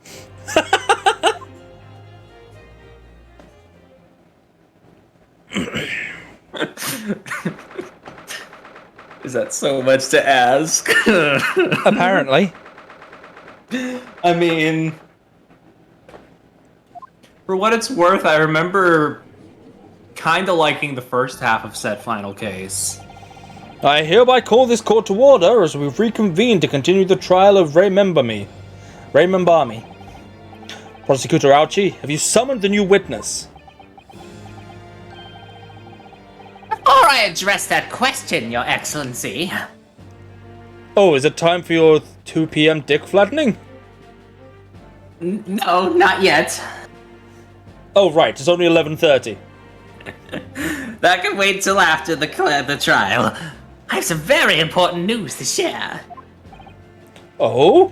Is that so much to ask? Apparently. I mean, for what it's worth, I remember kind of liking the first half of said final case. I hereby call this court to order as we've reconvened to continue the trial of Remember Me. Prosecutor Ouchie, have you summoned the new witness? Before I address that question, Your Excellency. Oh, is it time for your 2 p.m. dick flattening? No, not yet. Oh, right, it's only 11:30. That can wait till after the trial. I have some very important news to share. Oh?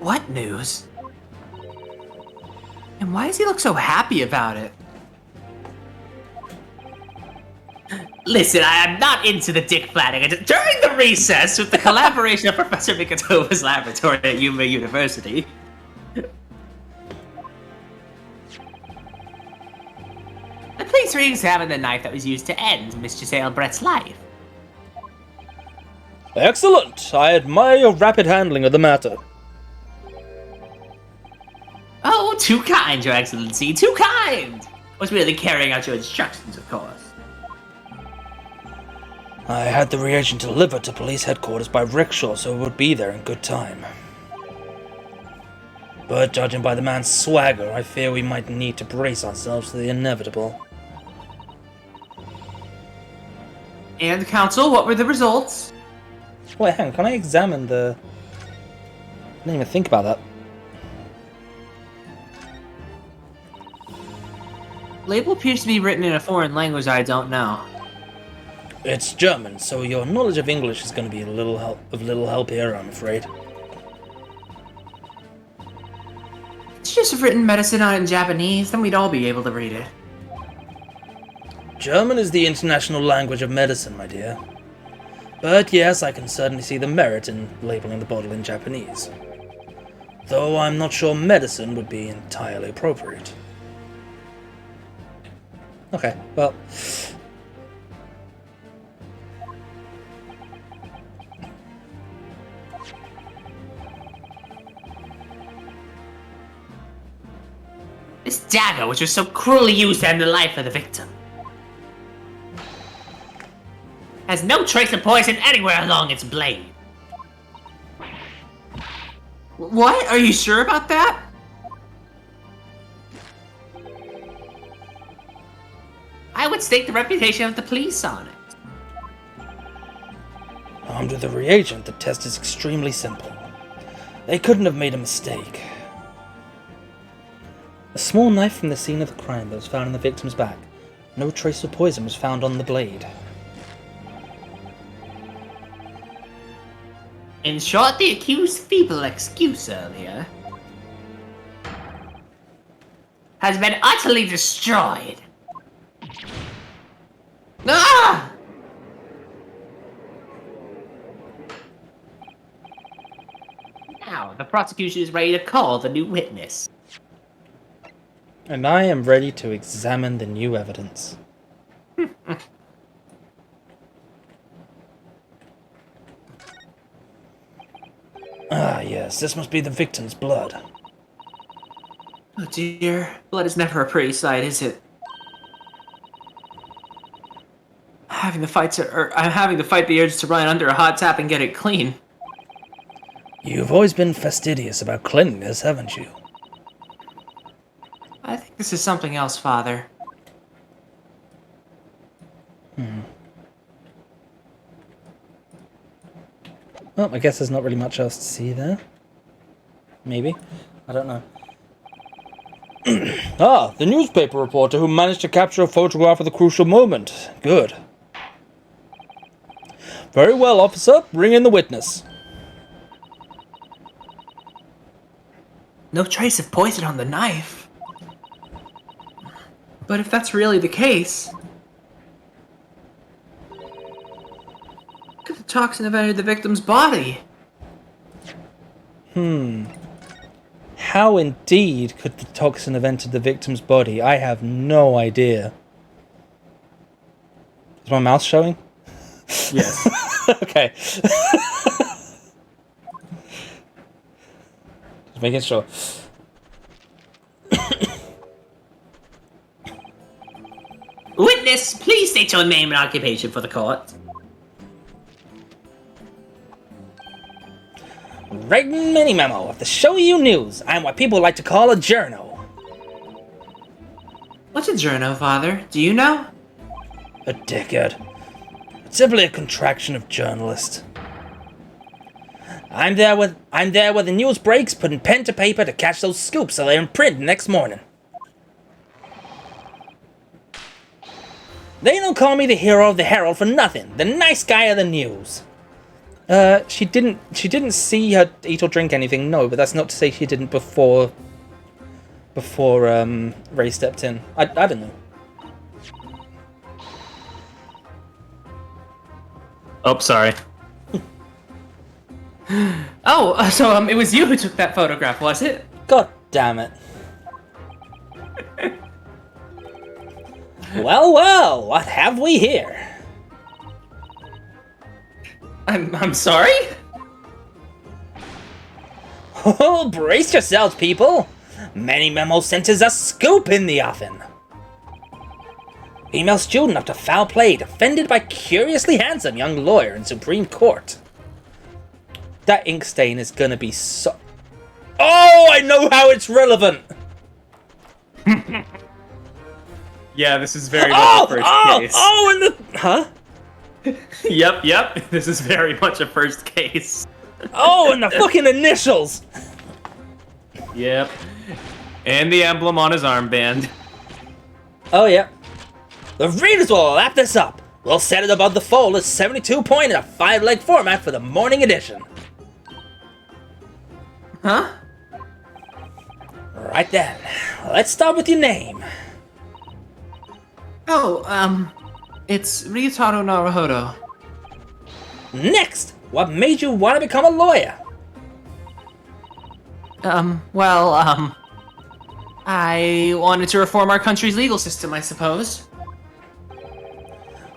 What news? And why does he look so happy about it? Listen, I am not into the dick flatting. During the recess, with the collaboration of Professor Mikatova's laboratory at Yuma University, the police re-examined the knife that was used to end Mr. Albrecht's life. Excellent! I admire your rapid handling of the matter. Oh, too kind, Your Excellency, too kind! I was merely carrying out your instructions, of course. I had the reagent delivered to police headquarters by rickshaw, so it would be there in good time. But judging by the man's swagger, I fear we might need to brace ourselves for the inevitable. And, Counsel, what were the results? Wait, hang on, can I examine the... I didn't even think about that. Label appears to be written in a foreign language I don't know. It's German, so your knowledge of English is going to be of little help here, I'm afraid. It's just written medicine on it in Japanese, then we'd all be able to read it. German is the international language of medicine, my dear. But yes, I can certainly see the merit in labeling the bottle in Japanese. Though I'm not sure medicine would be entirely appropriate. Okay, well... This dagger, which was so cruelly used to end the life of the victim, has no trace of poison anywhere along its blade. What? Are you sure about that? I would stake the reputation of the police on it. Armed with the reagent, the test is extremely simple. They couldn't have made a mistake. A small knife from the scene of the crime that was found in the victim's back. No trace of poison was found on the blade. In short, the accused's feeble excuse earlier has been utterly destroyed. Ah! Now, the prosecution is ready to call the new witness. And I am ready to examine the new evidence. Ah, yes, this must be the victim's blood. Oh dear, blood is never a pretty sight, is it? I'm having to fight the urge to run under a hot tap and get it clean. You've always been fastidious about cleanliness, haven't you? I think this is something else, Father. Well, I guess there's not really much else to see there. Maybe. I don't know. Ah, the newspaper reporter who managed to capture a photograph of the crucial moment. Good. Very well, officer. Bring in the witness. No trace of poison on the knife. But if that's really the case, could the toxin have entered the victim's body? How indeed could the toxin have entered the victim's body? I have no idea. Is my mouth showing? Yes. Okay. Making sure. Witness, please state your name and occupation for the court. Raiden mini memo of the Show You News. I'm what people like to call a journo. What's a journo, Father? Do you know? A dickhead. It's simply a contraction of journalist. I'm there where the news breaks, putting pen to paper to catch those scoops so they're in print next morning. They don't call me the hero of the Herald for nothing. The nice guy of the news. She didn't see her eat or drink anything, no, but that's not to say she didn't before Ray stepped in. I don't know. Oh, sorry. Oh, so it was you who took that photograph, was it? God damn it. Well, what have we here? I'm sorry? Oh, brace yourselves, people! Many memo centers a scoop in the oven. Female student up to foul play, defended by curiously handsome young lawyer in Supreme Court. That ink stain is gonna be so... Oh, I know how it's relevant! Yeah, this is very much a first case. Oh, and the... Huh? Yep, this is very much a first case. Oh, and the fucking initials! Yep. And the emblem on his armband. Oh, yeah. The readers will lap this up. We'll set it above the fold as 72 point in a 5-leg format for the morning edition. Huh? Right then. Let's start with your name. Oh, it's Ryutaro Naruhodo. Next, what made you want to become a lawyer? I wanted to reform our country's legal system, I suppose.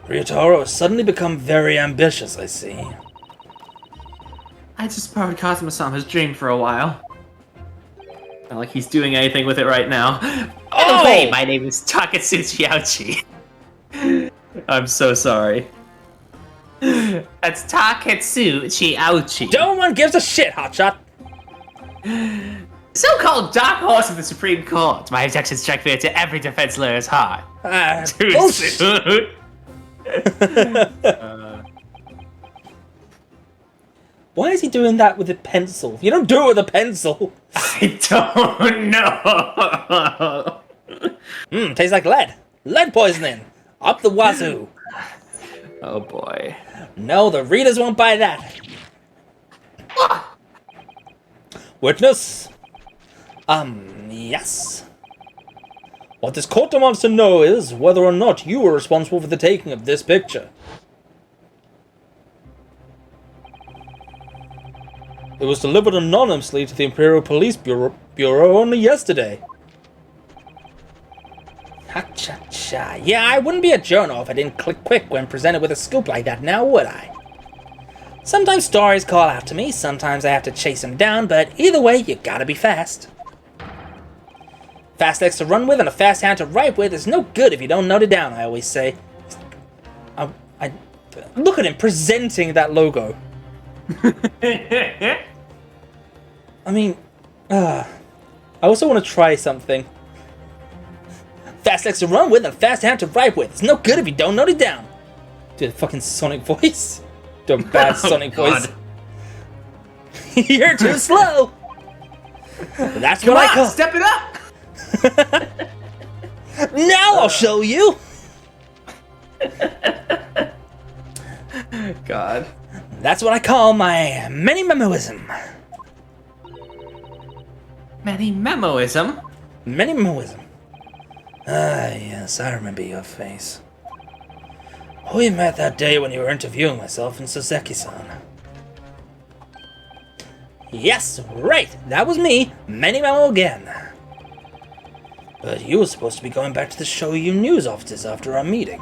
Ryutaro has suddenly become very ambitious, I see. I just borrowed Kazuma-sama's dream for a while. Not like he's doing anything with it right now. Oh! Hey, my name is Takatsuchi Ouchi. I'm so sorry. That's Takatsuchi Ouchi. No one gives a shit, hotshot. So-called dark horse of the Supreme Court. My objection strike fear to every defense lawyer's heart. Too Bullshit. soon. Why is he doing that with a pencil? You don't do it with a pencil. I don't know. Tastes like lead. Lead poisoning. Up the wazoo. Oh boy. No, the readers won't buy that. Witness. Yes. What this court wants to know is whether or not you were responsible for the taking of this picture. It was delivered anonymously to the Imperial Police Bureau only yesterday. Ha-cha-cha. Yeah, I wouldn't be a journal if I didn't click quick when presented with a scoop like that now, would I? Sometimes stories call out to me, sometimes I have to chase them down, but either way, you gotta be fast. Fast legs to run with and a fast hand to write with is no good if you don't note it down, I always say. Look at him presenting that logo. I mean, I also want to try something. Fast legs to run with and fast hand to write with. It's no good if you don't note it down. Do the fucking Sonic voice. Do a bad Sonic voice. You're too slow. That's what I call. Step it up. Now I'll show you. God. That's what I call my mini memoism. Many memoism? Mini memoism. Ah, yes, I remember your face. We met that day when you were interviewing myself and Soseki-san. Yes, right, that was me, Mini Memo again. But you were supposed to be going back to the Show You News offices after our meeting.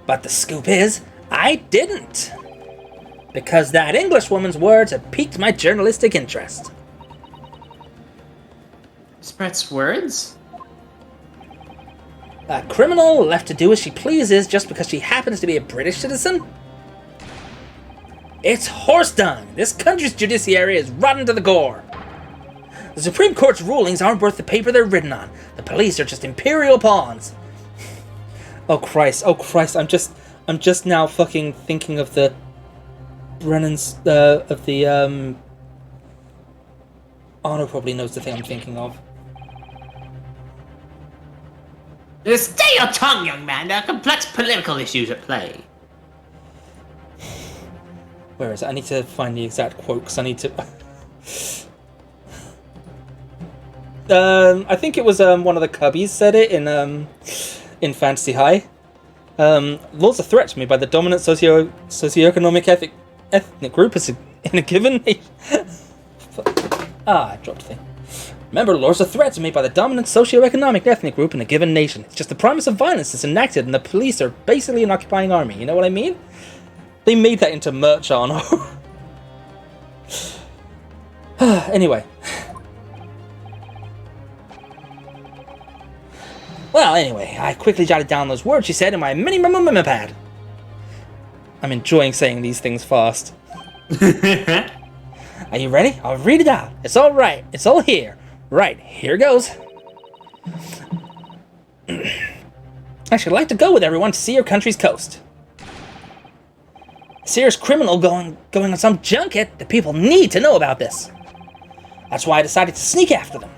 But the scoop is, I didn't. Because that Englishwoman's words had piqued my journalistic interest. Miss Brett's words? A criminal left to do as she pleases just because she happens to be a British citizen? It's horse dung! This country's judiciary is rotten to the core! The Supreme Court's rulings aren't worth the paper they're written on. The police are just imperial pawns. Oh Christ, I'm just now fucking thinking of the Brennan's, Arno probably knows the thing I'm thinking of. Stay your tongue, young man. There are complex political issues at play. Where is it? I need to find the exact quote, because I need to... I think it was one of the cubbies said it in Fantasy High. Laws are threat to me by the dominant socioeconomic ethnic group in a given nation. I dropped the thing. Remember, laws are threat to me by the dominant socioeconomic ethnic group in a given nation. It's just the promise of violence that's enacted, and the police are basically an occupying army. You know what I mean? They made that into merch, Arno. Anyway. Well, anyway, I quickly jotted down those words she said in my mini memo pad. I'm enjoying saying these things fast. Are you ready? I'll read it out. It's all right. It's all here. Right, here goes. I should like to go with everyone to see your country's coast. A serious criminal going on some junket. The people need to know about this. That's why I decided to sneak after them.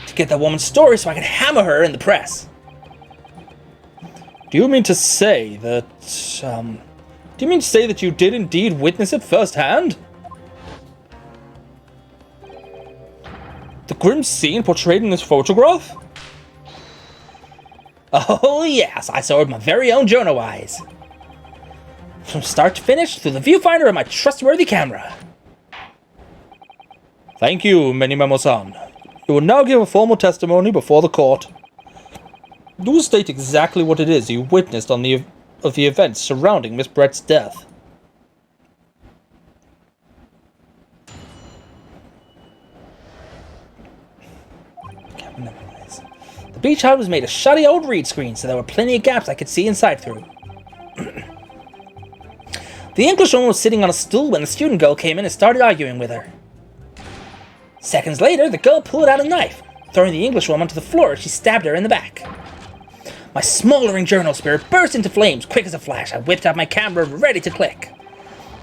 To get that woman's story so I can hammer her in the press. Do you mean to say that you did indeed witness it firsthand? The grim scene portrayed in this photograph? Oh yes, I saw it with my very own journal eyes. From start to finish, through the viewfinder of my trustworthy camera. Thank you, Memo-san. You will now give a formal testimony before the court. Do state exactly what it is you witnessed of the events surrounding Miss Brett's death. The beach hut was made of shoddy old reed screen, so there were plenty of gaps I could see inside through. The Englishwoman was sitting on a stool when the student girl came in and started arguing with her. Seconds later, the girl pulled out a knife, throwing the Englishwoman to the floor as she stabbed her in the back. My smoldering journal spirit burst into flames quick as a flash. I whipped out my camera, ready to click.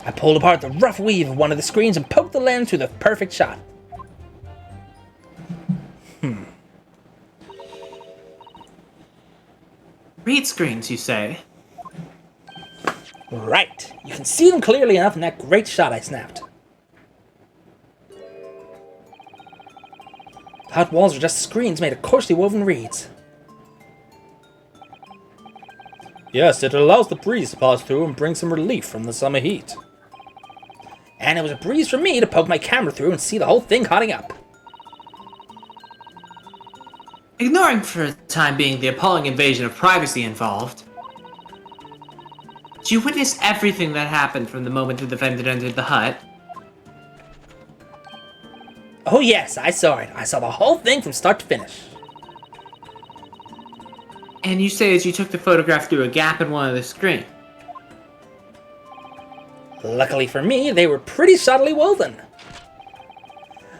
I pulled apart the rough weave of one of the screens and poked the lens through the perfect shot. Read screens, you say? Right. You can see them clearly enough in that great shot I snapped. The hut walls are just screens made of coarsely woven reeds. Yes, it allows the breeze to pass through and bring some relief from the summer heat. And it was a breeze for me to poke my camera through and see the whole thing hotting up. Ignoring for the time being the appalling invasion of privacy involved, did you witness everything that happened from the moment the defendant entered the hut? Oh yes, I saw it. I saw the whole thing from start to finish. And you say that you took the photograph through a gap in one of the screens. Luckily for me, they were pretty subtly woven.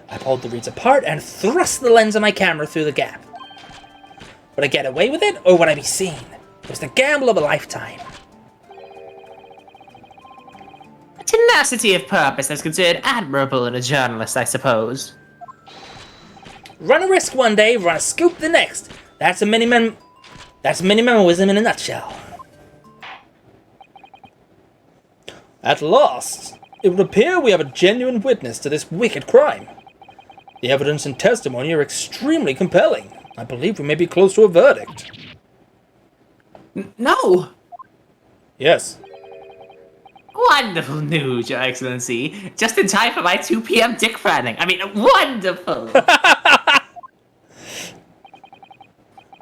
I pulled the reeds apart and thrust the lens of my camera through the gap. Would I get away with it, or would I be seen? It was the gamble of a lifetime. Tenacity of purpose is considered admirable in a journalist, I suppose. Run a risk one day, run a scoop the next. That's mini-memoism in a nutshell. At last, it would appear we have a genuine witness to this wicked crime. The evidence and testimony are extremely compelling. I believe we may be close to a verdict. No! Yes. Wonderful news, Your Excellency. Just in time for my 2 p.m. dick fanning. I mean, wonderful!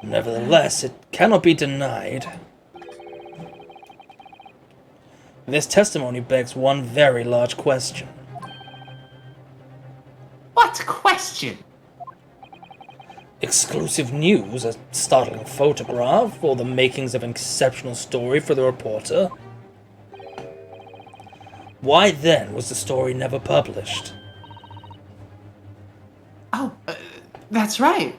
Nevertheless, it cannot be denied. This testimony begs one very large question. What question? exclusive news, a startling photograph, or the makings of an exceptional story for the reporter? Why then was the story never published? Oh, that's right.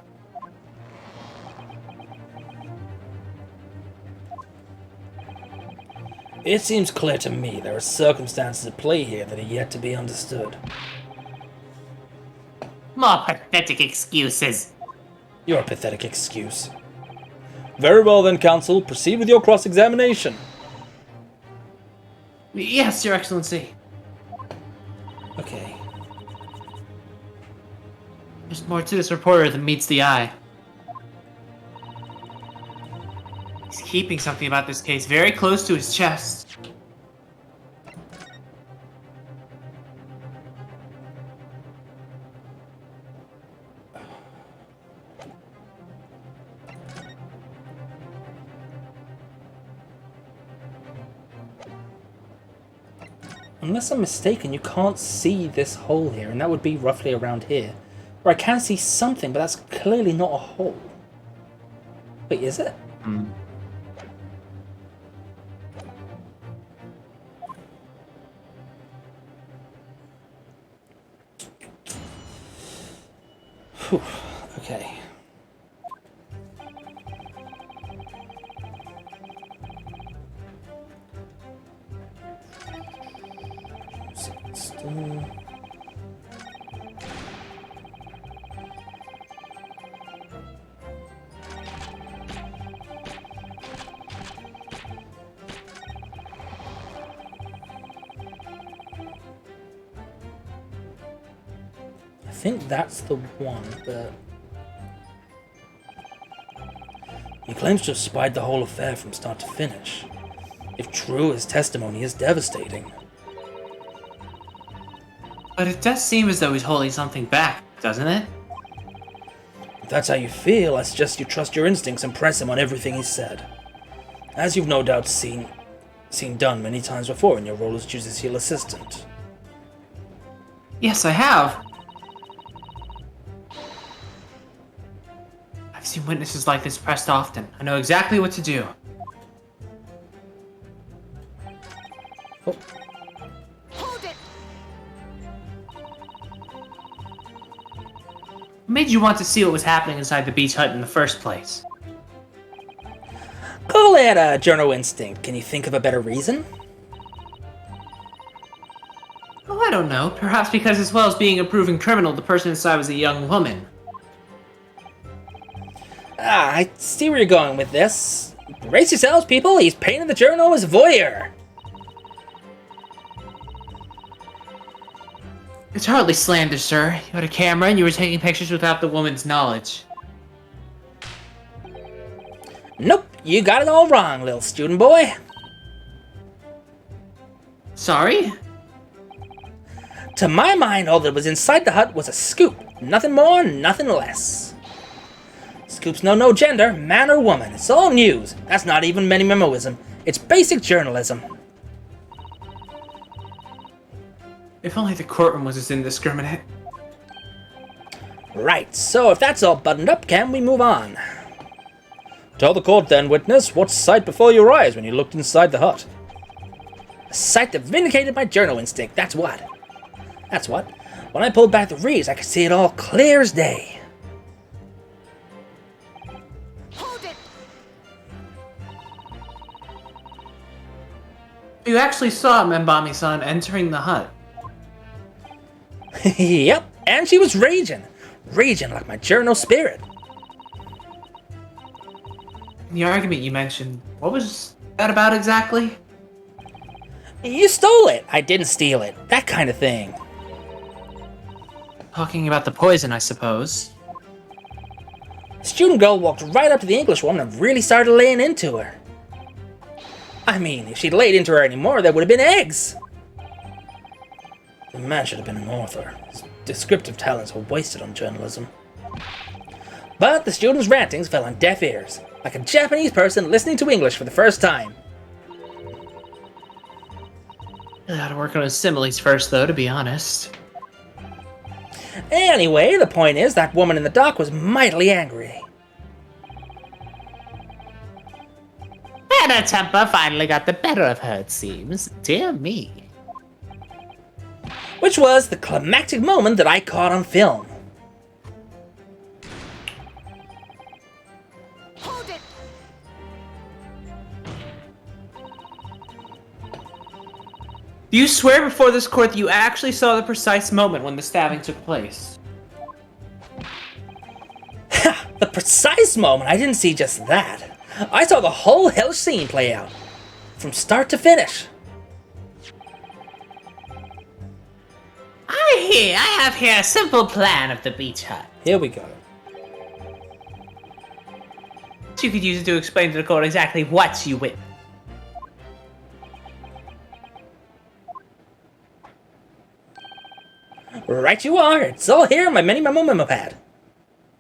It seems clear to me there are circumstances at play here that are yet to be understood. More pathetic excuses. You're a pathetic excuse. Very well then, counsel. Proceed with your cross-examination. Yes, Your Excellency. Okay. There's more to this reporter than meets the eye. He's keeping something about this case very close to his chest. Unless I'm mistaken, you can't see this hole here, and that would be roughly around here. Or I can see something, but that's clearly not a hole. Wait, is it? Whew. Okay. Still... I think that's the one, but... He claims to have spied the whole affair from start to finish. If true, his testimony is devastating. But it does seem as though he's holding something back, doesn't it? If that's how you feel, I suggest you trust your instincts and press him on everything he said. As you've no doubt seen done many times before in your role as judicial assistant. Yes, I have. I've seen witnesses like this pressed often. I know exactly what to do. Oh. Hold it! What made you want to see what was happening inside the beach hut in the first place? Call it a journal instinct. Can you think of a better reason? Oh, I don't know. Perhaps because as well as being a proven criminal, the person inside was a young woman. Ah, I see where you're going with this. Brace yourselves, people. He's painted the journal as voyeur. It's hardly slander, sir. You had a camera and you were taking pictures without the woman's knowledge. Nope, you got it all wrong, little student boy. Sorry? To my mind, all that was inside the hut was a scoop. Nothing more, nothing less. Scoops know no gender, man or woman. It's all news. That's not even many memoism. It's basic journalism. If only the courtroom was as indiscriminate. Right, so if that's all buttoned up, can we move on? Tell the court then, witness, what sight before your eyes when you looked inside the hut? A sight that vindicated my journal instinct, that's what. That's what. When I pulled back the reeds, I could see it all clear as day. Hold it! You actually saw Membami-san entering the hut. Yep, and she was raging. Raging like my journal spirit. The argument you mentioned, what was that about exactly? You stole it. I didn't steal it. That kind of thing. Talking about the poison, I suppose. The student girl walked right up to the English woman and really started laying into her. I mean, if she'd laid into her anymore, there would have been eggs. The man should have been an author. His descriptive talents were wasted on journalism. But the student's rantings fell on deaf ears, like a Japanese person listening to English for the first time. I ought to work on his similes first, though, to be honest. Anyway, the point is, that woman in the dock was mightily angry. And her temper finally got the better of her, it seems. Dear me. Which was the climactic moment that I caught on film. Hold it! Do you swear before this court that you actually saw the precise moment when the stabbing took place? The precise moment? I didn't see just that. I saw the whole hellish scene play out. From start to finish. I have here a simple plan of the beach hut. Here we go. You could use it to explain to the court exactly what you witnessed. Right you are. It's all here in my mini memo pad.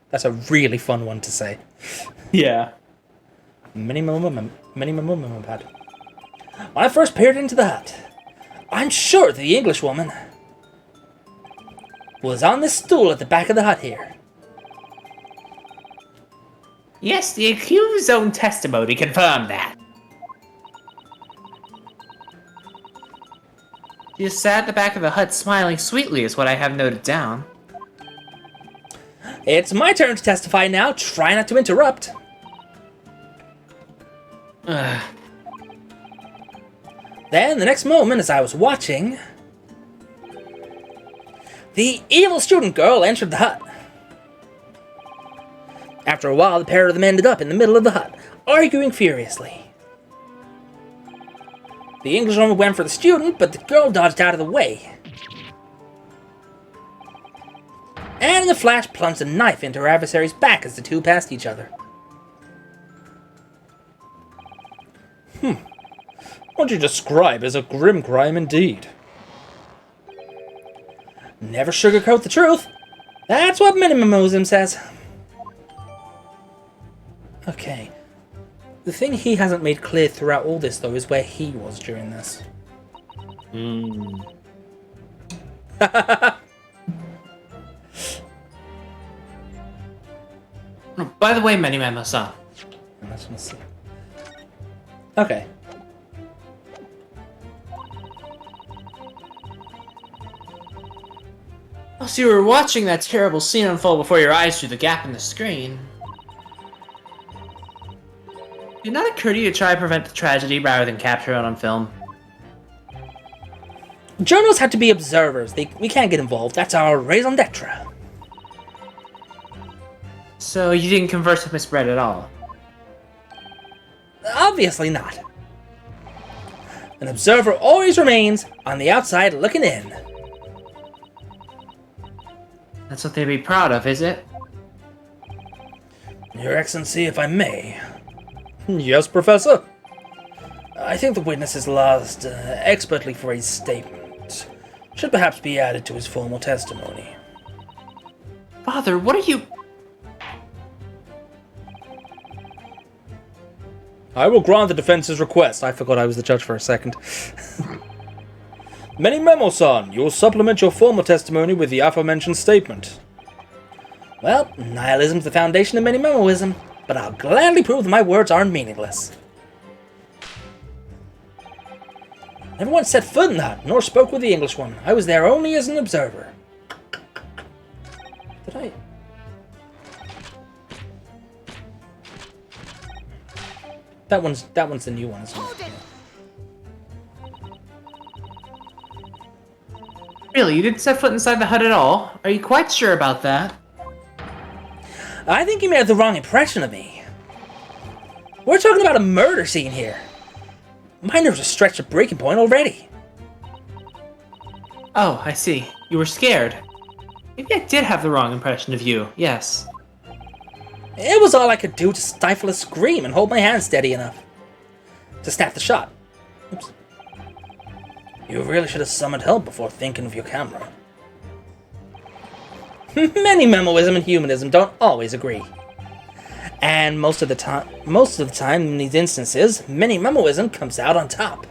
That's a really fun one to say. Yeah. Mini memo pad. When I first peered into the hut, I'm sure the Englishwoman was on this stool at the back of the hut here. Yes, the accused's own testimony confirmed that. She just sat at the back of the hut smiling sweetly is what I have noted down. It's my turn to testify now. Try not to interrupt. Ugh. Then, the next moment, as I was watching, the evil student girl entered the hut. After a while, the pair of them ended up in the middle of the hut, arguing furiously. The Englishwoman went for the student, but the girl dodged out of the way. And in a flash, plunged a knife into her adversary's back as the two passed each other. What you describe as a grim crime indeed. Never sugarcoat the truth. That's what minimalism says. Okay. The thing he hasn't made clear throughout all this, though, is where he was during this. By the way, Memo-san. Let's see. Okay. So you were watching that terrible scene unfold before your eyes through the gap in the screen. Did it not occur to you to try to prevent the tragedy rather than capture it on film? Journalists have to be observers. We can't get involved. That's our raison d'etre. So you didn't converse with Miss Brett at all? Obviously not. An observer always remains on the outside looking in. That's what they'd be proud of, is it? Your Excellency, if I may. Yes, Professor. I think the witness's last, expertly phrased statement should perhaps be added to his formal testimony. Father, what are you... I will grant the defense's request. I forgot I was the judge for a second. Memo-san, you'll supplement your formal testimony with the aforementioned statement. Well, nihilism's the foundation of Memoism, but I'll gladly prove that my words aren't meaningless. Never once set foot in the hut, nor spoke with the Englishwoman. I was there only as an observer. Did I... That one's the new one, isn't it? Really, you didn't set foot inside the hut at all? Are you quite sure about that? I think you may have the wrong impression of me. We're talking about a murder scene here. My nerves are stretched to breaking point already. Oh, I see. You were scared. Maybe I did have the wrong impression of you, yes. It was all I could do to stifle a scream and hold my hand steady enough to snap the shot. Oops. You really should have summoned help before thinking of your camera. Many memoism and humanism don't always agree. And most of the time in these instances, many memoism comes out on top.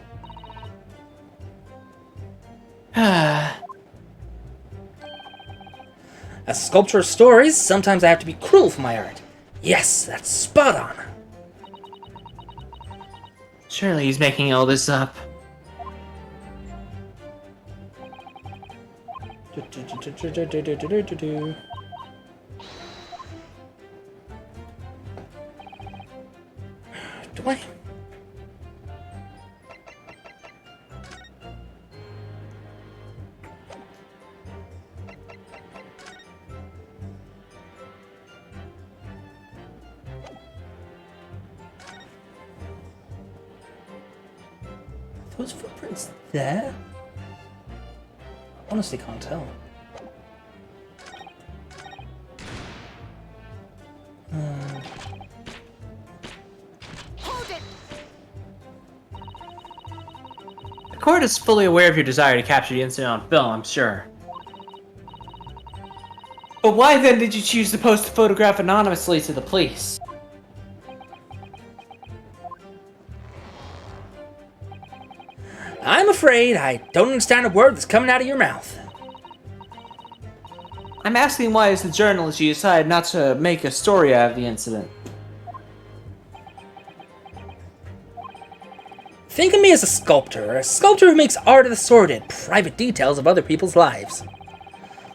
As a sculptor of stories, sometimes I have to be cruel for my art. Yes, that's spot on. Surely he's making all this up. Do I? Those footprints there? Honestly, can't tell. Hold it! The court is fully aware of your desire to capture the incident on film, I'm sure. But why then did you choose to post the photograph anonymously to the police? I'm afraid I don't understand a word that's coming out of your mouth. I'm asking why as the journalist you decided not to make a story out of the incident. Think of me as a sculptor who makes art of the sordid, private details of other people's lives.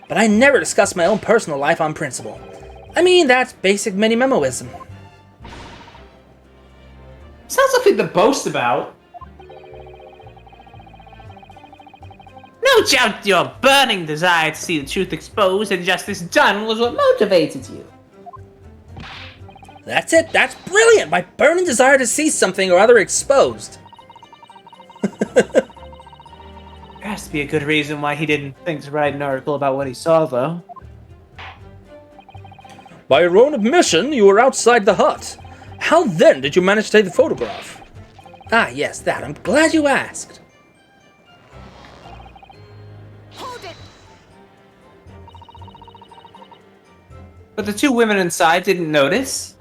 But I never discuss my own personal life on principle. I mean, that's basic mini-memoism. Sounds something to boast about. No doubt your burning desire to see the truth exposed and justice done was what motivated you. That's it, that's brilliant! My burning desire to see something or other exposed. There has to be a good reason why he didn't think to write an article about what he saw, though. By your own admission, you were outside the hut. How then did you manage to take the photograph? Ah, yes, that. I'm glad you asked. Hold it! But the two women inside didn't notice?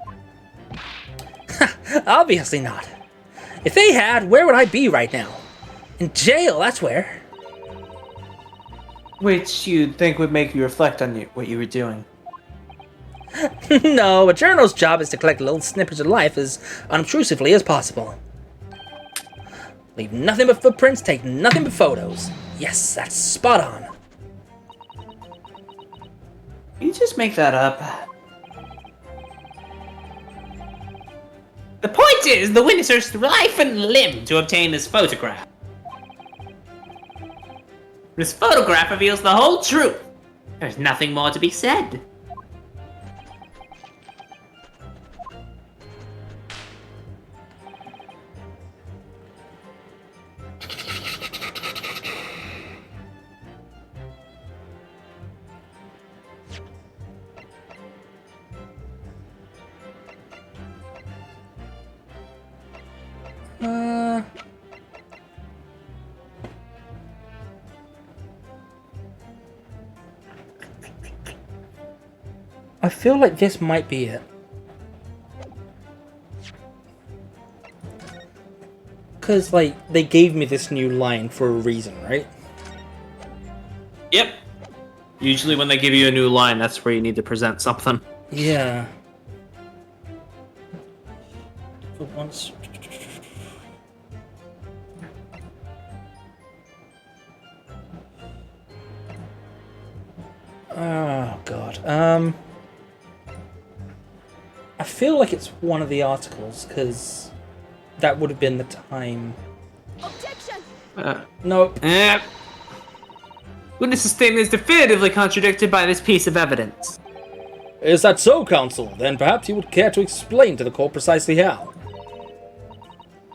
Obviously not. If they had, where would I be right now? In jail, that's where. Which you'd think would make you reflect on what you were doing. No, a journalist's job is to collect little snippets of life as unobtrusively as possible. Leave nothing but footprints, take nothing but photos. Yes, that's spot on. You just make that up. The point is, the witness risked life and limb to obtain this photograph. This photograph reveals the whole truth. There's nothing more to be said. I feel like this might be it. Because, like, they gave me this new line for a reason, right? Yep. Usually when they give you a new line, that's where you need to present something. Yeah. For once. Oh, God. I feel like it's one of the articles, because that would have been the time. Objection! Nope. Witness's statement is definitively contradicted by this piece of evidence. Is that so, counsel? Then perhaps you would care to explain to the court precisely how.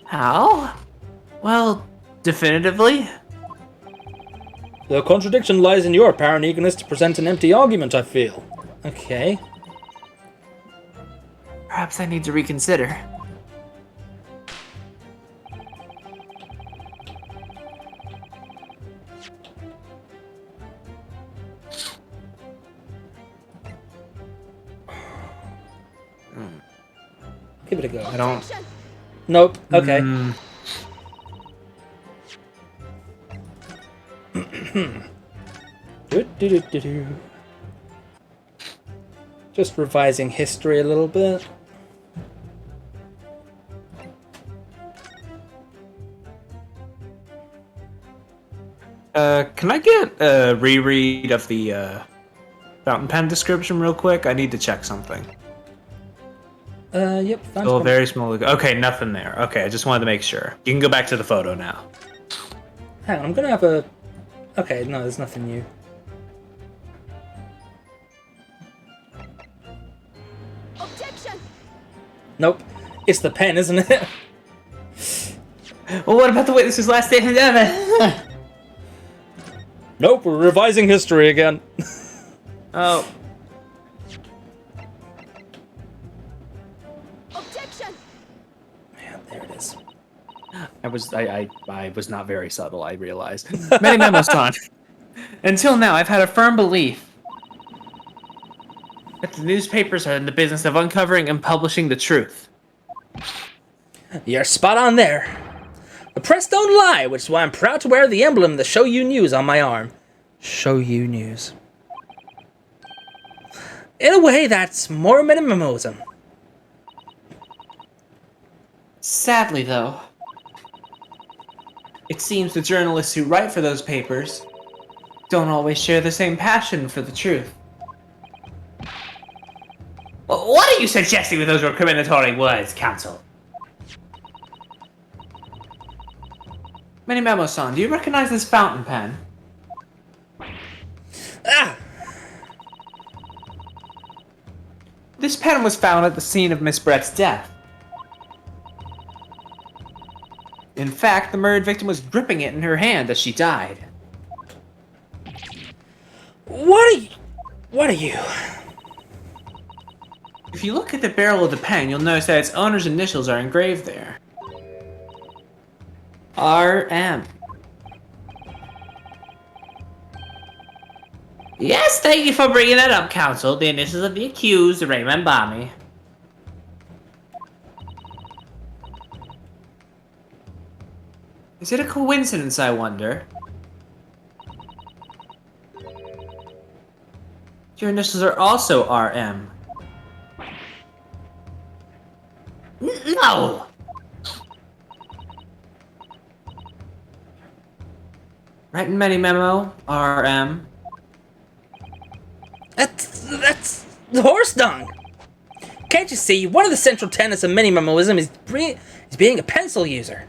How? Well, definitively. The contradiction lies in your apparent eagerness to present an empty argument, I feel. Okay. Perhaps I need to reconsider. Give it a go. I don't... Nope. Okay. Just revising history a little bit. Can I get a reread of the fountain pen description real quick? I need to check something. Yep. Oh, very small. Okay, nothing there. Okay, I just wanted to make sure. You can go back to the photo now. Hang on, I'm gonna have a... Okay, no, there's nothing new. Objection! Nope. It's the pen, isn't it? Well, what about the witness's last statement ever? Nope, we're revising history again. Oh. Objection! Man, there it is. I was not very subtle, I realized. Many Memo-san. Until now, I've had a firm belief that the newspapers are in the business of uncovering and publishing the truth. You're spot on there. The press don't lie, which is why I'm proud to wear the emblem of the Show You News on my arm. Show You News. In a way, that's more minimalism. Sadly, though, it seems the journalists who write for those papers don't always share the same passion for the truth. Well, what are you suggesting with those recriminatory words, Counsel? Many Memo-san, do you recognize this fountain pen? Ah! This pen was found at the scene of Miss Brett's death. In fact, the murdered victim was gripping it in her hand as she died. What are you? If you look at the barrel of the pen, you'll notice that its owner's initials are engraved there. R.M. Yes, thank you for bringing that up, Counsel. The initials of the accused, Raymond Bami. Is it a coincidence, I wonder? Your initials are also R.M. No! Right in Many Memo, R.M. That's the horse dung. Can't you see? One of the central tenets of minimalism is being a pencil user.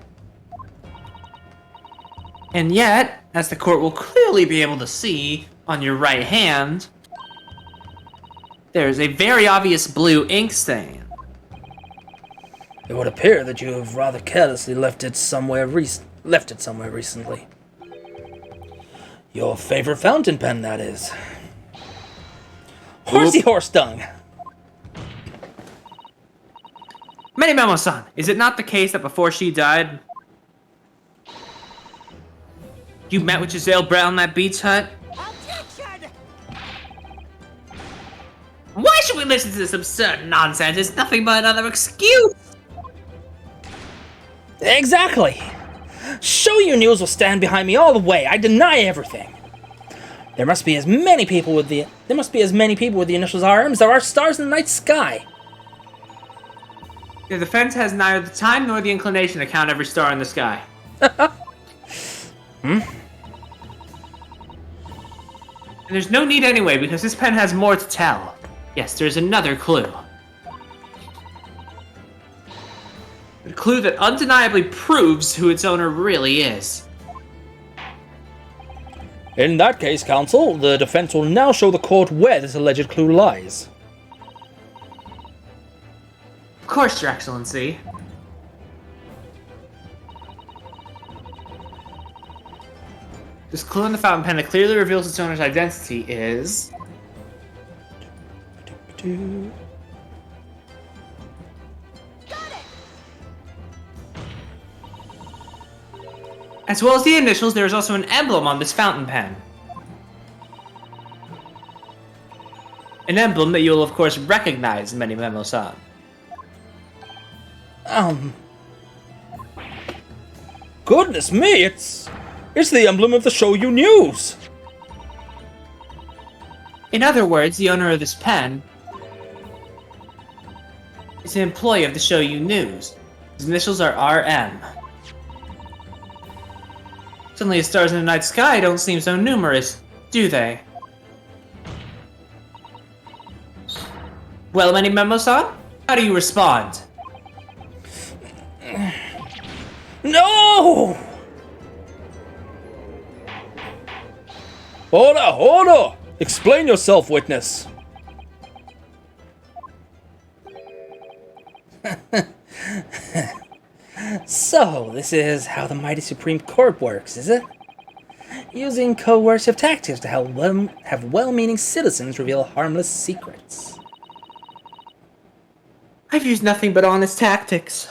And yet, as the court will clearly be able to see on your right hand, there's a very obvious blue ink stain. It would appear that you have rather carelessly left it somewhere recently. Your favorite fountain pen, that is. Horsey horse dung. Many Memo-san, is it not the case that before she died, you met with Giselle Brett on that beach hut? Objection! Why should we listen to this absurd nonsense? It's nothing but another excuse! Exactly. Show You News will stand behind me all the way. I deny everything. There must be as many people with the initials RM as there are stars in the night sky. The defense has neither the time nor the inclination to count every star in the sky. And there's no need anyway, because this pen has more to tell. Yes, there's another clue. A clue that undeniably proves who its owner really is. In that case, counsel, the defense will now show the court where this alleged clue lies. Of course, Your Excellency. This clue in the fountain pen that clearly reveals its owner's identity is... As well as the initials, there is also an emblem on this fountain pen. An emblem that you will, of course, recognize, Many Memo-san. Goodness me, it's the emblem of the Show You News. In other words, the owner of this pen is an employee of the Show You News. His initials are RM. Suddenly the stars in the night sky don't seem so numerous, do they? Well, Many Memo-san, how do you respond? No! Order! Explain yourself, witness. So, this is how the mighty Supreme Court works, is it? Using coercive tactics to have well-meaning citizens reveal harmless secrets. I've used nothing but honest tactics.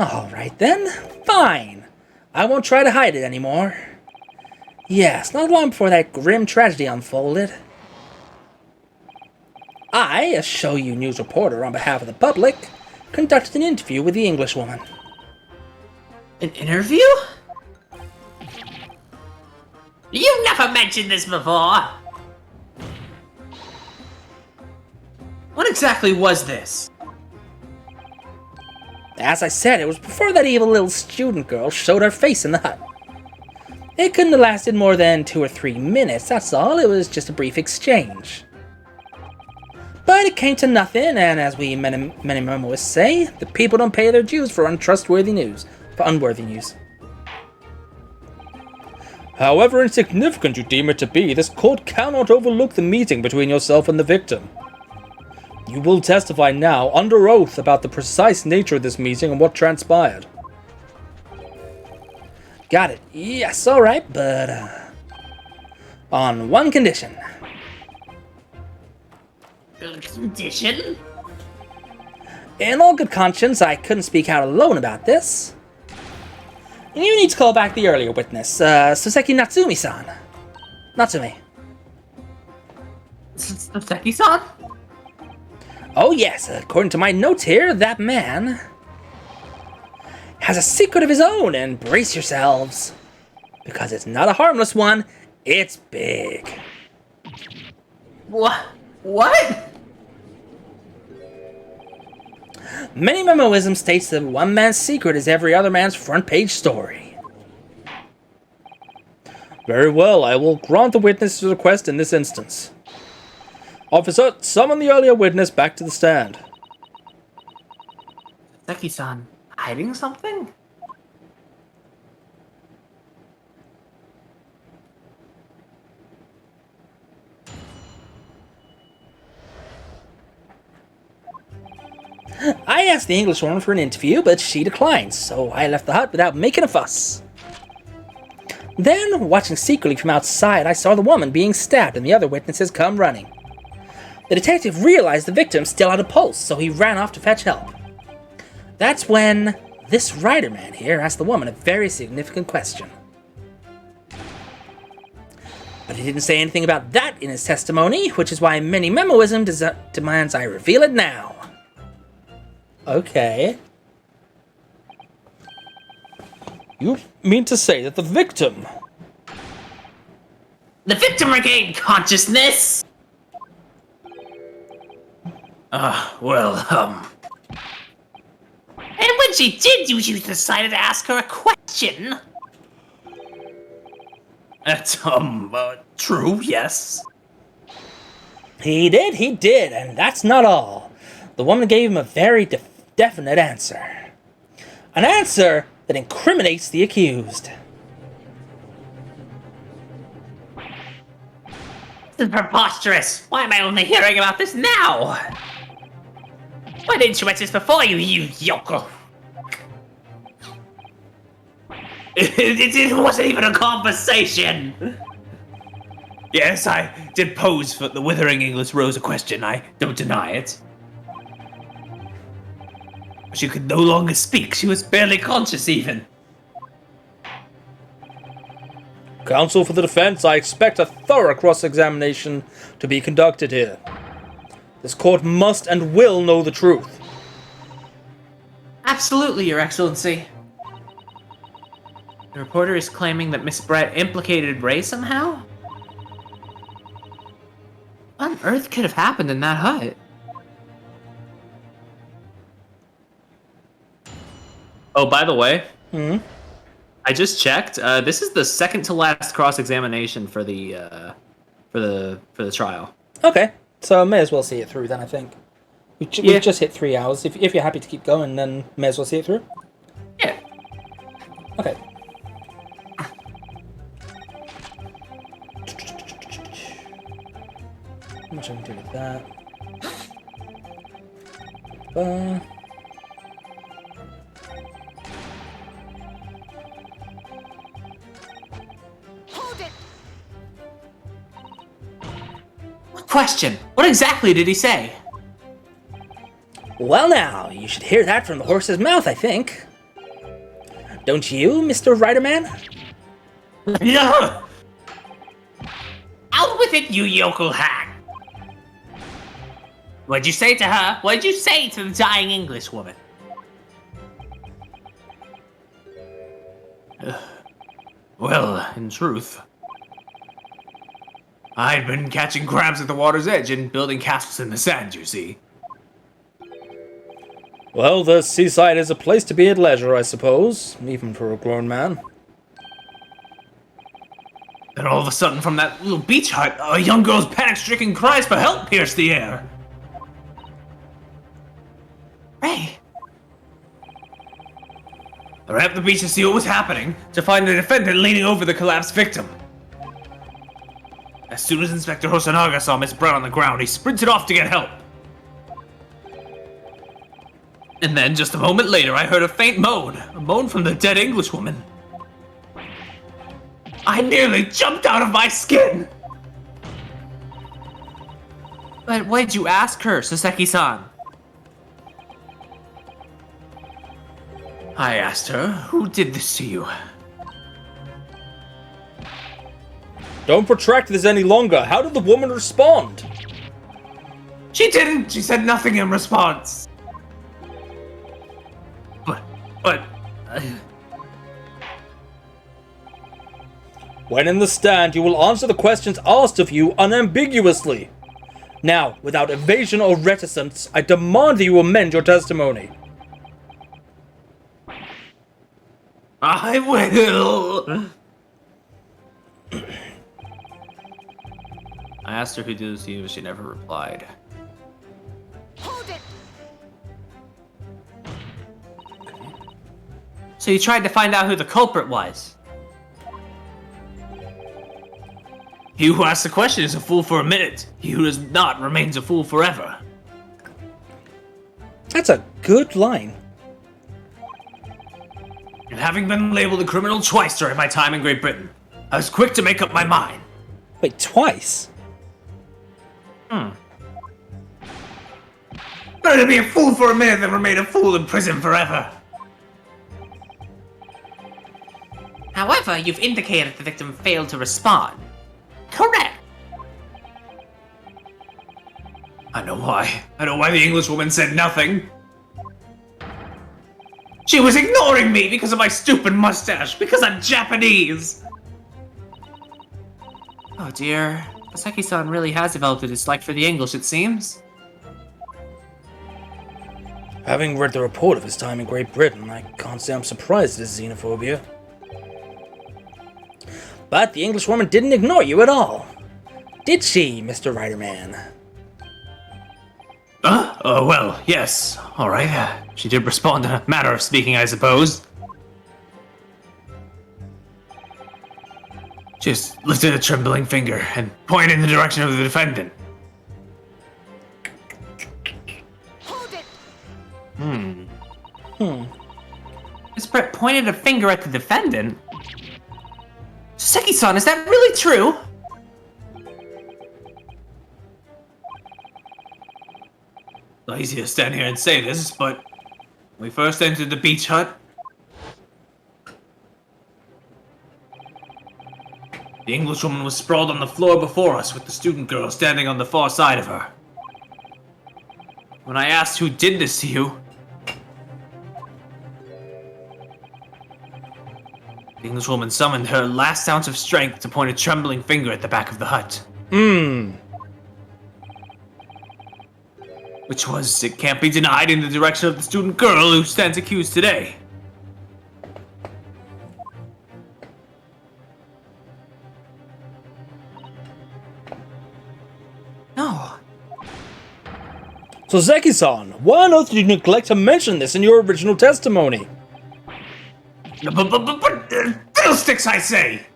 Alright then, fine. I won't try to hide it anymore. Yes, not long before that grim tragedy unfolded, I, a Show You News reporter on behalf of the public, conducted an interview with the Englishwoman. An interview? You never mentioned this before! What exactly was this? As I said, it was before that evil little student girl showed her face in the hut. It couldn't have lasted more than 2 or 3 minutes, that's all. It was just a brief exchange. But it came to nothing, and as we many memoists say, the people don't pay their dues for unworthy news. However insignificant you deem it to be, this court cannot overlook the meeting between yourself and the victim. You will testify now, under oath, about the precise nature of this meeting and what transpired. Got it. Yes, alright, but on one condition. Condition? In all good conscience, I couldn't speak out alone about this. And you need to call back the earlier witness, Soseki Natsumi-san. Natsume. Soseki-san? Oh yes, according to my notes here, that man has a secret of his own, and brace yourselves. Because it's not a harmless one, it's big. What? Many Memoism states that one man's secret is every other man's front page story. Very well, I will grant the witness's request in this instance. Officer, summon the earlier witness back to the stand. Soseki-san, hiding something? I asked the Englishwoman for an interview, but she declined, so I left the hut without making a fuss. Then, watching secretly from outside, I saw the woman being stabbed and the other witnesses come running. The detective realized the victim still had a pulse, so he ran off to fetch help. That's when this writer man here asked the woman a very significant question. But he didn't say anything about that in his testimony, which is why Many Memoism demands I reveal it now. Okay. You mean to say that the victim... The victim regained consciousness! And when she did, you decided to ask her a question. That's, true, yes. He did, and that's not all. The woman gave him a very definite answer. An answer that incriminates the accused. This is preposterous. Why am I only hearing about this now? Why didn't you answer this before, you yokel? It wasn't even a conversation. Yes, I did pose for the Withering English Rose a question. I don't deny it. She could no longer speak. She was barely conscious, even. Counsel for the defense, I expect a thorough cross-examination to be conducted here. This court must and will know the truth. Absolutely, Your Excellency. The reporter is claiming that Miss Brett implicated Ray somehow? What on earth could have happened in that hut? Oh, by the way, I just checked. This is the second to last cross-examination for the trial. Okay, so I may as well see it through then, I think. We've just hit 3 hours. If you're happy to keep going, then may as well see it through. Yeah. Okay. How much I can do with that? Hold it! Question. What exactly did he say? Well now, you should hear that from the horse's mouth, I think. Don't you, Mr. Riderman? No! Out with it, you yokel hag! What'd you say to her? What'd you say to the dying English woman? Well, in truth, I'd been catching crabs at the water's edge and building castles in the sand, you see. Well, the seaside is a place to be at leisure, I suppose, even for a grown man. Then all of a sudden, from that little beach hut, a young girl's panic-stricken cries for help pierced the air. Ray. I ran up the beach to see what was happening, to find the defendant leaning over the collapsed victim. As soon as Inspector Hosonaga saw Miss Brown on the ground, he sprinted off to get help. And then, just a moment later, I heard a faint moan. A moan from the dead Englishwoman. I nearly jumped out of my skin! But what did you ask her, Saseki-san? I asked her, who did this to you? Don't protract this any longer. How did the woman respond? She didn't! She said nothing in response. But... When in the stand, you will answer the questions asked of you unambiguously. Now, without evasion or reticence, I demand that you amend your testimony. I will! I asked her who did this to you, but she never replied. Hold it! So you tried to find out who the culprit was? He who asks a question is a fool for a minute. He who does not remains a fool forever. That's a good line. And having been labeled a criminal twice during my time in Great Britain, I was quick to make up my mind. Wait, twice? Better to be a fool for a minute than remain a fool in prison forever. However, you've indicated the victim failed to respond. Correct! I know why. I know why the Englishwoman said nothing. She was ignoring me because of my stupid mustache, because I'm Japanese. Oh dear. Saseki-san really has developed a dislike for the English, it seems. Having read the report of his time in Great Britain, I can't say I'm surprised at his xenophobia. But the Englishwoman didn't ignore you at all. Did she, Mr. Riderman? Well, yes. Alright. She did respond in a manner of speaking, I suppose. Just lifted a trembling finger and pointed in the direction of the defendant. Hold it! Miss Brett pointed a finger at the defendant. Saseki-san, is that really true? It's easy to stand here and say this, but when we first entered the beach hut, the Englishwoman was sprawled on the floor before us with the student girl standing on the far side of her. When I asked who did this to you, the Englishwoman summoned her last ounce of strength to point a trembling finger at the back of the hut. which was, it can't be denied, in the direction of the student girl who stands accused today. No. So Zeki-san, why on earth did you neglect to mention this in your original testimony? But fiddlesticks, I say!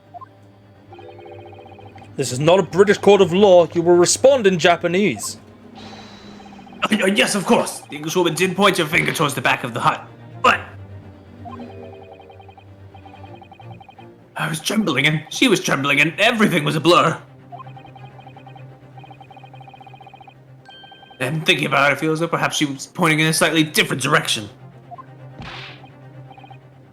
This is not a British court of law. You will respond in Japanese. Yes, of course. The Englishwoman did point her finger towards the back of the hut. But I was trembling, and she was trembling, and everything was a blur. And thinking about it, I feel as though perhaps she was pointing in a slightly different direction.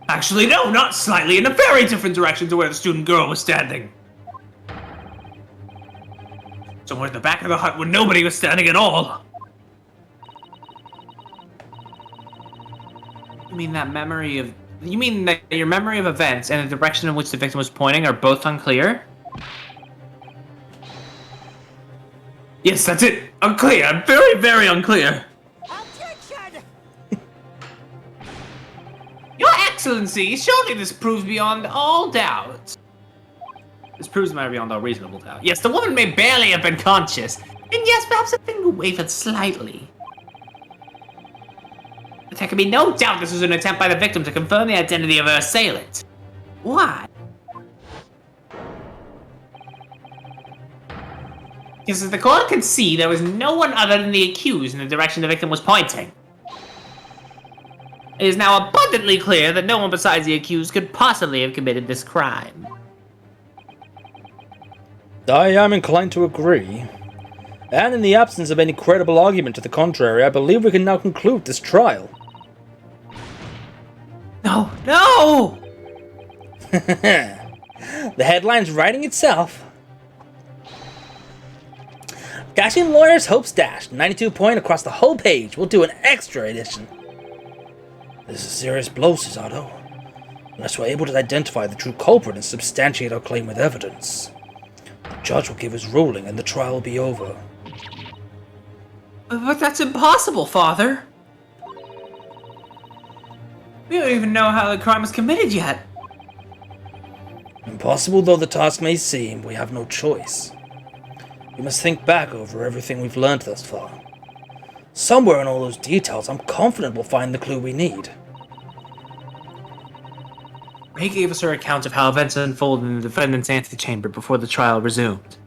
Actually, no, not slightly, in a very different direction to where the student girl was standing. Somewhere at the back of the hut where nobody was standing at all. You mean that your memory of events and the direction in which the victim was pointing are both unclear? Yes, that's it. Unclear. Very, very unclear. Objection! Your Excellency, surely this proves beyond all doubt. This proves matter beyond all reasonable doubt. Yes, the woman may barely have been conscious. And yes, perhaps her finger wavered slightly. But there can be no doubt this was an attempt by the victim to confirm the identity of her assailant. Why? Because as the court can see, there was no one other than the accused in the direction the victim was pointing. It is now abundantly clear that no one besides the accused could possibly have committed this crime. I am inclined to agree. And in the absence of any credible argument to the contrary, I believe we can now conclude this trial. No, no! The headline's writing itself. Dashing Lawyers Hopes Dashed, 92 point across the whole page. We'll do an extra edition. This is a serious blow, Susato. Unless we're able to identify the true culprit and substantiate our claim with evidence. The judge will give his ruling and the trial will be over. But that's impossible, Father. We don't even know how the crime was committed yet. Impossible though the task may seem, we have no choice. We must think back over everything we've learned thus far. Somewhere in all those details, I'm confident we'll find the clue we need. Ray gave us her account of how events unfolded in the defendant's antechamber before the trial resumed.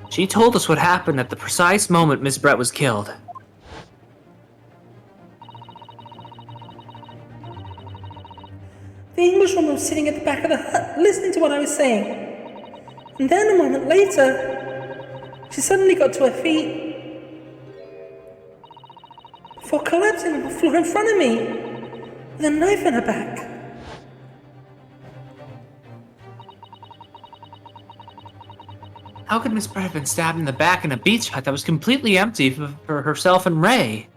She told us what happened at the precise moment Miss Brett was killed. The Englishwoman was sitting at the back of the hut, listening to what I was saying. And then a moment later, she suddenly got to her feet, before collapsing on the floor in front of me, with a knife in her back. How could Miss Brett have been stabbed in the back in a beach hut that was completely empty for herself and Ray?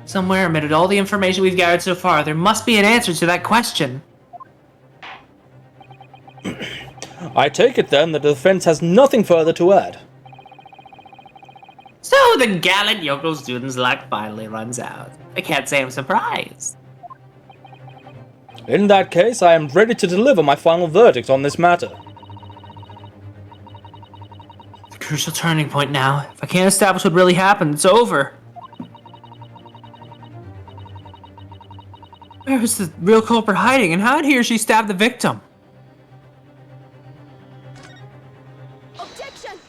Somewhere amid all the information we've gathered so far, there must be an answer to that question. I take it then that the defense has nothing further to add. So the gallant yokel student's luck finally runs out. I can't say I'm surprised. In that case, I am ready to deliver my final verdict on this matter. The crucial turning point now. If I can't establish what really happened, it's over. Where is the real culprit hiding, and how did he or she stab the victim? Objection!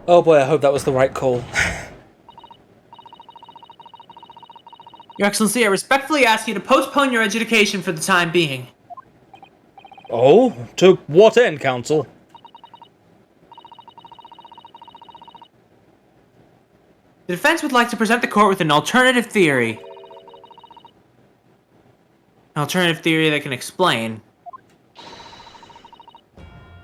Oh boy, I hope that was the right call. Your Excellency, I respectfully ask you to postpone your adjudication for the time being. Oh? To what end, Counsel? The defense would like to present the court with an alternative theory. An alternative theory that can explain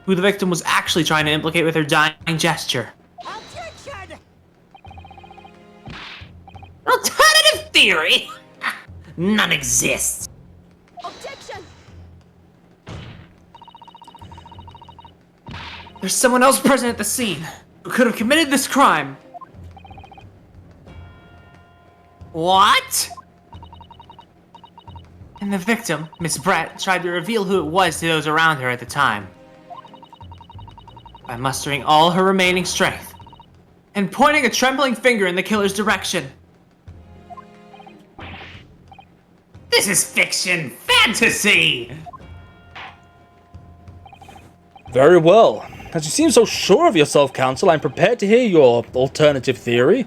who the victim was actually trying to implicate with her dying gesture. Objection! Alternative theory? None exists. Objection! There's someone else present at the scene who could have committed this crime. What? And the victim, Miss Brett, tried to reveal who it was to those around her at the time. By mustering all her remaining strength and pointing a trembling finger in the killer's direction. This is fiction! Fantasy! Very well. As you seem so sure of yourself, Counsel, I'm prepared to hear your alternative theory.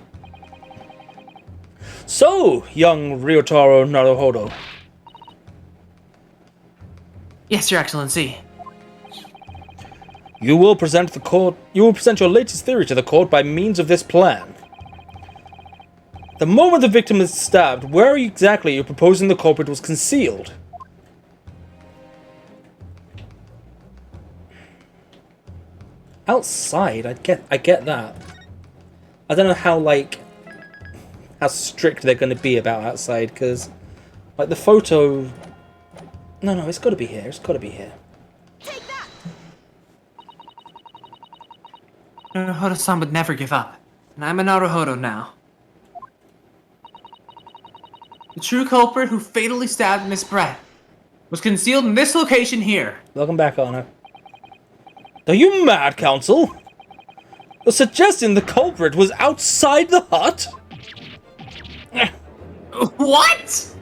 So, young Ryotaro Naruhodo. Yes, Your Excellency. You will present your latest theory to the court by means of this plan. The moment the victim is stabbed, where exactly are you proposing the culprit was concealed? Outside, I get that. I don't know how strict they're going to be about outside, because, like, the photo... No, it's got to be here. It's got to be here. Naruhodo-san would never give up, and I'm a Naruhodo now. The true culprit who fatally stabbed Miss Brett was concealed in this location here. Welcome back, Anna. Are you mad, Counsel? You're suggesting the culprit was outside the hut? What?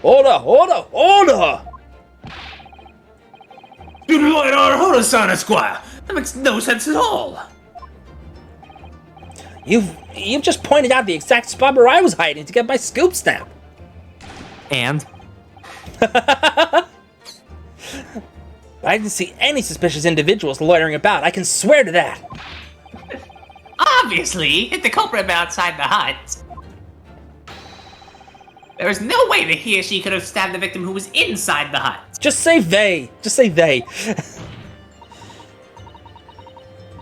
Order! Student Lawyer Naruhodo-san, Esquire! That makes no sense at all! You've just pointed out the exact spot where I was hiding to get my scoop snap. And? I didn't see any suspicious individuals loitering about, I can swear to that. Obviously, if the culprit been outside the hut. There was no way that he or she could have stabbed the victim who was inside the hut. Just say they. Just say they.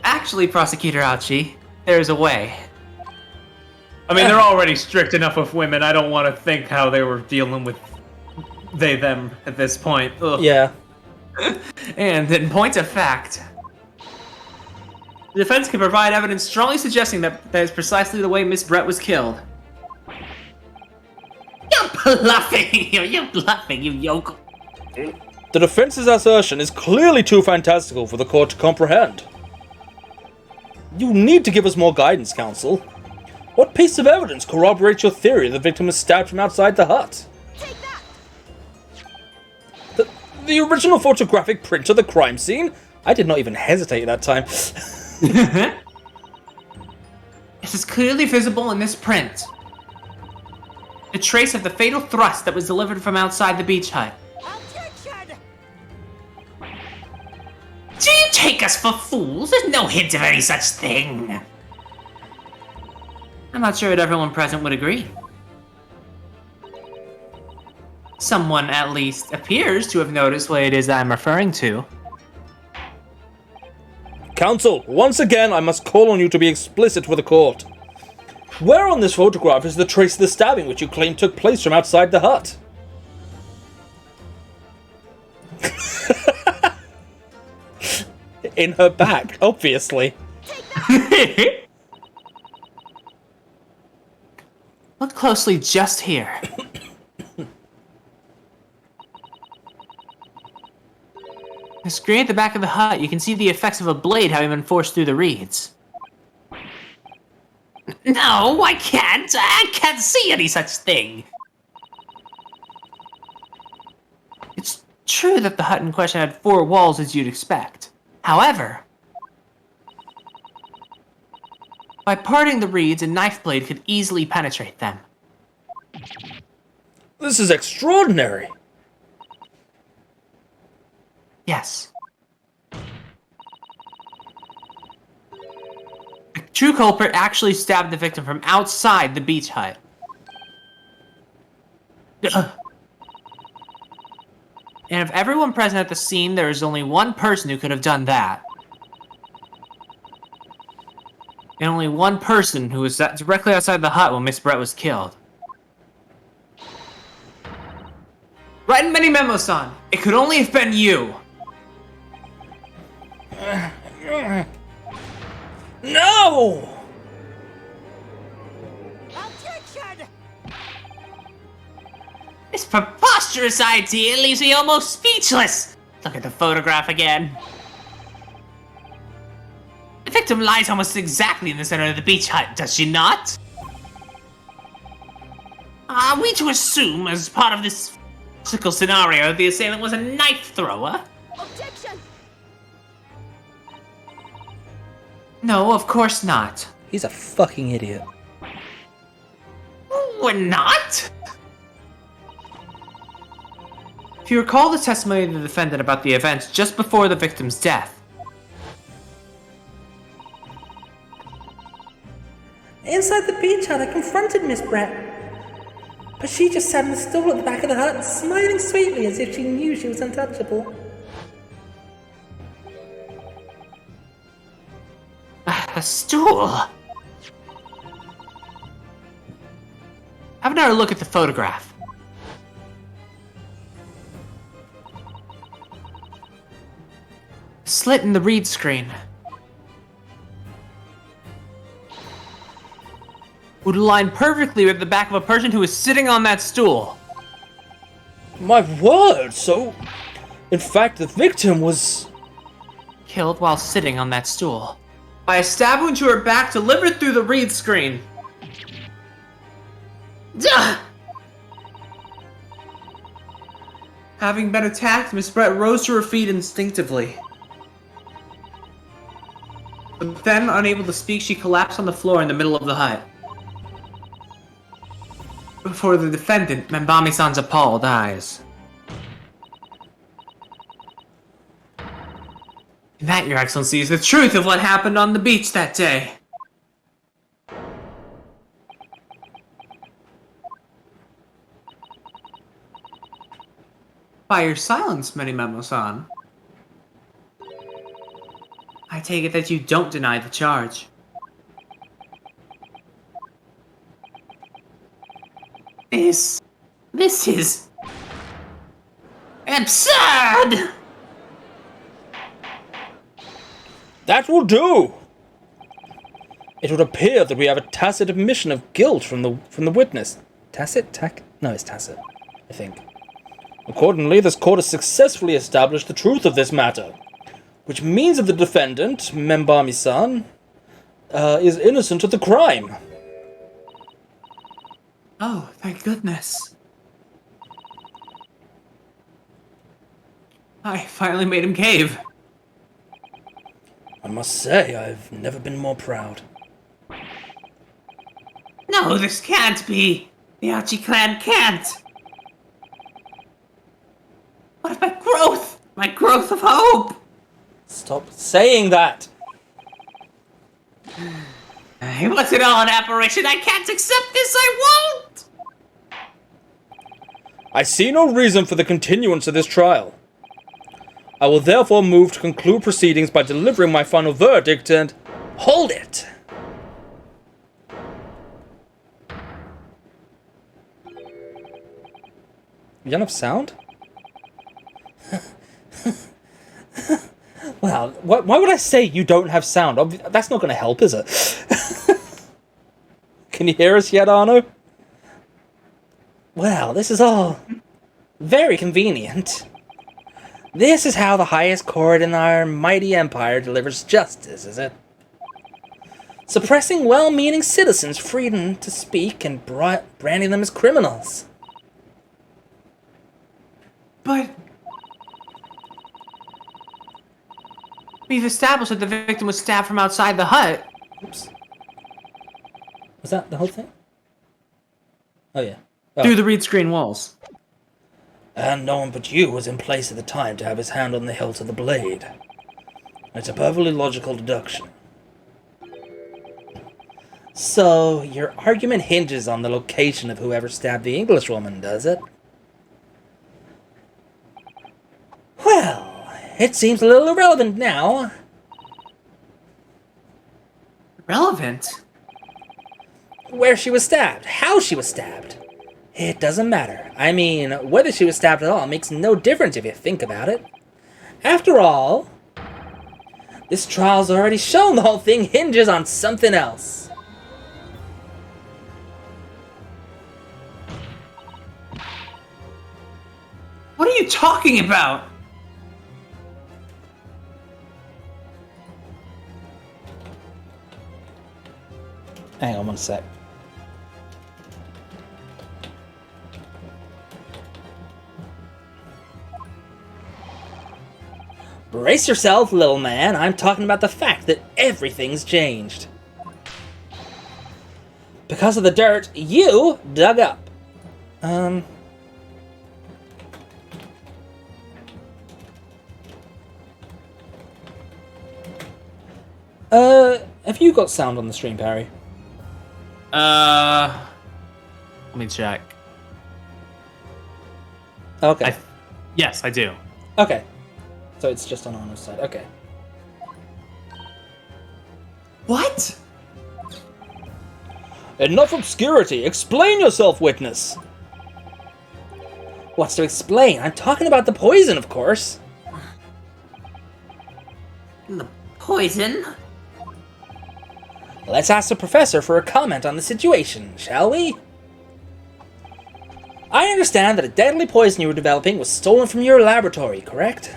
Actually, Prosecutor Aochi, there's a way. I mean, they're already strict enough with women. I don't want to think how they were dealing with they-them at this point. Ugh. Yeah. And in point of fact, the defense can provide evidence strongly suggesting that is precisely the way Miss Brett was killed. You're bluffing, you yokel. The defense's assertion is clearly too fantastical for the court to comprehend. You need to give us more guidance, Counsel. What piece of evidence corroborates your theory the victim was stabbed from outside the hut? The original photographic print of the crime scene? I did not even hesitate that time. This is clearly visible in this print. A trace of the fatal thrust that was delivered from outside the beach hut. Do you take us for fools? There's no hint of any such thing. I'm not sure that everyone present would agree. Someone, at least, appears to have noticed what it is I'm referring to. Counsel, once again, I must call on you to be explicit with the court. Where on this photograph is the trace of the stabbing which you claim took place from outside the hut? In her back, obviously. Look closely just here. The screen at the back of the hut, you can see the effects of a blade having been forced through the reeds. No, I can't. I can't see any such thing. It's true that the hut in question had 4 walls as you'd expect. However, by parting the reeds, a knife blade could easily penetrate them. This is extraordinary. Yes. The true culprit actually stabbed the victim from outside the beach hut. And of everyone present at the scene, there is only one person who could have done that. And only one person who was directly outside the hut when Miss Brett was killed. Right in Many Memo-san, it could only have been you. No! This preposterous idea leaves me almost speechless. Look at the photograph again. The victim lies almost exactly in the center of the beach hut, does she not? Are we to assume, as part of this physical scenario, the assailant was a knife thrower? Objection! No, of course not. He's a fucking idiot. We're not? If you recall the testimony of the defendant about the events just before the victim's death, Inside the beach hut, I confronted Miss Brett. But she just sat on the stool at the back of the hut, smiling sweetly as if she knew she was untouchable. A stool? have another look at the photograph. Slit in the read screen would align perfectly with the back of a person who is sitting on that stool. My word, so... In fact, the victim was... Killed while sitting on that stool. By a stab wound to her back delivered through the read screen. Duh! Having been attacked, Miss Brett rose to her feet instinctively. But then, unable to speak, she collapsed on the floor in the middle of the hut. Before the defendant, Membami-san's appalled eyes. And that, Your Excellency, is the truth of what happened on the beach that day. By your silence, Menimemo-san, I take it that you don't deny the charge. This is... absurd! That will do! It would appear that we have a tacit admission of guilt from the witness. Tacit? No, it's tacit, I think. Accordingly, this court has successfully established the truth of this matter, which means that the defendant, Membami-san, is innocent of the crime. Oh, thank goodness. I finally made him cave. I must say, I've never been more proud. No, this can't be. The Archie clan can't. What of my growth? My growth of hope? Stop saying that! It wasn't all an apparition. I can't accept this. I won't! I see no reason for the continuance of this trial. I will therefore move to conclude proceedings by delivering my final verdict and... Hold it! You don't have sound? Well, why would I say you don't have sound? That's not going to help, is it? Can you hear us yet, Arno? Well, this is all very convenient. This is how the highest court in our mighty empire delivers justice, is it? Suppressing well-meaning citizens' freedom to speak and branding them as criminals. But... we've established that the victim was stabbed from outside the hut. Oops. Was that the whole thing? Oh, yeah. Oh. Through the read screen walls. And no one but you was in place at the time to have his hand on the hilt of the blade. It's a perfectly logical deduction. So, your argument hinges on the location of whoever stabbed the Englishwoman, does it? Well, it seems a little irrelevant now. Relevant? Where she was stabbed, how she was stabbed. It doesn't matter. I mean, whether she was stabbed at all makes no difference if you think about it. After all, This trial's already shown the whole thing hinges on something else. What are you talking about? Hang on one sec. Brace yourself, little man. I'm talking about the fact that everything's changed. Because of the dirt you dug up. Have you got sound on the stream, Parry? Let me check. Okay. Yes, I do. Okay. So it's just on Anna's side. Okay. What? Enough obscurity! Explain yourself, witness! What's to explain? I'm talking about the poison, of course. The poison? Let's ask the professor for a comment on the situation, shall we? I understand that a deadly poison you were developing was stolen from your laboratory, correct?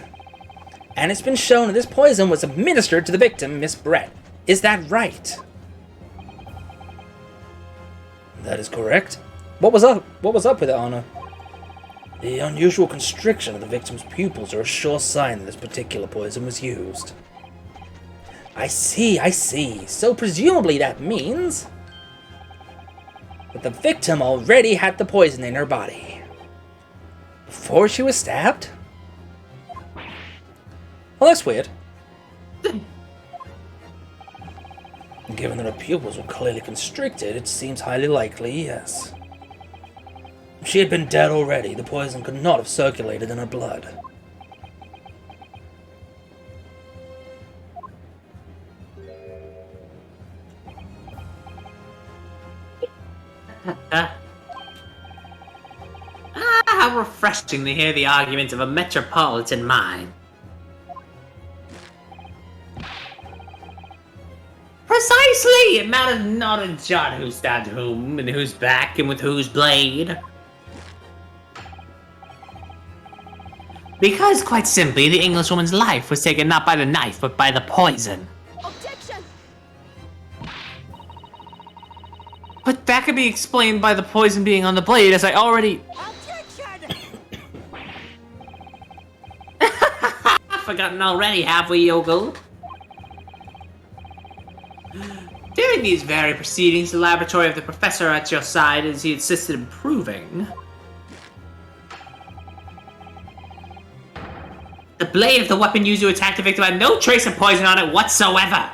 And it's been shown that this poison was administered to the victim, Miss Brett. Is that right? That is correct. What was up with it, Anna? The unusual constriction of the victim's pupils are a sure sign that this particular poison was used. I see. So presumably that means that the victim already had the poison in her body before she was stabbed? Well, that's weird. Given that her pupils were clearly constricted, it seems highly likely, yes. If she had been dead already, the poison could not have circulated in her blood. How refreshing to hear the argument of a metropolitan mind. Precisely! It matters not a jot who stabbed whom, and whose back, and with whose blade. Because, quite simply, the Englishwoman's life was taken not by the knife, but by the poison. Objection! But that could be explained by the poison being on the blade, as I already... Objection! Forgotten already, have we, Yogle? During these very proceedings, the laboratory of the professor at your side, as he insisted in proving, the blade of the weapon used to attack the victim had no trace of poison on it whatsoever.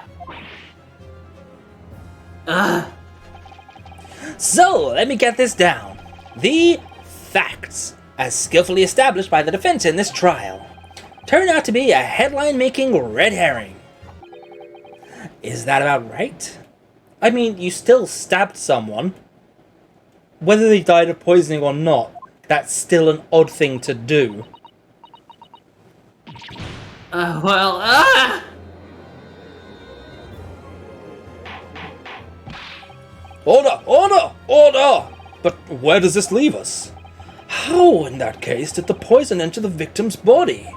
So, let me get this down. The facts, as skillfully established by the defense in this trial, turn out to be a headline-making red herring. Is that about right? I mean, you still stabbed someone. Whether they died of poisoning or not, that's still an odd thing to do. Order! Order! Order! But where does this leave us? How, in that case, did the poison enter the victim's body?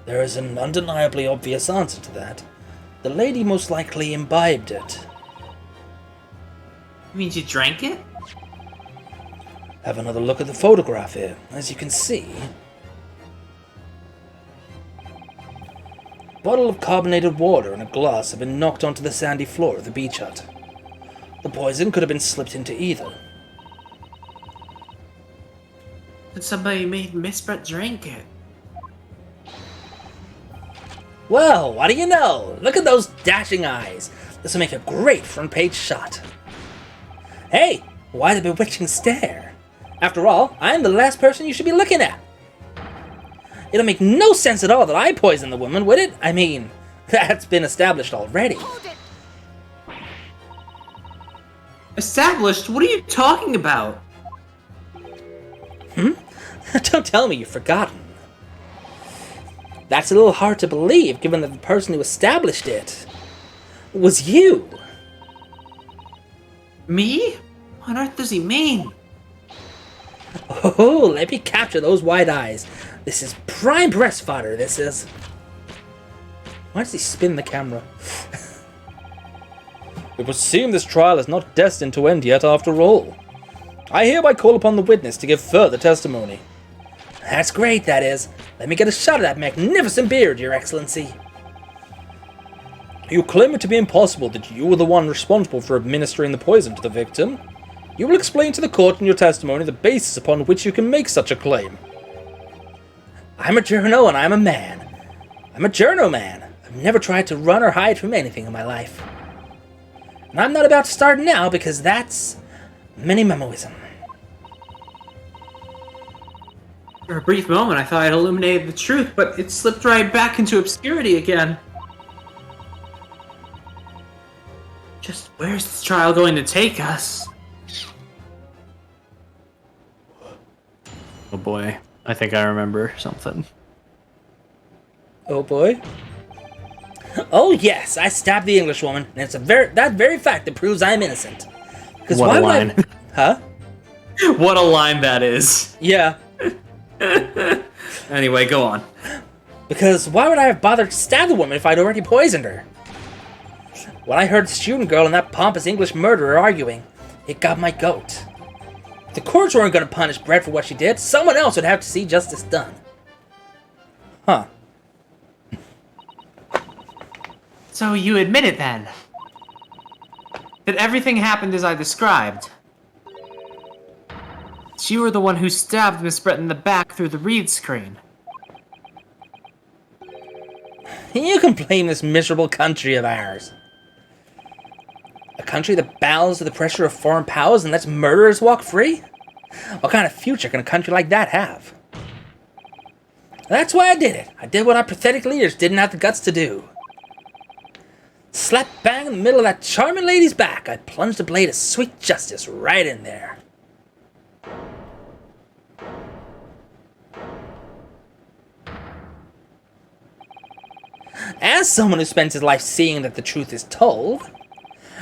There is an undeniably obvious answer to that. The lady most likely imbibed it. You mean you drank it? Have another look at the photograph here. As you can see, a bottle of carbonated water and a glass have been knocked onto the sandy floor of the beach hut. The poison could have been slipped into either. But somebody made Miss Brett drink it. Well, what do you know? Look at those dashing eyes. This will make a great front page shot. Hey, why the bewitching stare? After all, I'm the last person you should be looking at. It'll make no sense at all that I poisoned the woman, would it? I mean, that's been established already. Established? What are you talking about? Don't tell me you've forgotten. That's a little hard to believe, given that the person who established it was you. Me? What on earth does he mean? Oh, let me capture those wide eyes. This is prime breast fodder, this is. Why does he spin the camera? It would seem this trial is not destined to end yet after all. I hereby call upon the witness to give further testimony. That's great, that is. Let me get a shot of that magnificent beard, Your Excellency. You claim it to be impossible that you were the one responsible for administering the poison to the victim. You will explain to the court in your testimony the basis upon which you can make such a claim. I'm a journo and I'm a man. I'm a journo man. I've never tried to run or hide from anything in my life. And I'm not about to start now because that's mini-memoism. For a brief moment, I thought I'd illuminated the truth, but it slipped right back into obscurity again. Just where's this trial going to take us? Oh boy, I think I remember something. Oh boy. Oh yes, I stabbed the Englishwoman, and it's that very fact that proves I'm innocent. Because What why a would line. Huh? What a line that is. Yeah. Anyway, go on. Because why would I have bothered to stab the woman if I'd already poisoned her? When I heard the student girl and that pompous English murderer arguing, it got my goat. If the courts weren't going to punish Brett for what she did, someone else would have to see justice done. Huh. So you admit it then? That everything happened as I described? You were the one who stabbed Miss Brett in the back through the read screen. You can blame this miserable country of ours. A country that bows to the pressure of foreign powers and lets murderers walk free? What kind of future can a country like that have? That's why I did it. I did what our pathetic leaders didn't have the guts to do. Slap bang in the middle of that charming lady's back, I plunged a blade of sweet justice right in there. As someone who spends his life seeing that the truth is told,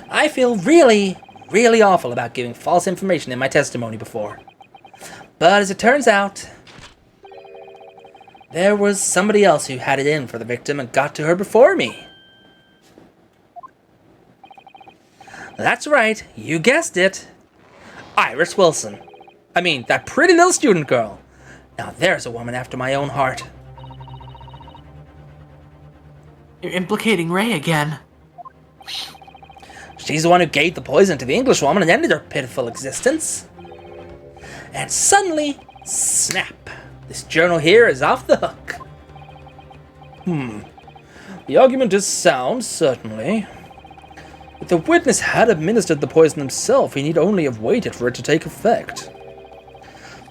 I feel really, really awful about giving false information in my testimony before. But as it turns out, there was somebody else who had it in for the victim and got to her before me. That's right, you guessed it. Iris Wilson. I mean, that pretty little student girl. Now there's a woman after my own heart. You're implicating Ray again. She's the one who gave the poison to the Englishwoman and ended her pitiful existence. And suddenly, snap, this journal here is off the hook. The argument is sound, certainly. If the witness had administered the poison himself, he need only have waited for it to take effect.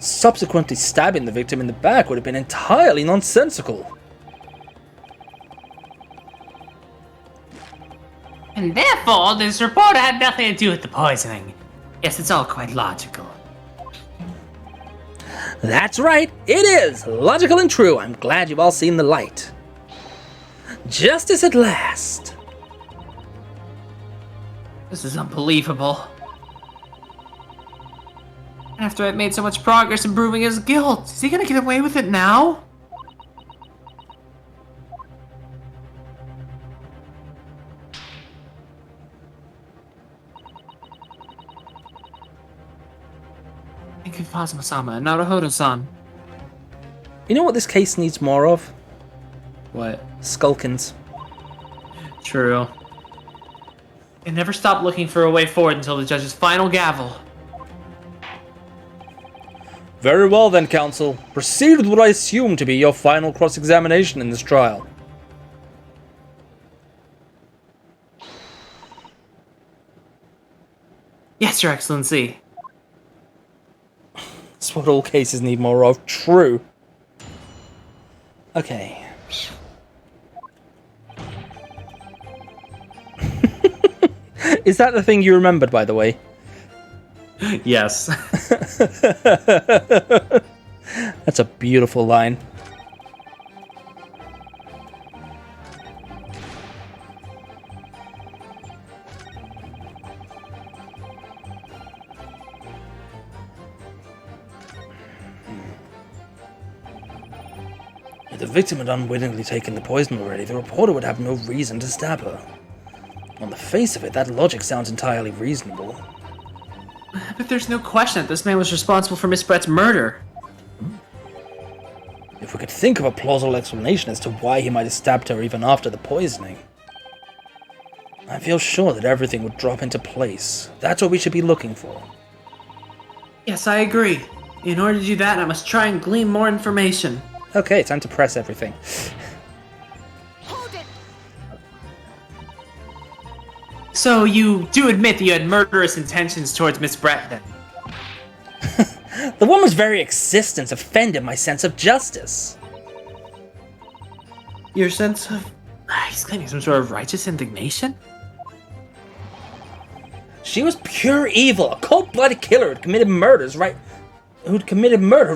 Subsequently stabbing the victim in the back would have been entirely nonsensical. And therefore, this report had nothing to do with the poisoning. Yes, it's all quite logical. That's right, it is! Logical and true. I'm glad you've all seen the light. Justice at last. This is unbelievable. After I've made so much progress in proving his guilt, is he gonna get away with it now? Thank you, Kazuma-sama and Naruhodo-san. You know what this case needs more of? What? Skulkins. True. They never stop looking for a way forward until the judge's final gavel. Very well then, counsel. Proceed with what I assume to be your final cross-examination in this trial. Yes, Your Excellency. That's what all cases need more of. True. Okay. Is that the thing you remembered, by the way? Yes. That's a beautiful line. If the victim had unwittingly taken the poison already, the reporter would have no reason to stab her. On the face of it, that logic sounds entirely reasonable. But there's no question that this man was responsible for Miss Brett's murder. If we could think of a plausible explanation as to why he might have stabbed her even after the poisoning, I feel sure that everything would drop into place. That's what we should be looking for. Yes, I agree. In order to do that, I must try and glean more information. Okay, time to press everything. Hold it! So you do admit that you had murderous intentions towards Miss Brett, then? The woman's very existence offended my sense of justice. Your sense of... He's claiming some sort of righteous indignation? She was pure evil, a cold-blooded killer who'd committed murder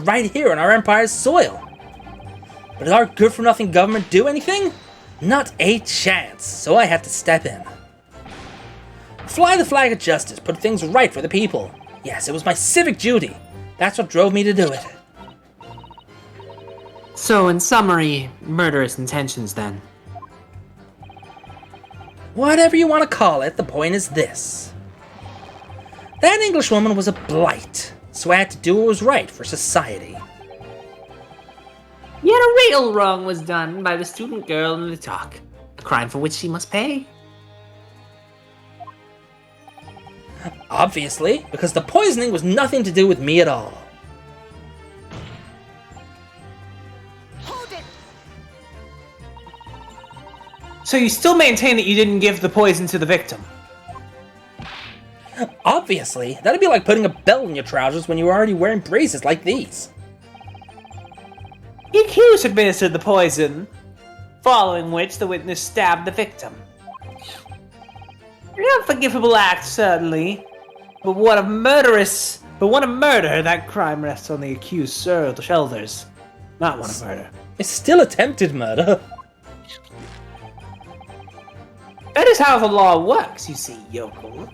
right here on our empire's soil. But did our good-for-nothing government do anything? Not a chance, so I had to step in. Fly the flag of justice, put things right for the people. Yes, it was my civic duty. That's what drove me to do it. So, in summary, murderous intentions, then? Whatever you want to call it, the point is this. That Englishwoman was a blight, so I had to do what was right for society. Yet a real wrong was done by the student girl in the talk. A crime for which she must pay. Obviously, because the poisoning was nothing to do with me at all. Hold it! So you still maintain that you didn't give the poison to the victim? Obviously, that'd be like putting a belt in your trousers when you were already wearing braces like these. The accused administered the poison, following which the witness stabbed the victim. An unforgivable act, certainly, but one of murder, that crime rests on the accused's shoulders, not one of murder. It's still attempted murder. That is how the law works, you see, yokel.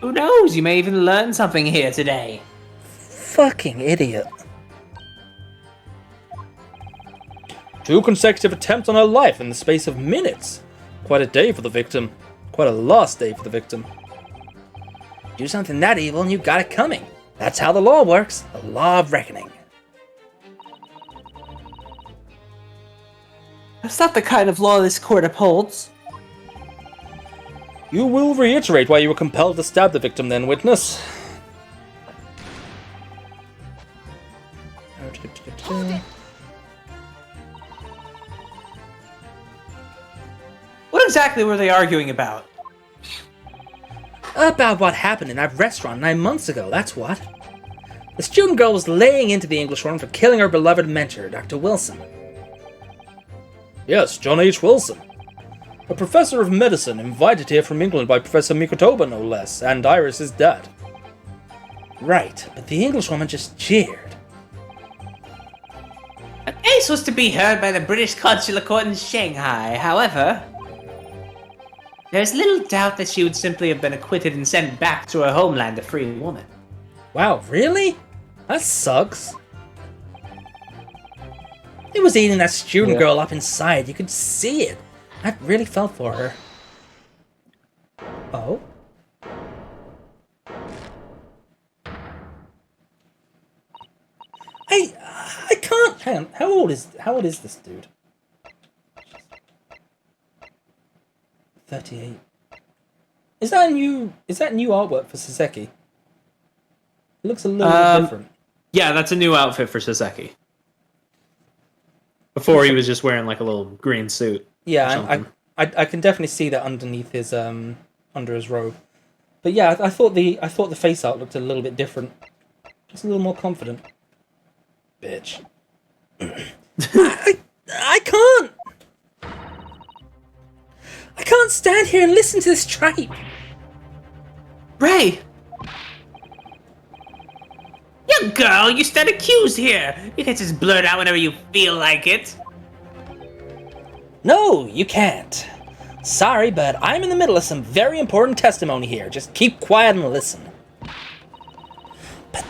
Who knows, you may even learn something here today. Fucking idiot. 2 consecutive attempts on her life in the space of minutes. Quite a day for the victim. Quite a lost day for the victim. Do something that evil and you got it coming. That's how the law works. The law of reckoning. That's not the kind of law this court upholds. You will reiterate why you were compelled to stab the victim then, witness. What exactly were they arguing about? About what happened in that restaurant 9 months ago, that's what. The student girl was laying into the Englishwoman for killing her beloved mentor, Dr. Wilson. Yes, John H. Wilson. A professor of medicine invited here from England by Professor Mikotoba, no less, and Iris' dad. Right, but the Englishwoman just jeered. The case was to be heard by the British Consular Court in Shanghai, however. There's little doubt that she would simply have been acquitted and sent back to her homeland a free woman. Wow, really? That sucks. It was eating that student girl up inside, you could see it. I really felt for her. Oh? I can't. Hang on. How old is this dude? 38. Is that new artwork for Saseki? It looks a little bit different. Yeah, that's a new outfit for Saseki. Before he was just wearing like a little green suit. Yeah, I can definitely see that underneath his under his robe. But yeah, I thought the face art looked a little bit different. Just a little more confident. Bitch. I can't. I can't stand here and listen to this tripe. Ray! Young girl, you stand accused here. You can just blurt out whenever you feel like it. No, you can't. Sorry, but I'm in the middle of some very important testimony here. Just keep quiet and listen. But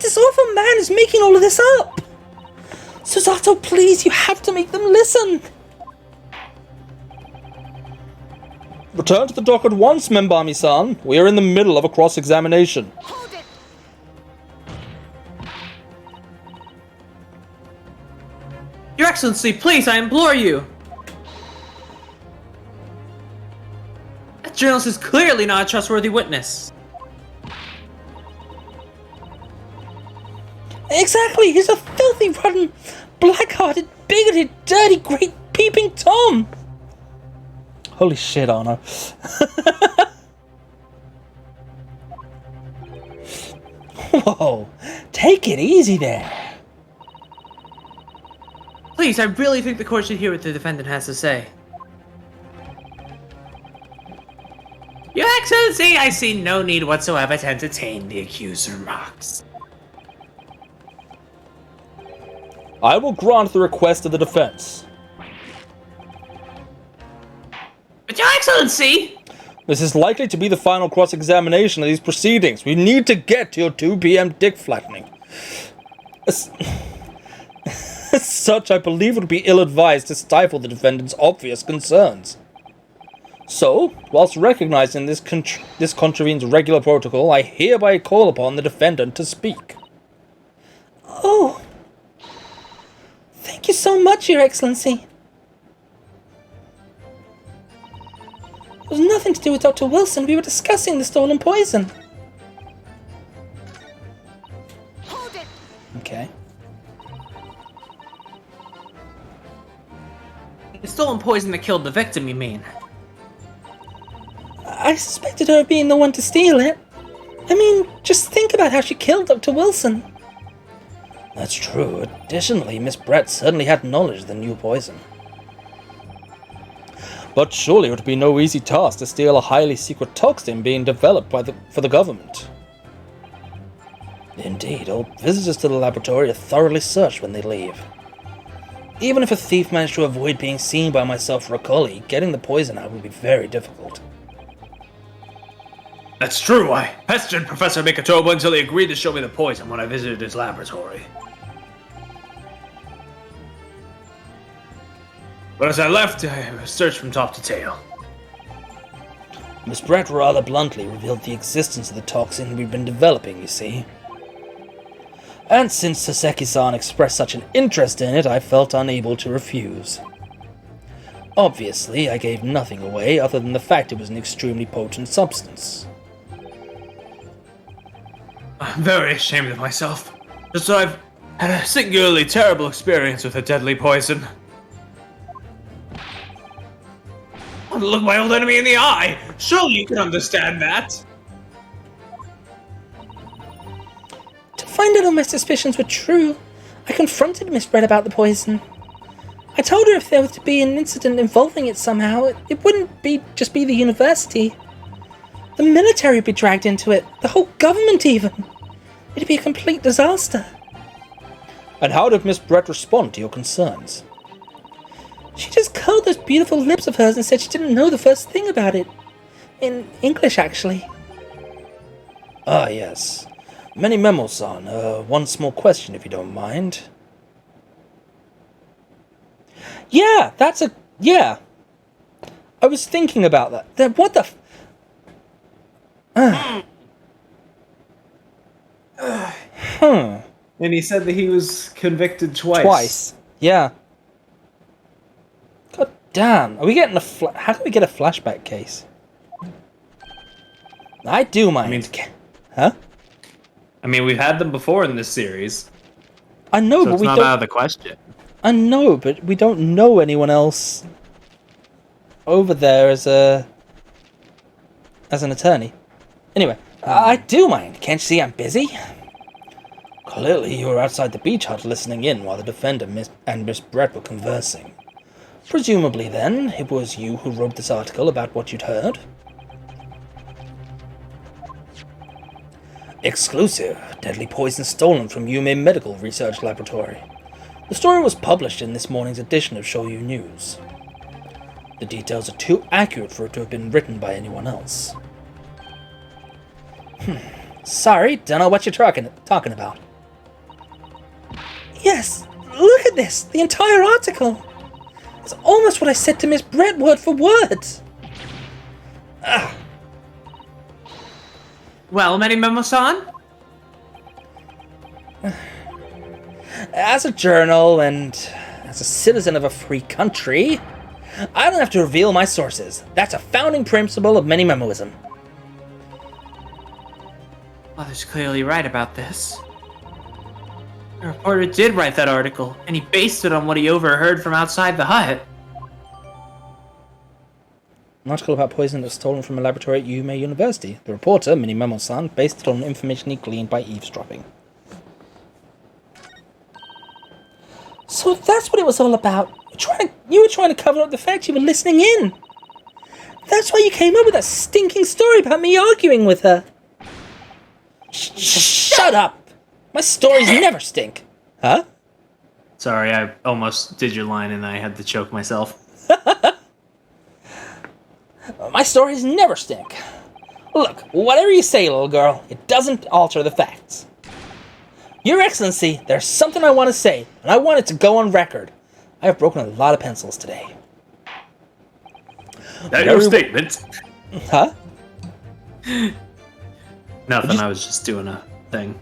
this awful man is making all of this up. Susato, please, you have to make them listen! Return to the dock at once, Membami-san. We are in the middle of a cross-examination. Hold it! Your Excellency, please, I implore you! That journalist is clearly not a trustworthy witness. Exactly! He's a filthy, rotten, black-hearted, bigoted, dirty, great peeping Tom! Holy shit, Arno. Whoa, take it easy there. Please, I really think the court should hear what the defendant has to say. Your Excellency, I see no need whatsoever to entertain the accused's remarks. I will grant the request of the defense. But Your Excellency! This is likely to be the final cross-examination of these proceedings. We need to get to your 2 p.m. dick flattening. As such, I believe it would be ill-advised to stifle the defendant's obvious concerns. So, whilst recognizing this contravenes regular protocol, I hereby call upon the defendant to speak. Oh. Thank you so much, Your Excellency. It was nothing to do with Dr. Wilson. We were discussing the stolen poison. Hold it! Okay. The stolen poison that killed the victim, you mean? I suspected her of being the one to steal it. I mean, just think about how she killed Dr. Wilson. That's true. Additionally, Miss Brett certainly had knowledge of the new poison. But surely it would be no easy task to steal a highly secret toxin being developed for the government. Indeed, all visitors to the laboratory are thoroughly searched when they leave. Even if a thief managed to avoid being seen by myself or a colleague, getting the poison out would be very difficult. That's true. I pestered Professor Mikatoba until he agreed to show me the poison when I visited his laboratory. But as I left, I searched from top to tail. Miss Brett rather bluntly revealed the existence of the toxin we've been developing, you see. And since Saseki-san expressed such an interest in it, I felt unable to refuse. Obviously, I gave nothing away other than the fact it was an extremely potent substance. I'm very ashamed of myself. Just so I've had a singularly terrible experience with a deadly poison. I want to look my old enemy in the eye. Surely you can understand that. To find out all my suspicions were true, I confronted Miss Brett about the poison. I told her if there was to be an incident involving it somehow, it wouldn't just be the university. The military would be dragged into it, the whole government even. It'd be a complete disaster. And how did Miss Brett respond to your concerns? She just curled those beautiful lips of hers and said she didn't know the first thing about it. In English, actually. Ah, yes. Many memos-san. One small question, if you don't mind. Yeah, yeah. I was thinking about that. What the And he said that he was convicted twice. Twice. Yeah. God damn. Are we getting how can we get a flashback case? I do mind. Huh? I mean, we've had them before in this series. I know, So but it's we not don't. out of the question. I know, but we don't know anyone else over there as an attorney. Anyway, I do mind. Can't you see I'm busy? Clearly, you were outside the beach hut listening in while the defendant and Miss Brett were conversing. Presumably, then, it was you who wrote this article about what you'd heard. Exclusive. Deadly poison stolen from Yume Medical Research Laboratory. The story was published in this morning's edition of Shoyu News. The details are too accurate for it to have been written by anyone else. Sorry, don't know what you're talking about. Yes, look at at this! The entire article! It's almost what I said to Miss Brett word for word! Ugh. Well, Memo-san? As a journal and as a citizen of a free country, I don't have to reveal my sources. That's a founding principle of Many-Memoism. Mother's clearly right about this. The reporter did write that article, and he based it on what he overheard from outside the hut. An article about poison that was stolen from a laboratory at Yume University. The reporter, Many-Memo-san, based it on information he gleaned by eavesdropping. So that's what it was all about. You were trying to cover up the fact you were listening in. That's why you came up with that stinking story about me arguing with her. Shut up! My stories never stink. Huh? Sorry, I almost did your line and I had to choke myself. My stories never stink. Look, whatever you say, little girl, it doesn't alter the facts. Your Excellency, there's something I want to say, and I want it to go on record. I have broken a lot of pencils today. That your statement? Huh? Nothing, I was just doing a thing.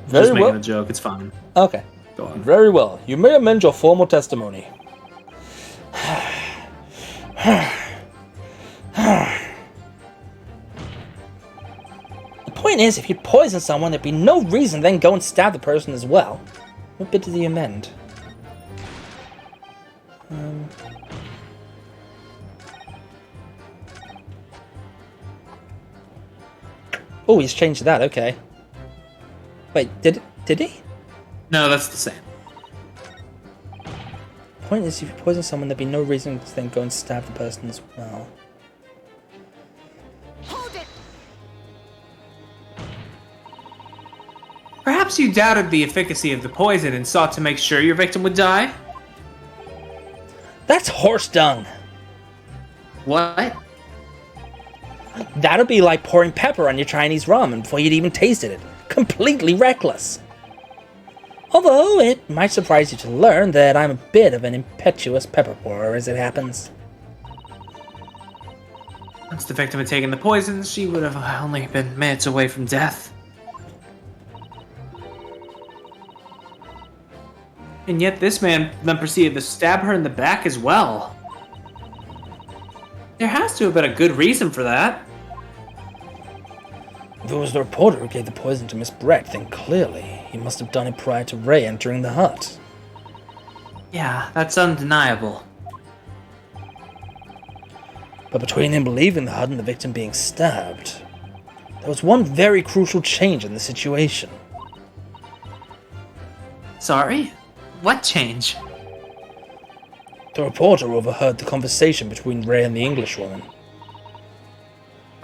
Very Just making well. a joke, it's fine. Okay. Go on. Very well. You may amend your formal testimony. The point is, if you poison someone, there'd be no reason then go and stab the person as well. What bit did he amend? Oh, he's changed that, okay. Wait, did he? No, that's the same. Point is, if you poison someone, there'd be no reason to then go and stab the person as well. Hold it! Perhaps you doubted the efficacy of the poison and sought to make sure your victim would die? That's horse dung. What? That'd be like pouring pepper on your Chinese ramen before you'd even tasted it. Completely reckless. Although, it might surprise you to learn that I'm a bit of an impetuous pepper pourer as it happens. Once the victim had taken the poison, she would have only been minutes away from death. And yet this man then proceeded to stab her in the back as well. There has to have been a good reason for that. If it was the reporter who gave the poison to Miss Brett, then clearly he must have done it prior to Ray entering the hut. Yeah, that's undeniable. But between him leaving the hut and the victim being stabbed, there was one very crucial change in the situation. Sorry? What change? The reporter overheard the conversation between Ray and the Englishwoman.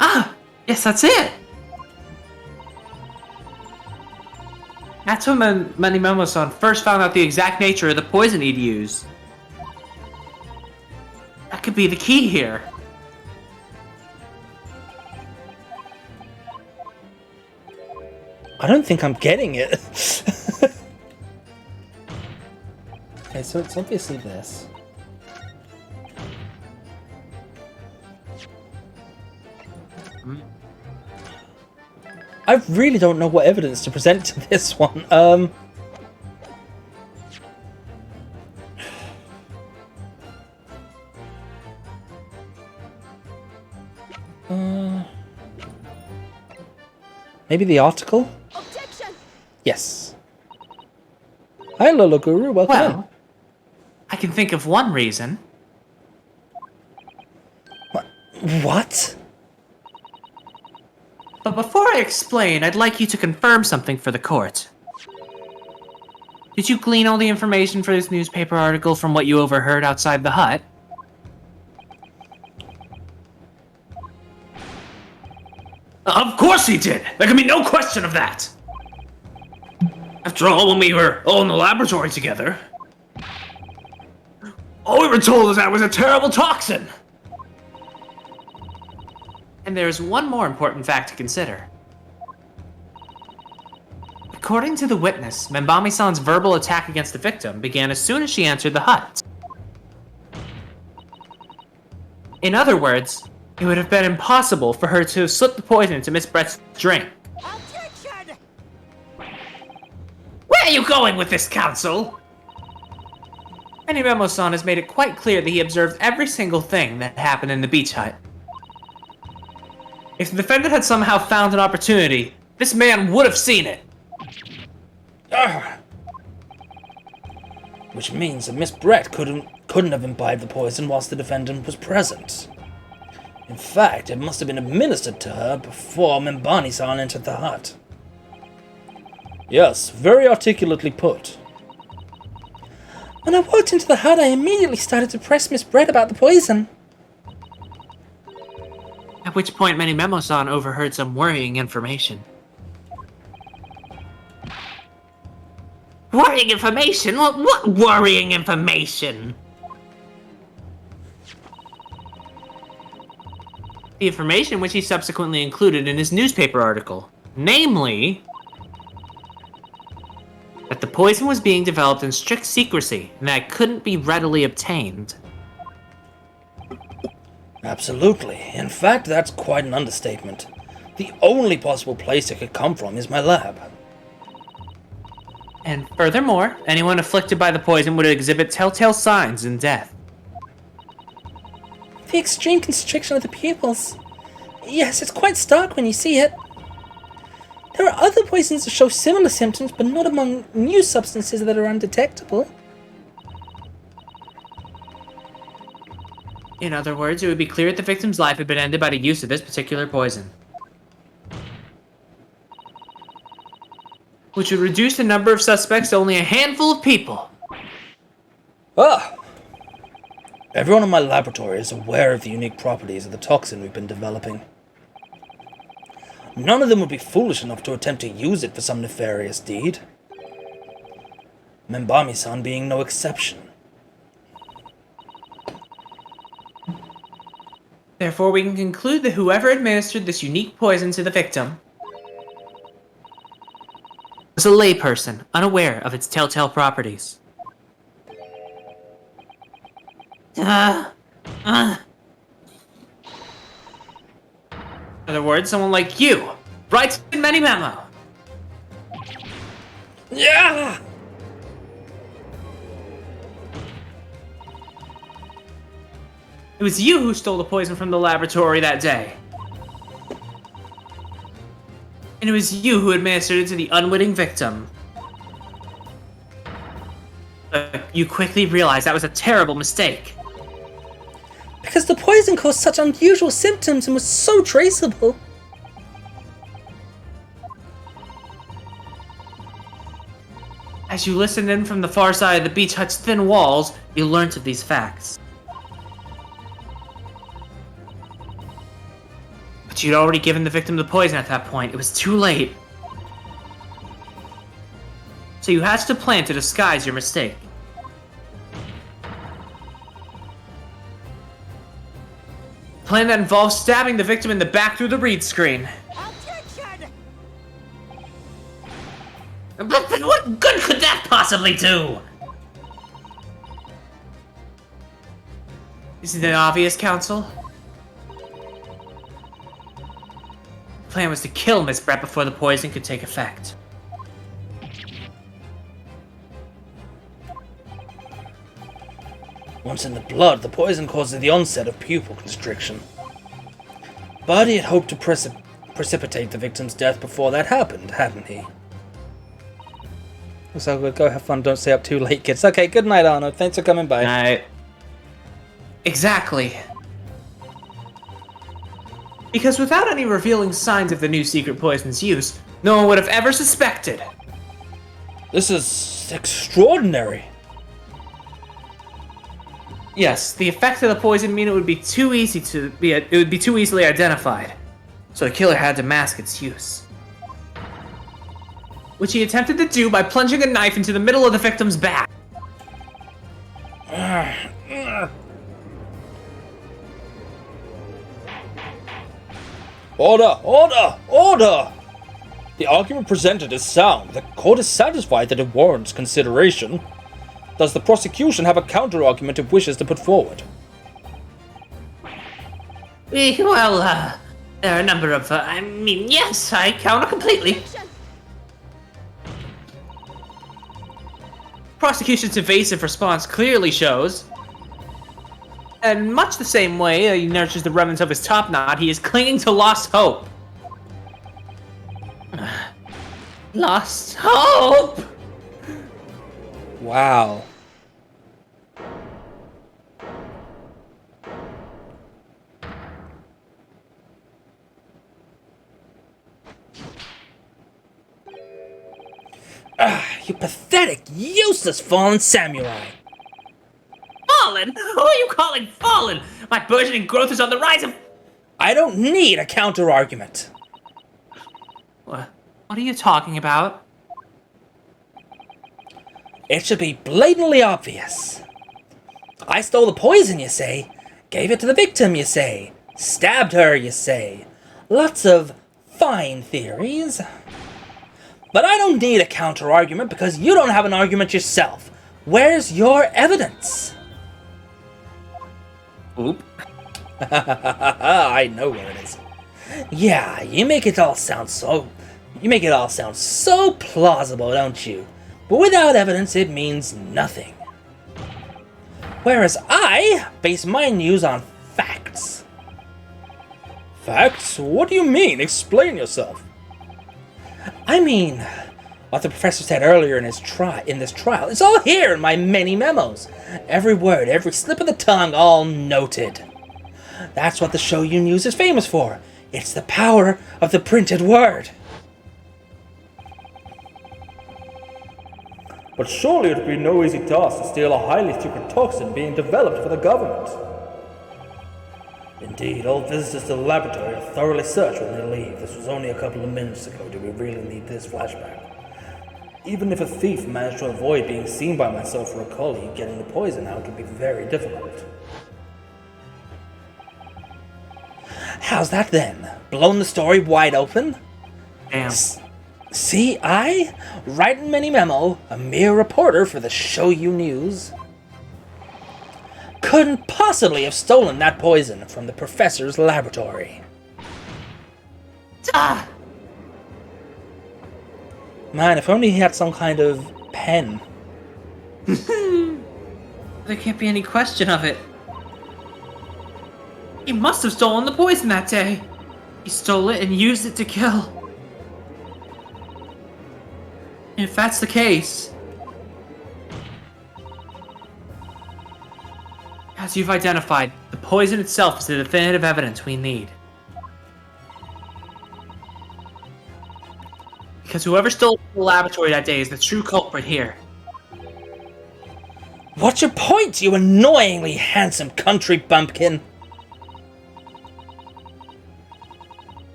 Ah! Yes, that's it! That's when Many-Memo-san first found out the exact nature of the poison he'd used. That could be the key here. I don't think I'm getting it. Okay, so it's obviously this. I really don't know what evidence to present to this one. Maybe the article? Objection! Yes. Hi, Lolo Guru. Welcome in. Well, I can think of one reason. What? But before I explain, I'd like you to confirm something for the court. Did you glean all the information for this newspaper article from what you overheard outside the hut? Of course he did! There can be no question of that! After all, when we were all in the laboratory together, all we were told is that it was a terrible toxin! And there's one more important fact to consider. The According to the witness, Membami-san's verbal attack against the victim began as soon as she entered the hut. In other words, it would have been impossible for her to have slipped the poison into Miss Brett's drink. Objection! Where are you going with this, counsel? Memo-san has made it quite clear that he observed every single thing that happened in the beach hut. If the defendant had somehow found an opportunity, this man would have seen it. Which means that Miss Brett couldn't have imbibed the poison whilst the defendant was present. In fact, it must have been administered to her before Membani-san entered the hut. Yes, very articulately put. When I walked into the hut, I immediately started to press Miss Brett about the poison. At which point, Memo-san overheard some worrying information. Worrying information? What worrying information? The information which he subsequently included in his newspaper article. Namely, that the poison was being developed in strict secrecy and that it couldn't be readily obtained. Absolutely. In fact, that's quite an understatement. The only possible place it could come from is my lab. And furthermore, anyone afflicted by the poison would exhibit telltale signs in death. The extreme constriction of the pupils. Yes, it's quite stark when you see it. There are other poisons that show similar symptoms, but not among new substances that are undetectable. In other words, it would be clear that the victim's life had been ended by the use of this particular poison, which would reduce the number of suspects to only a handful of people. Everyone in my laboratory is aware of the unique properties of the toxin we've been developing. None of them would be foolish enough to attempt to use it for some nefarious deed. Membami-san being no exception. Therefore, we can conclude that whoever administered this unique poison to the victim was a layperson, unaware of its telltale properties. In other words, someone like you writes in many memo. Yeah! It was you who stole the poison from the laboratory that day. And it was you who administered it to the unwitting victim. But you quickly realized that was a terrible mistake. Because the poison caused such unusual symptoms and was so traceable. As you listened in from the far side of the beach hut's thin walls, you learnt of these facts. But you'd already given the victim the poison at that point. It was too late. So you hatched a plan to disguise your mistake. A plan that involves stabbing the victim in the back through the read screen. Objection! But what good could that possibly do? Isn't it obvious, Counsel? The plan was to kill Miss Brett before the poison could take effect. Once in the blood, the poison causes the onset of pupil constriction. But he had hoped to precipitate the victim's death before that happened, hadn't he? So we'll go have fun, don't stay up too late, kids. Okay, good night, Arno. Thanks for coming by. Night. Exactly. Because without any revealing signs of the new secret poison's use, no one would have ever suspected. This is extraordinary. Yes, the effects of the poison mean it would be too easily identified. So the killer had to mask its use, which he attempted to do by plunging a knife into the middle of the victim's back. Order! Order! Order! The argument presented is sound. The court is satisfied that it warrants consideration. Does the prosecution have a counter-argument it wishes to put forward? Well, there are a number of, yes, I counter completely. Prosecution's evasive response clearly shows. And much the same way he nurtures the remnants of his top knot, he is clinging to lost hope. Lost hope! Wow. You pathetic, useless fallen samurai! Fallen? Who are you calling fallen? My burgeoning growth is on the rise of... I don't need a counter-argument. What are you talking about? It should be blatantly obvious. I stole the poison, you say. Gave it to the victim, you say. Stabbed her, you say. Lots of fine theories. But I don't need a counter-argument because you don't have an argument yourself. Where's your evidence? Oop. I know where it is. Yeah, you make it all sound so plausible, don't you? But without evidence, it means nothing. Whereas I base my news on facts. Facts? What do you mean? Explain yourself. I mean, what the professor said earlier in this trial, it's all here in my many memos. Every word, every slip of the tongue, all noted. That's what the Shoyu News is famous for. It's the power of the printed word. But surely it would be no easy task to steal a highly secret toxin being developed for the government. Indeed, all visitors to the laboratory are thoroughly searched when they leave. This was only a couple of minutes ago. Do we really need this flashback? Even if a thief managed to avoid being seen by myself or a colleague, getting the poison out would be very difficult. How's that then? Blown the story wide open? Damn. See, I, writing mini memo, a mere reporter for the Shoyu News, couldn't possibly have stolen that poison from the professor's laboratory. Ah! Man, if only he had some kind of pen. There can't be any question of it. He must have stolen the poison that day. He stole it and used it to kill. And if that's the case, as you've identified, the poison itself is the definitive evidence we need. Because whoever stole the laboratory that day is the true culprit here. What's your point, you annoyingly handsome country bumpkin?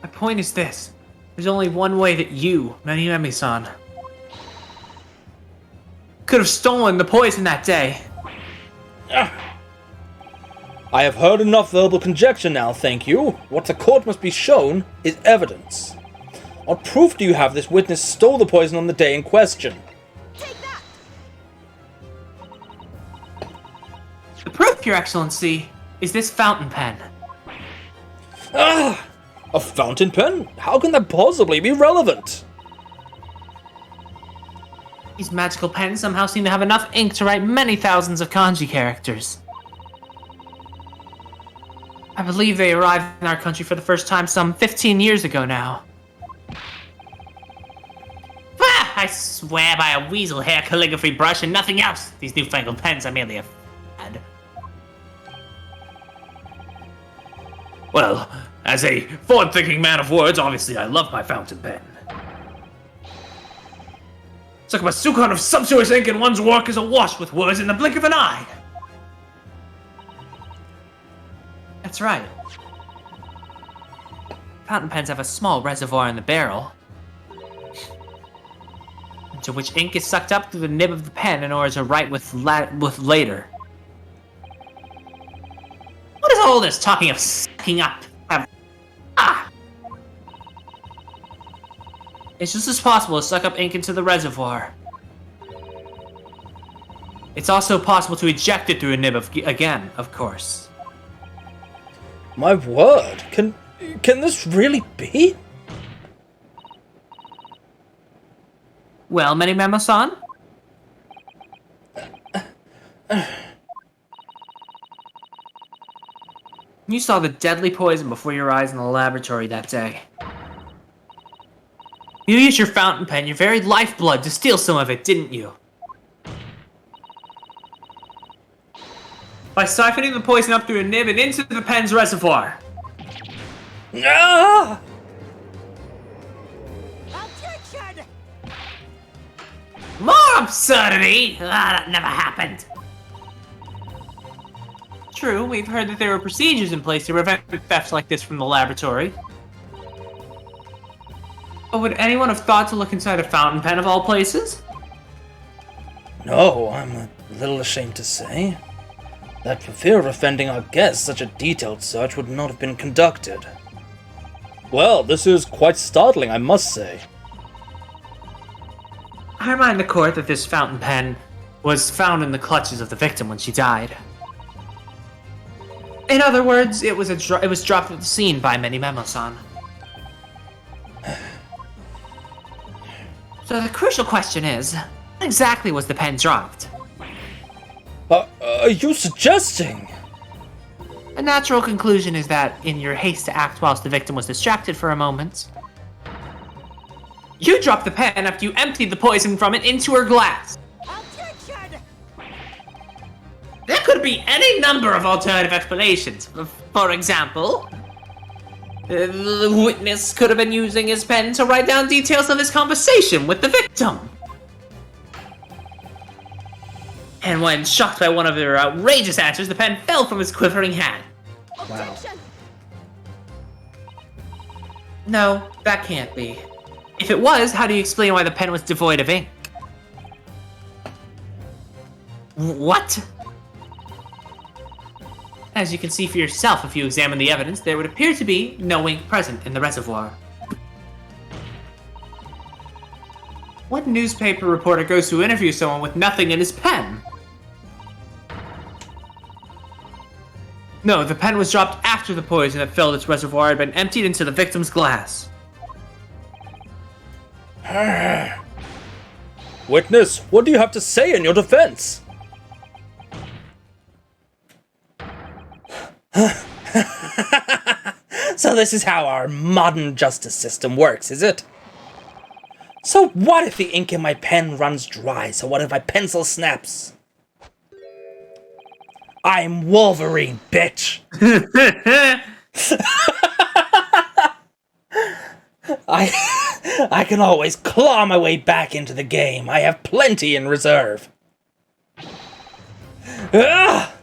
My point is this. There's only one way that you, Maniyami-san, could have stolen the poison that day. I have heard enough verbal conjecture now, thank you. What the court must be shown is evidence. What proof do you have this witness stole the poison on the day in question? The proof, Your Excellency, is this fountain pen. Ah! A fountain pen? How can that possibly be relevant? These magical pens somehow seem to have enough ink to write many thousands of kanji characters. I believe they arrived in our country for the first time some 15 years ago now. Ah, I swear by a weasel hair calligraphy brush and nothing else. These newfangled pens are merely a fad. Well, as a forward-thinking man of words, obviously I love my fountain pen. It's like a sucon of sumptuous ink, and one's work is awash with words in the blink of an eye. That's right. Fountain pens have a small reservoir in the barrel, into which ink is sucked up through the nib of the pen in order to write with later. What is all this talking of sucking up? It's just as possible to suck up ink into the reservoir. It's also possible to eject it through a nib again, of course. My word, can this really be? Well, Many-Memo-san? You saw the deadly poison before your eyes in the laboratory that day. You used your fountain pen, your very lifeblood, to steal some of it, didn't you? By siphoning the poison up through a nib and into the pen's reservoir. Ah! Objection! More absurdity! That never happened. True, we've heard that there were procedures in place to prevent thefts like this from the laboratory. But would anyone have thought to look inside a fountain pen of all places? No, I'm a little ashamed to say that for fear of offending our guests, such a detailed search would not have been conducted. Well, this is quite startling, I must say. I remind the court that this fountain pen was found in the clutches of the victim when she died. In other words, it was dropped at the scene by Many-Memo-san. So the crucial question is, when exactly was the pen dropped? Are you suggesting? A natural conclusion is that, in your haste to act whilst the victim was distracted for a moment, you dropped the pen after you emptied the poison from it into her glass. Objection! There could be any number of alternative explanations. For example, the witness could have been using his pen to write down details of his conversation with the victim. And when shocked by one of their outrageous answers, the pen fell from his quivering hand. Objection! No, that can't be. If it was, how do you explain why the pen was devoid of ink? What? As you can see for yourself if you examine the evidence, there would appear to be no ink present in the reservoir. What newspaper reporter goes to interview someone with nothing in his pen? No, the pen was dropped after the poison that filled its reservoir had been emptied into the victim's glass. Witness, what do you have to say in your defense? So this is how our modern justice system works, is it? So what if the ink in my pen runs dry? So what if my pencil snaps? I'm Wolverine, bitch! I can always claw my way back into the game. I have plenty in reserve. Ah!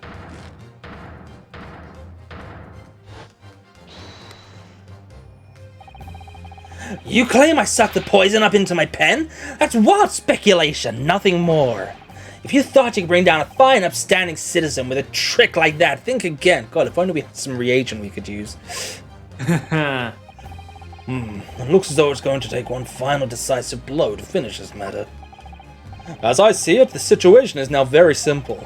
You claim I sucked the poison up into my pen? That's wild speculation, nothing more. If you thought you could bring down a fine, upstanding citizen with a trick like that, think again. God, if only we had some reagent we could use. It looks as though it's going to take one final decisive blow to finish this matter. As I see it, the situation is now very simple.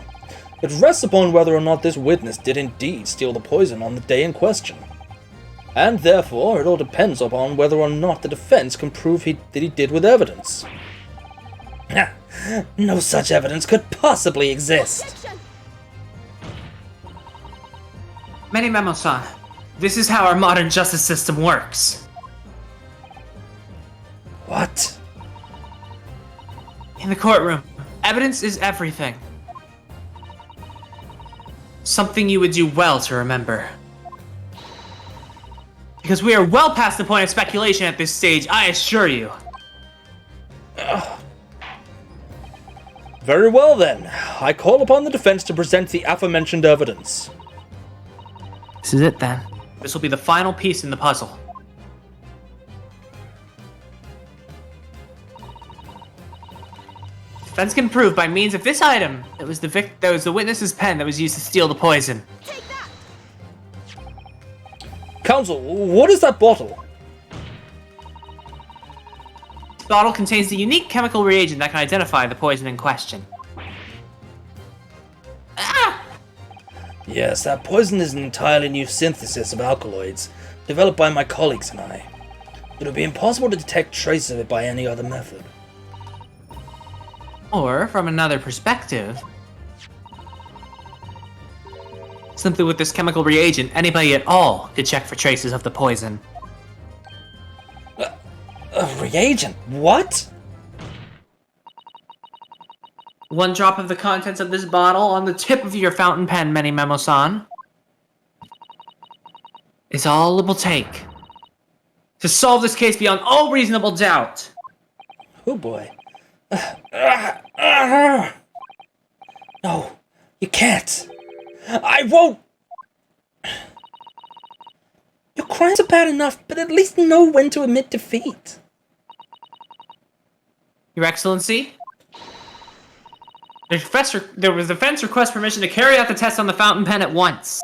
It rests upon whether or not this witness did indeed steal the poison on the day in question. And therefore, it all depends upon whether or not the defense can prove that he did with evidence. No such evidence could possibly exist. Objection! Many-Memo-san, this is how our modern justice system works. What? In the courtroom, evidence is everything. Something you would do well to remember. Because we are well past the point of speculation at this stage, I assure you. Very well then. I call upon the defense to present the aforementioned evidence. This is it then. This will be the final piece in the puzzle. Defense can prove by means of this item that was the witness's pen that was used to steal the poison. Take that! Counsel, what is that bottle? bottle contains the unique chemical reagent that can identify the poison in question. Yes, that poison is an entirely new synthesis of alkaloids, developed by my colleagues and I. It would be impossible to detect traces of it by any other method. Or, from another perspective, simply with this chemical reagent, anybody at all could check for traces of the poison. A reagent? What? One drop of the contents of this bottle on the tip of your fountain pen, Memo-san, is all it will take to solve this case beyond all reasonable doubt. Oh boy. No, you can't. I won't. Your crimes are bad enough, but at least know when to admit defeat. Your Excellency, the defense requests permission to carry out the test on the fountain pen at once.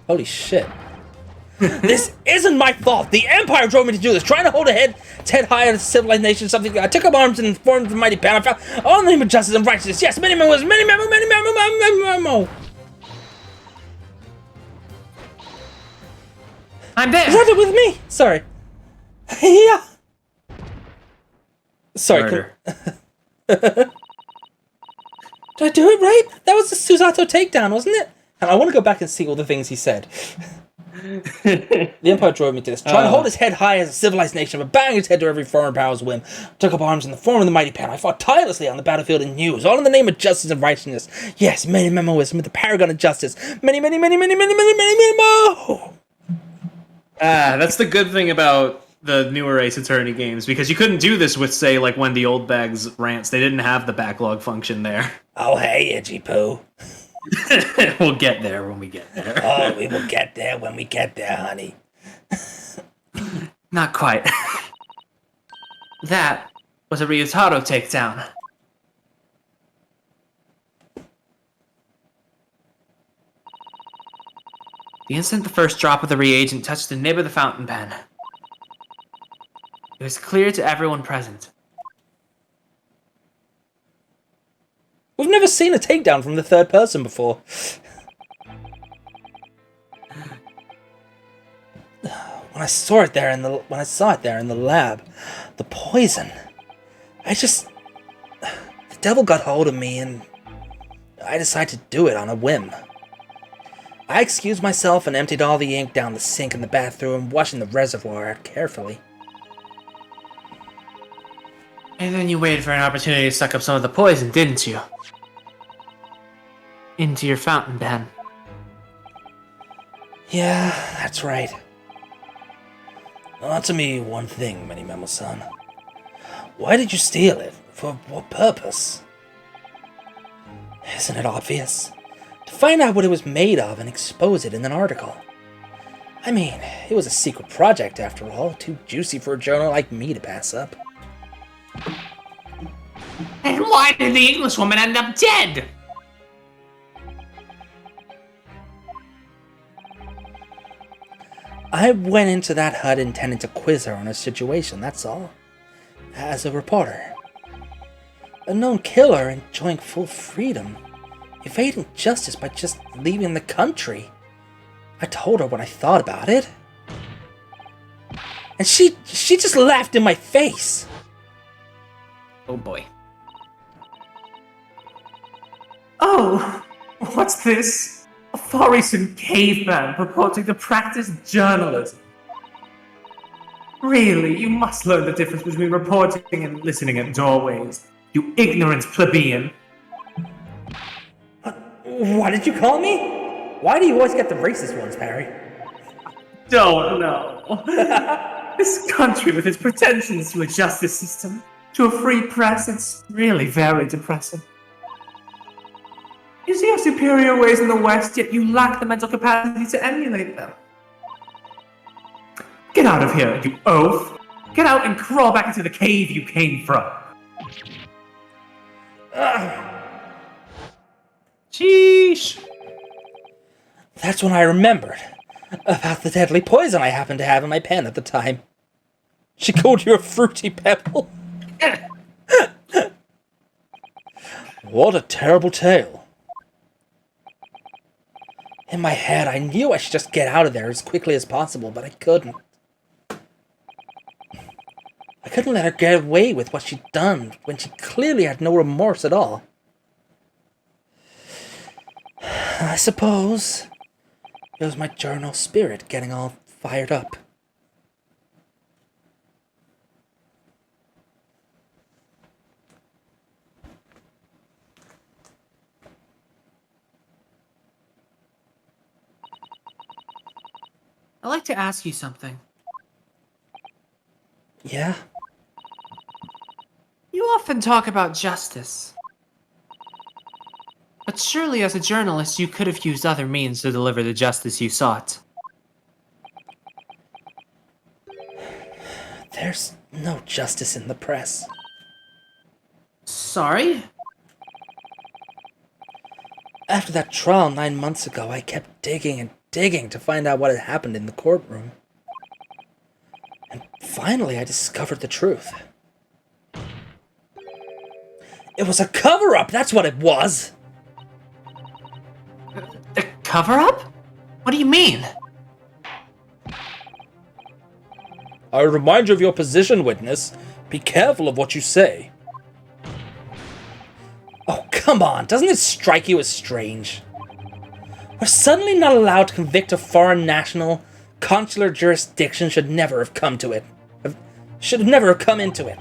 Holy shit. This isn't my fault. The Empire drove me to do this. Trying to hold head high on a civilized nation, something. I took up arms and formed the mighty band. I found all in the name of justice and righteousness. Yes, many memo. I'm there. Is that it with me? Sorry. Yeah. Sorry. Murder. Did I do it right? That was the Susato takedown, wasn't it? And I want to go back and see all the things he said. The Empire drove me to this. Trying to hold his head high as a civilized nation, but bang his head to every foreign power's whim. Took up arms in the form of the mighty pen. I fought tirelessly on the battlefield in news, all in the name of justice and righteousness. Yes, many memoism with the paragon of justice. Many more. That's the good thing about the newer Ace Attorney games, because you couldn't do this with, say, like when the old bags rants. They didn't have the backlog function there. Oh, hey, Edgy Poo. We'll get there when we get there. Oh, we will get there when we get there, honey. Not quite. That was a Ryutaro takedown. The instant the first drop of the reagent touched the nib of the fountain pen, it was clear to everyone present. We've never seen a takedown from the third person before. When I saw it there in the lab, the poison. The devil got hold of me and I decided to do it on a whim. I excused myself and emptied all the ink down the sink in the bathroom, washing the reservoir out carefully. And then you waited for an opportunity to suck up some of the poison, didn't you? Into your fountain pen. Yeah, that's right. Answer me one thing, Memo-san. Why did you steal it? For what purpose? Isn't it obvious? To find out what it was made of and expose it in an article. I mean, it was a secret project after all, too juicy for a journal like me to pass up. And why did the Englishwoman end up dead? I went into that hut intending to quiz her on her situation, that's all. As a reporter. A known killer enjoying full freedom. Evading justice by just leaving the country. I told her what I thought about it. And she just laughed in my face. Oh boy. Oh, what's this? A far eastern caveman purporting to practice journalism. Really, you must learn the difference between reporting and listening at doorways, you ignorant plebeian. What did you call me? Why do you always get the racist ones, Harry? Don't know. This country with its pretensions to a justice system, to a free press, it's really very depressing. You see our superior ways in the West, yet you lack the mental capacity to emulate them. Get out of here, you oaf! Get out and crawl back into the cave you came from! Sheesh. That's when I remembered about the deadly poison I happened to have in my pen at the time. She called you a fruity pebble. What a terrible tale. In my head, I knew I should just get out of there as quickly as possible, but I couldn't. I couldn't let her get away with what she'd done when she clearly had no remorse at all. I suppose it was my journal spirit getting all fired up. I'd like to ask you something. Yeah? You often talk about justice. But surely as a journalist you could have used other means to deliver the justice you sought. There's no justice in the press. Sorry? After that trial 9 months ago, I kept digging and digging to find out what had happened in the courtroom. And finally, I discovered the truth. It was a cover-up, that's what it was! The cover-up? What do you mean? I remind you of your position, witness. Be careful of what you say. Oh, come on, doesn't it strike you as strange? We're suddenly not allowed to convict a foreign national. Consular jurisdiction should never have come to it. Should never have come into it.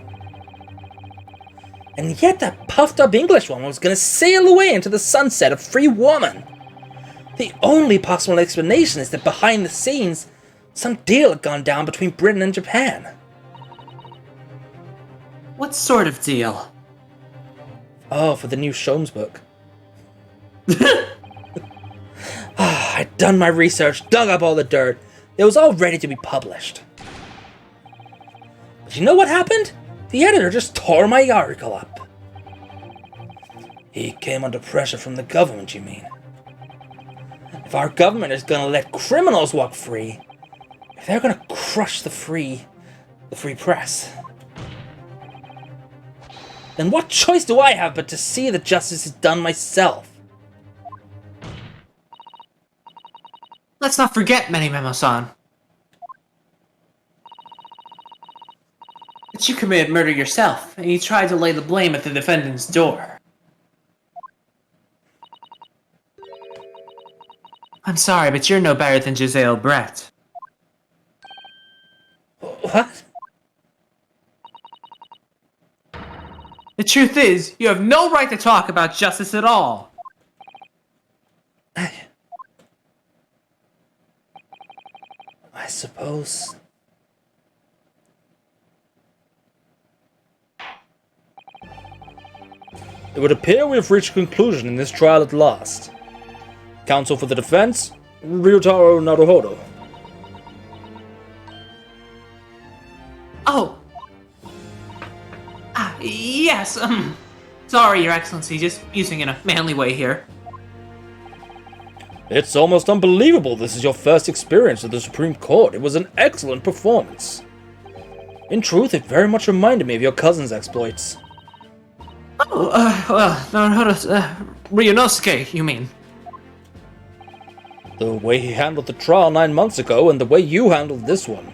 And yet that puffed-up Englishwoman was going to sail away into the sunset a free woman. The only possible explanation is that behind the scenes, some deal had gone down between Britain and Japan. What sort of deal? Oh, for the new Sholmes book. I'd done my research, dug up all the dirt. It was all ready to be published. But you know what happened? The editor just tore my article up. He came under pressure from the government, you mean? If our government is gonna let criminals walk free, if they're gonna crush the free press, then what choice do I have but to see that justice is done myself? Let's not forget, Memo-san, that you committed murder yourself, and you tried to lay the blame at the defendant's door. I'm sorry, but you're no better than Giselle Brett. What? The truth is, you have no right to talk about justice at all. I suppose. It would appear we have reached a conclusion in this trial at last. Counsel for the defense, Ryutaro Naruhodo. Oh. Yes, sorry, Your Excellency, just using in a manly way here. It's almost unbelievable this is your first experience at the Supreme Court. It was an excellent performance. In truth, it very much reminded me of your cousin's exploits. Oh, well, Naruhodo, Ryunosuke, you mean? The way he handled the trial 9 months ago and the way you handled this one.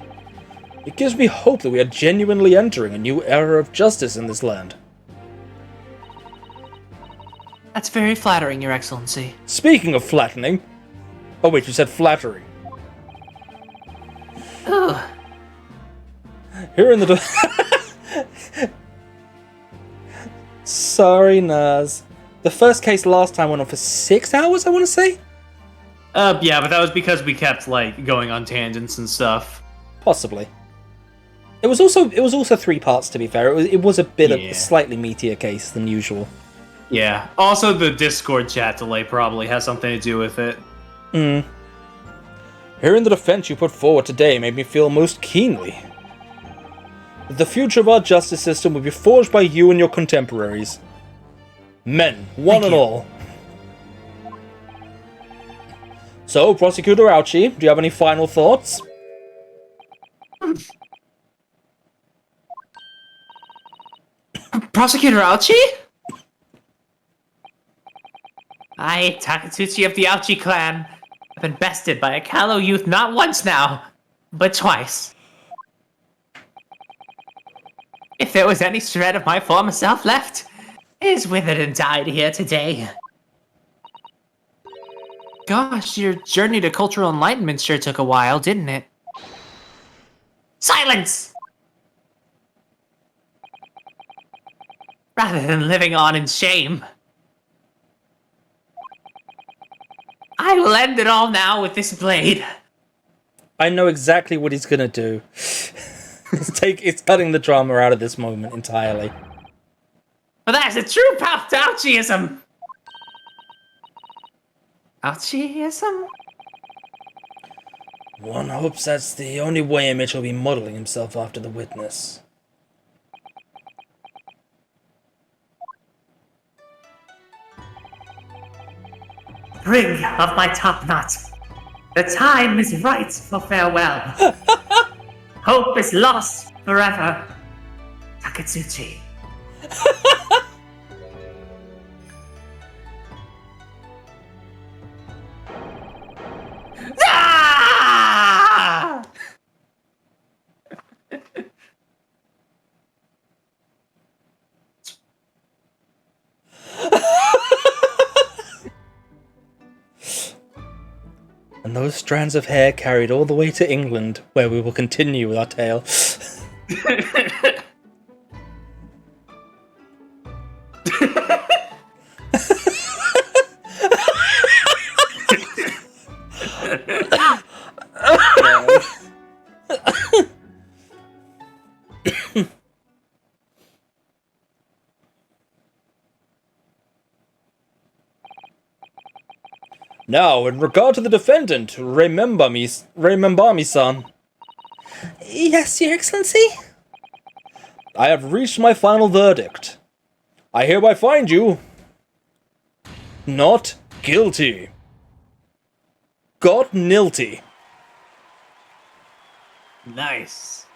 It gives me hope that we are genuinely entering a new era of justice in this land. That's very flattering, Your Excellency. Speaking of flattening... Oh wait, you said flattering. Ugh. Here in the... Sorry, Naz. The first case last time went on for 6 hours, I want to say? Yeah, but that was because we kept, like, going on tangents and stuff. Possibly. It was also 3 parts, to be fair. It was a bit of a slightly meatier case than usual. Yeah. Also, the Discord chat delay probably has something to do with it. Hearing the defense you put forward today made me feel most keenly that the future of our justice system will be forged by you and your contemporaries. Men, one and all. So, Prosecutor Ouchie, do you have any final thoughts? Prosecutor Ouchie? I, Takatsuchi of the Ouchie clan, have been bested by a callow youth not once now, but twice. If there was any shred of my former self left, it is withered and died here today. Gosh, your journey to cultural enlightenment sure took a while, didn't it? Silence! Rather than living on in shame, I will end it all now with this blade. I know exactly what he's gonna do. It's cutting the drama out of this moment entirely. But that's a true path to Ouchieism! Ouchieism? One hopes that's the only way in which he'll be modeling himself after the witness. Ring of my top knot. The time is right for farewell. Hope is lost forever. Takatsuchi. Ah! And those strands of hair carried all the way to England, where we will continue with our tale. Now, in regard to the defendant, remember me, son. Yes, Your Excellency? I have reached my final verdict. I hereby find you not guilty. God nilty. Nice.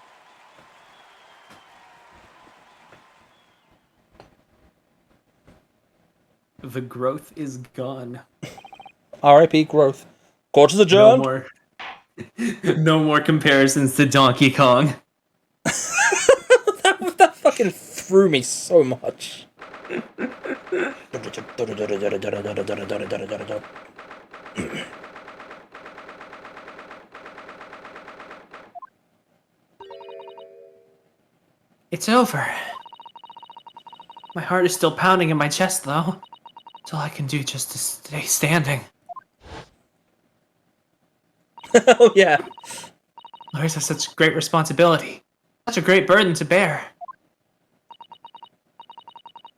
The growth is gone. R.I.P. growth. Court is adjourned. No more comparisons to Donkey Kong. that fucking threw me so much. It's over. My heart is still pounding in my chest, though. It's all I can do just to stay standing. Oh, yeah. Lawyers have such great responsibility. Such a great burden to bear.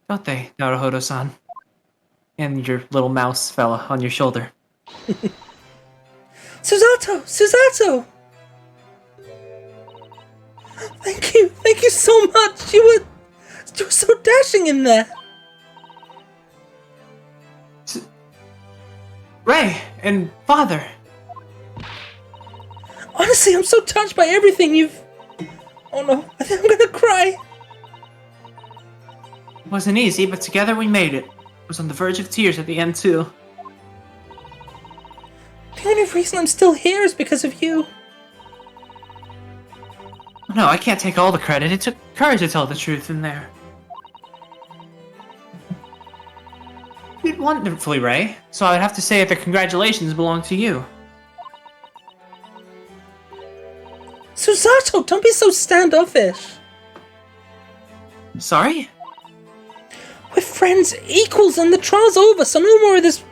Don't they, Naruhodo-san? And your little mouse fella on your shoulder. Susato! Thank you so much. You were so dashing in there. Ray and Father. Honestly, I'm so touched by everything you've... Oh no, I think I'm gonna cry. It wasn't easy, but together we made it. I was on the verge of tears at the end, too. The only reason I'm still here is because of you. No, I can't take all the credit. It took courage to tell the truth in there. You did wonderfully, Ray. So I would have to say that the congratulations belong to you. Susato, don't be so standoffish. Sorry? We're friends, equals, and the trial's over, so no more of this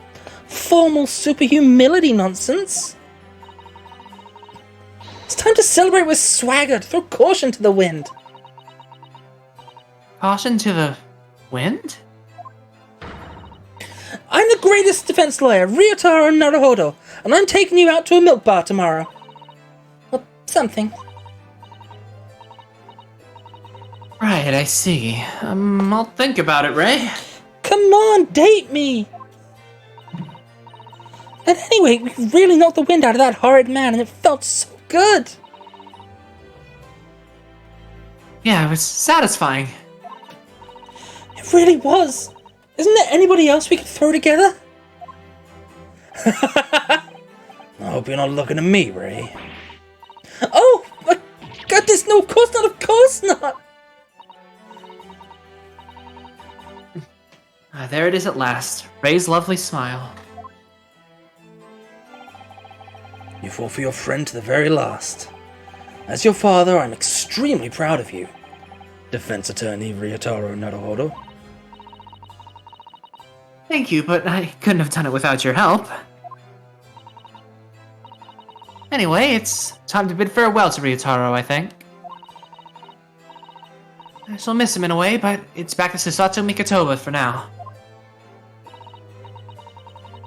formal super humility nonsense. It's time to celebrate with swagger, to throw caution to the wind. Caution to the wind? I'm the greatest defense lawyer, Ryotaro Naruhodo, and I'm taking you out to a milk bar tomorrow. Well, something. Right, I see. I'll think about it, Ray. Come on, date me! And anyway, we really knocked the wind out of that horrid man, and it felt so good. Yeah, it was satisfying. It really was. Isn't there anybody else we could throw together? I hope you're not looking at me, Ray. Oh, my goodness, no, of course not, of course not! There it is at last. Ray's lovely smile. You fought for your friend to the very last. As your father, I'm extremely proud of you. Defense Attorney Ryotaro Naruhodo. Thank you, but I couldn't have done it without your help. Anyway, it's time to bid farewell to Ryotaro, I think. I shall miss him in a way, but it's back to Susato Mikotoba for now.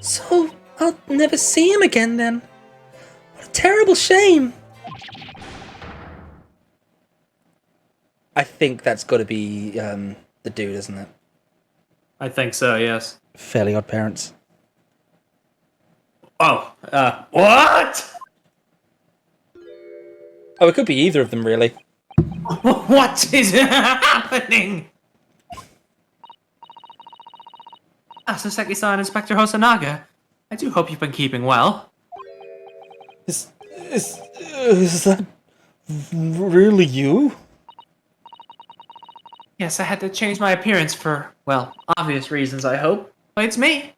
So, I'll never see him again then. What a terrible shame. I think that's got to be the dude, isn't it? I think so, yes. Fairly Odd Parents. Oh, what? Oh, it could be either of them, really. What is happening? Saseki-san, Inspector Hosonaga. I do hope you've been keeping well. Is that really you? Yes, I had to change my appearance for, well, obvious reasons, I hope. But it's me.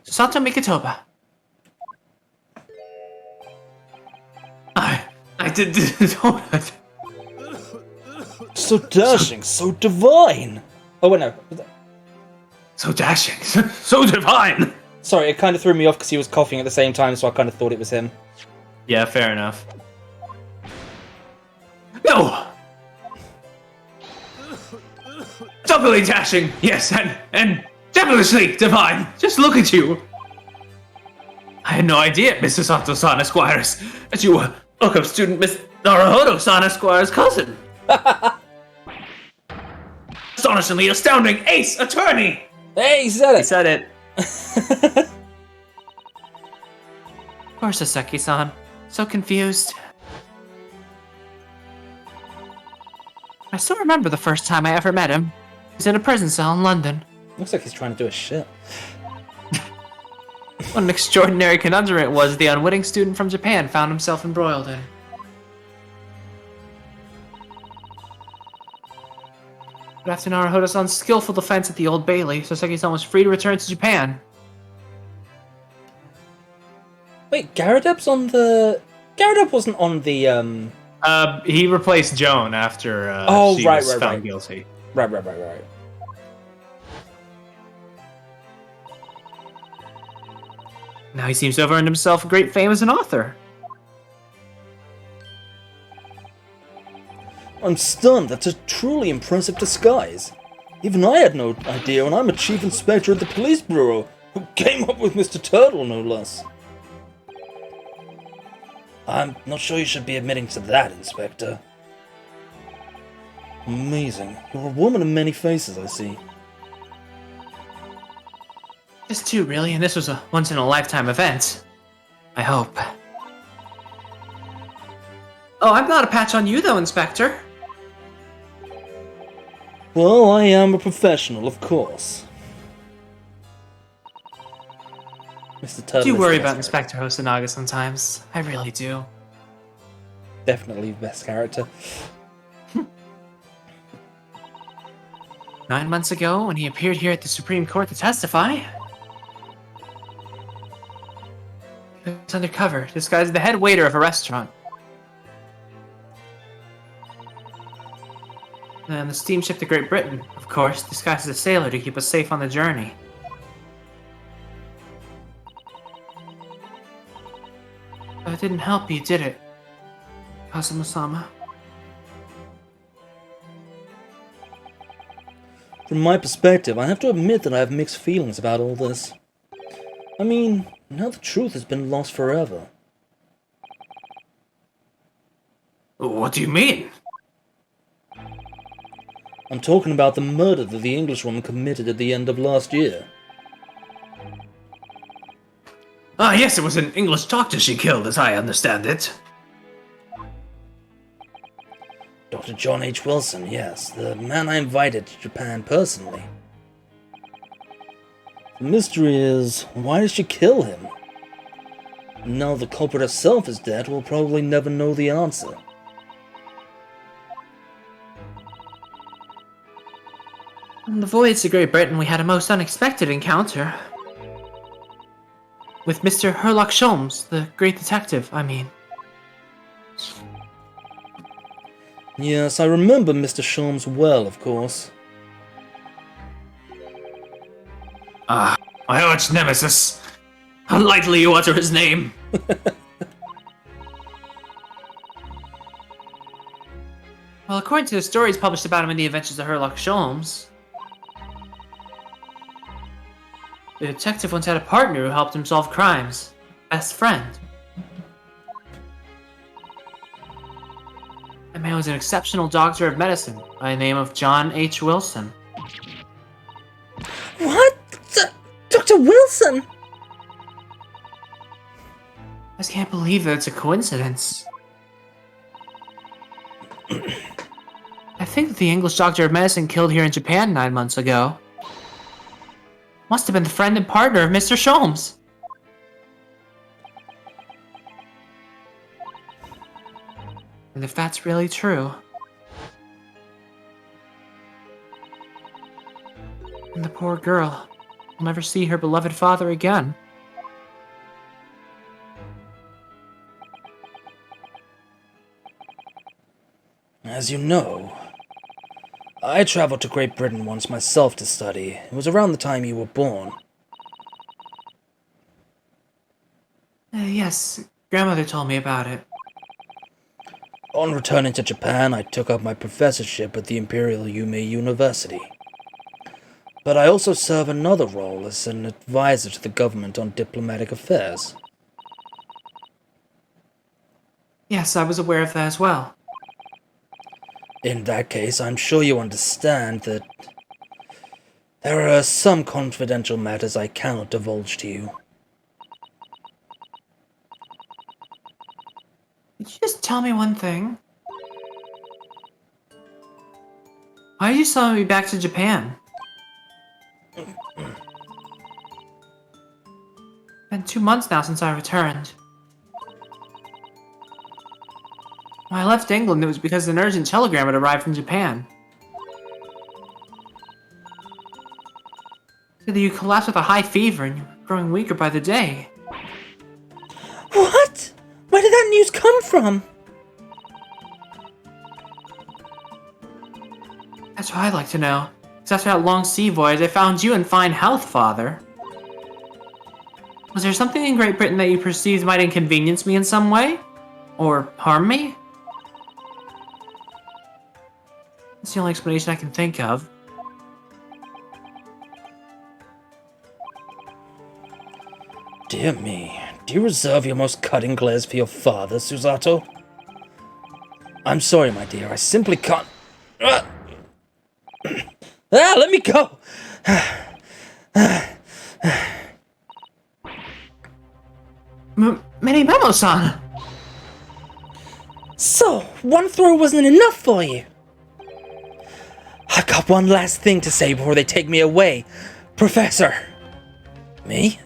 Susato Mikotoba. I did donut. So dashing, so divine. Oh, wait, no. So dashing, so divine. Sorry, it kind of threw me off because he was coughing at the same time, so I kind of thought it was him. Yeah, fair enough. No! Doubly dashing, yes, and devilishly divine. Just look at you. I had no idea, Mrs. Sato-san Esquires, that you were Lookup student Miss Naruhodo-san Esquire's cousin. Astonishingly astounding ace attorney! Hey, he said it! He said it. Poor Saseki-san. So confused. I still remember the first time I ever met him. He was in a prison cell in London. Looks like he's trying to do a shit. What an extraordinary conundrum it was the unwitting student from Japan found himself embroiled in. But after Naruhodo-san's skillful defense at the Old Bailey, Saseki-san was free to return to Japan. Wait, Garadep's on the... Garadep wasn't on the, He replaced Joan after she was found guilty. Right. Now he seems to have earned himself a great fame as an author. I'm stunned. That's a truly impressive disguise. Even I had no idea, and I'm a chief inspector at the police bureau, who came up with Mr. Turtle, no less. I'm not sure you should be admitting to that, Inspector. Amazing. You're a woman of many faces, I see. Just two, really, and this was a once-in-a-lifetime event. I hope. Oh, I'm not a patch on you, though, Inspector. Well, I am a professional, of course. Mr. Turtle. I do worry about Inspector Hosonaga sometimes. I really do. Definitely best character. 9 months ago, when he appeared here at the Supreme Court to testify, he was undercover, disguised as the head waiter of a restaurant. And the steamship to Great Britain, of course, disguised as a sailor to keep us safe on the journey. But it didn't help you, did it, Kazuma-sama? From my perspective, I have to admit that I have mixed feelings about all this. I mean, now the truth has been lost forever. What do you mean? I'm talking about the murder that the Englishwoman committed at the end of last year. Ah, yes, it was an English doctor she killed, as I understand it. Dr. John H. Wilson, yes, the man I invited to Japan personally. The mystery is, why did she kill him? Now the culprit herself is dead, we'll probably never know the answer. On the voyage to Great Britain, we had a most unexpected encounter. With Mr. Sherlock Holmes, the great detective, I mean. Yes, I remember Mr. Sholmes well, of course. Ah, my arch nemesis. How lightly you utter his name. Well, according to the stories published about him in the Adventures of Sherlock Holmes, the detective once had a partner who helped him solve crimes. Best friend. That man was an exceptional doctor of medicine by the name of John H. Wilson. What? Dr. Wilson? I just can't believe that it's a coincidence. I think that the English doctor of medicine killed here in Japan 9 months ago must have been the friend and partner of Mr. Sholmes. And if that's really true, then the poor girl will never see her beloved father again. As you know, I traveled to Great Britain once myself to study. It was around the time you were born. Yes, grandmother told me about it. On returning to Japan, I took up my professorship at the Imperial Yume University. But I also serve another role as an advisor to the government on diplomatic affairs. Yes, I was aware of that as well. In that case, I'm sure you understand that there are some confidential matters I cannot divulge to you. Could you just tell me one thing? Why did you summon me back to Japan? It's been 2 months now since I returned. When I left England, it was because an urgent telegram had arrived from Japan. It said that you collapsed with a high fever and you were growing weaker by the day. What? Where did that news come from? That's what I'd like to know. Because after that long sea voyage, I found you in fine health, Father. Was there something in Great Britain that you perceived might inconvenience me in some way? Or harm me? That's the only explanation I can think of. Dear me, do you reserve your most cutting glares for your father, Susato? I'm sorry, my dear, I simply can't... let me go! Memo-san! So, one throw wasn't enough for you? I've got one last thing to say before they take me away. Professor. Me?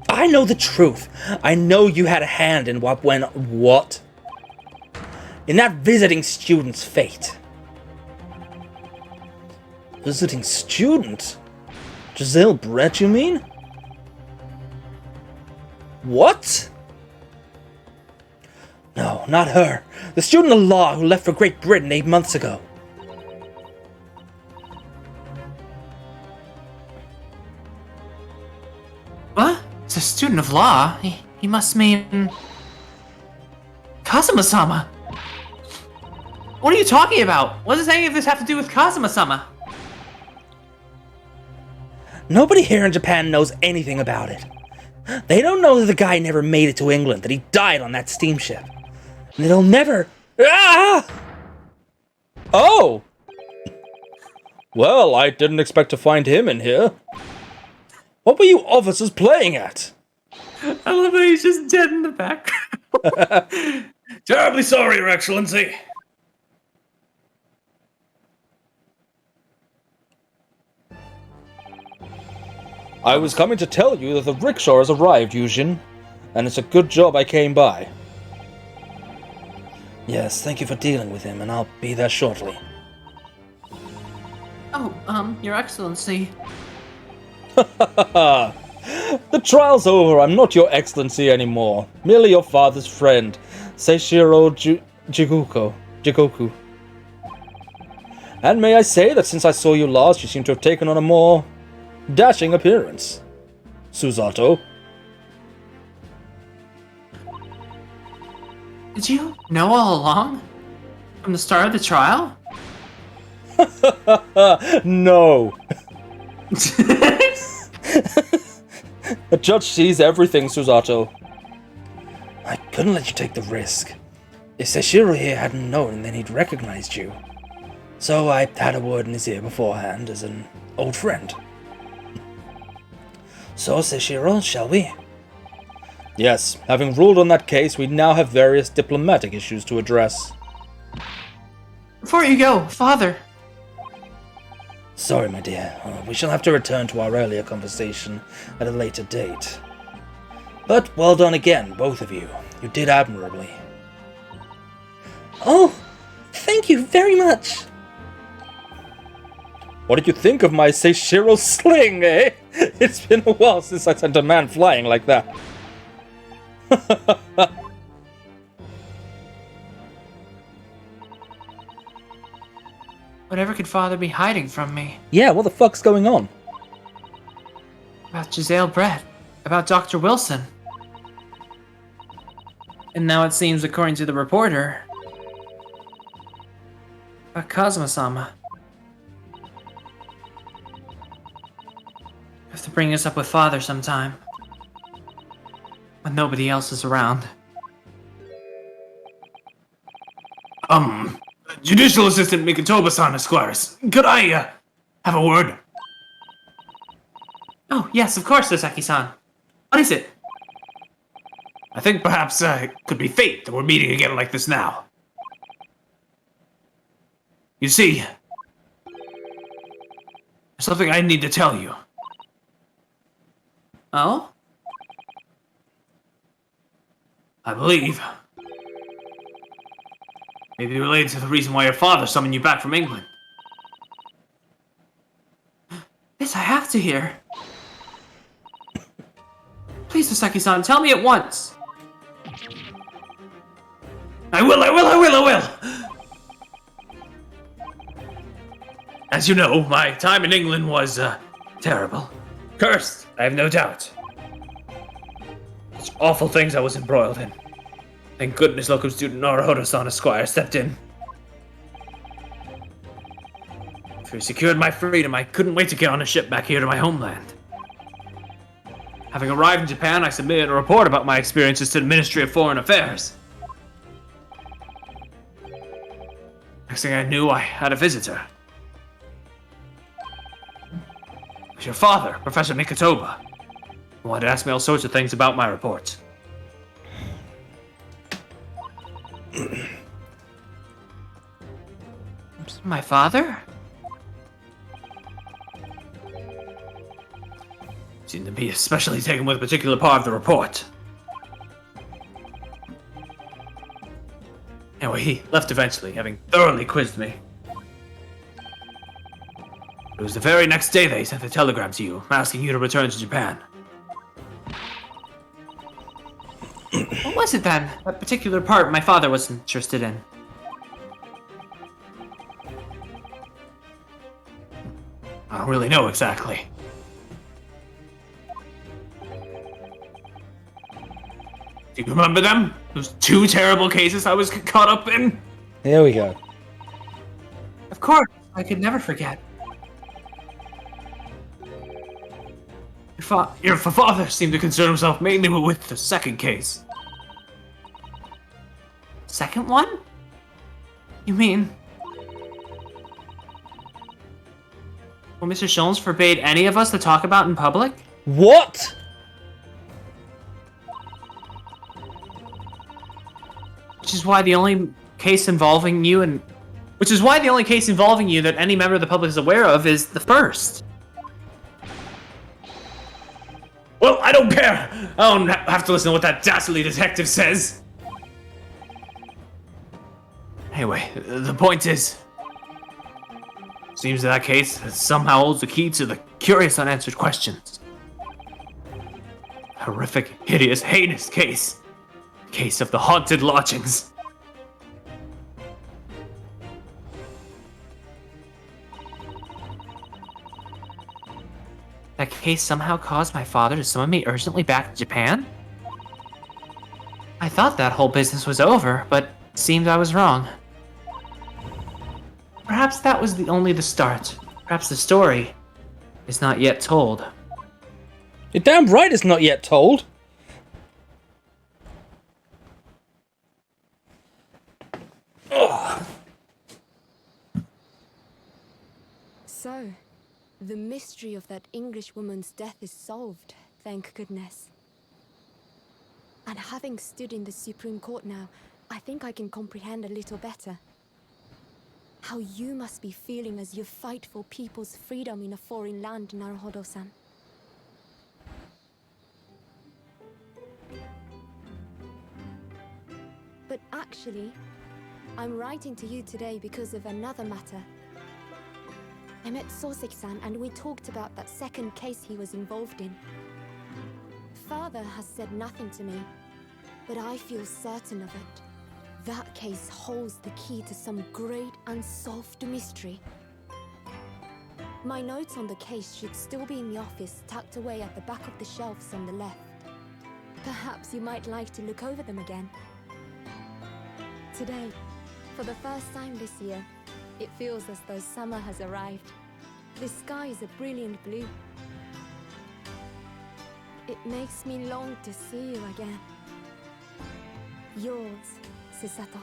I know the truth. I know you had a hand in what went... What? In that visiting student's fate. Visiting student? Giselle Brett, you mean? What? No, not her. The student of law who left for Great Britain 8 months ago. What? It's a student of law? He must mean... Kazuma-sama! What are you talking about? What does any of this have to do with Kazuma-sama? Nobody here in Japan knows anything about it. They don't know that the guy never made it to England, that he died on that steamship. And they'll never... Ah! Oh! Well, I didn't expect to find him in here. What were you officers playing at? I love that he's just dead in the background. Terribly sorry, Your Excellency. I was coming to tell you that the rickshaw has arrived, Yujin, and it's a good job I came by. Yes, thank you for dealing with him, and I'll be there shortly. Oh, Your Excellency. The trial's over. I'm not your excellency anymore. Merely your father's friend, Seishiro Jigoku. And may I say that since I saw you last, you seem to have taken on a more dashing appearance. Susato. Did you know all along? From the start of the trial? No. The judge sees everything, Susato. I couldn't let you take the risk. If Seishiro here hadn't known, then he'd recognized you. So I had a word in his ear beforehand as an old friend. So, Seishiro, shall we? Yes, having ruled on that case, we now have various diplomatic issues to address. Before you go, Father. Sorry, my dear. We shall have to return to our earlier conversation at a later date. But well done again, both of you. You did admirably. Oh, thank you very much. What did you think of my Seishiro sling, eh? It's been a while since I sent a man flying like that. Whatever could Father be hiding from me? Yeah, what the fuck's going on? About Giselle Brett. About Dr. Wilson. And now it seems, according to the reporter, about Kazuma-sama. Have to bring this up with Father sometime. When nobody else is around. Judicial Assistant Mikotoba-san, Esquires. Could I, have a word? Oh, yes, of course, Sasaki-san. What is it? I think perhaps, it could be fate that we're meeting again like this now. You see, there's something I need to tell you. Oh? I believe maybe related to the reason why your father summoned you back from England. This I have to hear. Please, Sasaki-san, tell me at once. I will! As you know, my time in England was, terrible. Cursed, I have no doubt. Such awful things I was embroiled in. Thank goodness local student Naruhodo-san Esquire stepped in. After he secured my freedom, I couldn't wait to get on a ship back here to my homeland. Having arrived in Japan, I submitted a report about my experiences to the Ministry of Foreign Affairs. Next thing I knew, I had a visitor. It was your father, Professor Mikotoba, who wanted to ask me all sorts of things about my report. My father? Seemed to be especially taken with a particular part of the report. Anyway, he left eventually, having thoroughly quizzed me. It was the very next day that he sent a telegram to you, asking you to return to Japan. What was it then? That particular part my father was interested in. I don't really know exactly. Do you remember them? Those two terrible cases I was caught up in? Here we go. Of course, I could never forget. Your father seemed to concern himself mainly with the second case. Second one? You mean... Well, Mr. Jones forbade any of us to talk about in public? What? Which is why the only case involving you that any member of the public is aware of is the first. Well, I don't care. I don't have to listen to what that dastardly detective says. Anyway, the point is, seems that case somehow holds the key to the curious unanswered questions. Horrific, hideous, heinous case. Case of the haunted lodgings. That case somehow caused my father to summon me urgently back to Japan? I thought that whole business was over, but it seemed I was wrong. Perhaps that was only the start. Perhaps the story is not yet told. You're damn right it's not yet told. Ugh. So, the mystery of that English woman's death is solved, thank goodness. And having stood in the Supreme Court now, I think I can comprehend a little better how you must be feeling as you fight for people's freedom in a foreign land, Naruhodo-san. But actually, I'm writing to you today because of another matter. I met Soseki-san and we talked about that second case he was involved in. Father has said nothing to me, but I feel certain of it. That case holds the key to some great unsolved mystery. My notes on the case should still be in the office, tucked away at the back of the shelves on the left. Perhaps you might like to look over them again. Today, for the first time this year, it feels as though summer has arrived. The sky is a brilliant blue. It makes me long to see you again. Yours, Susato.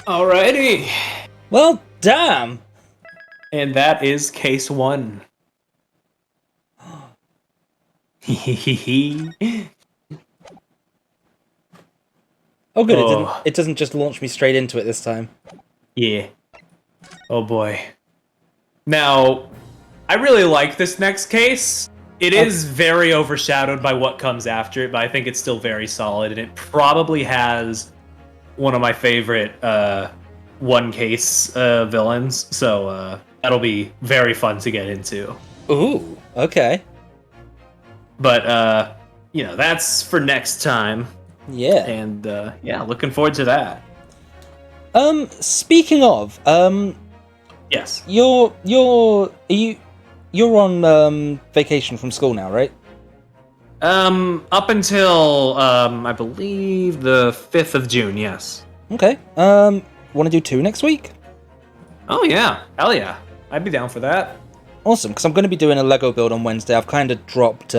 Alrighty. Well, damn. And that is case 1. Oh, good. Oh. It doesn't just launch me straight into it this time. Yeah. Oh boy. Now, I really like this next case. It is very overshadowed by what comes after it, but I think it's still very solid, and it probably has one of my favorite one case villains. So that'll be very fun to get into. Ooh, okay. But you know, that's for next time. Yeah. And yeah, looking forward to that. Speaking of, Yes. you're on vacation from school now, right? Up until I believe the 5th of June, yes. Okay. Want to do 2 next week? Oh yeah, hell yeah. I'd be down for that. Awesome, because I'm going to be doing a Lego build on Wednesday. I've kind of dropped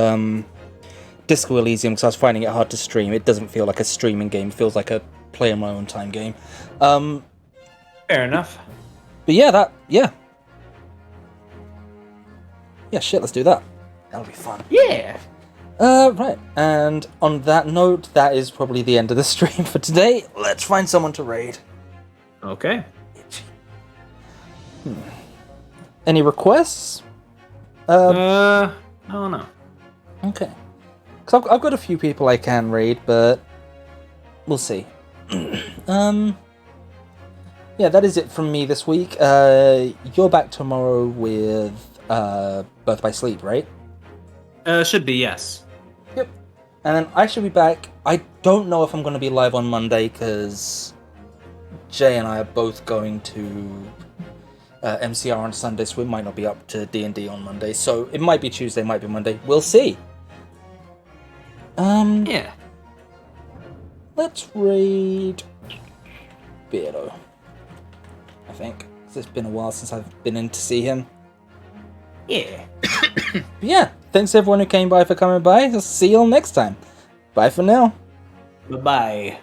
Disco Elysium because I was finding it hard to stream. It doesn't feel like a streaming game. It feels like a play in my own time game. Fair enough. But yeah, yeah, shit, let's do that. That'll be fun. Yeah. Right, and on that note, that is probably the end of the stream for today. Let's find someone to raid. Okay. Any requests? Oh no. Okay. Because I've got a few people I can raid, but we'll see. Yeah, that is it from me this week. You're back tomorrow with Birth by Sleep, right? Should be, yes. Yep. And then I should be back. I don't know if I'm going to be live on Monday, because Jay and I are both going to MCR on Sunday, so we might not be up to D&D on Monday. So it might be Tuesday, might be Monday. We'll see. Yeah. Let's raid Beardo. I think. 'Cause it's been a while since I've been in to see him. Yeah. But yeah, thanks everyone who came by for coming by. I'll see you all next time. Bye for now. Bye-bye.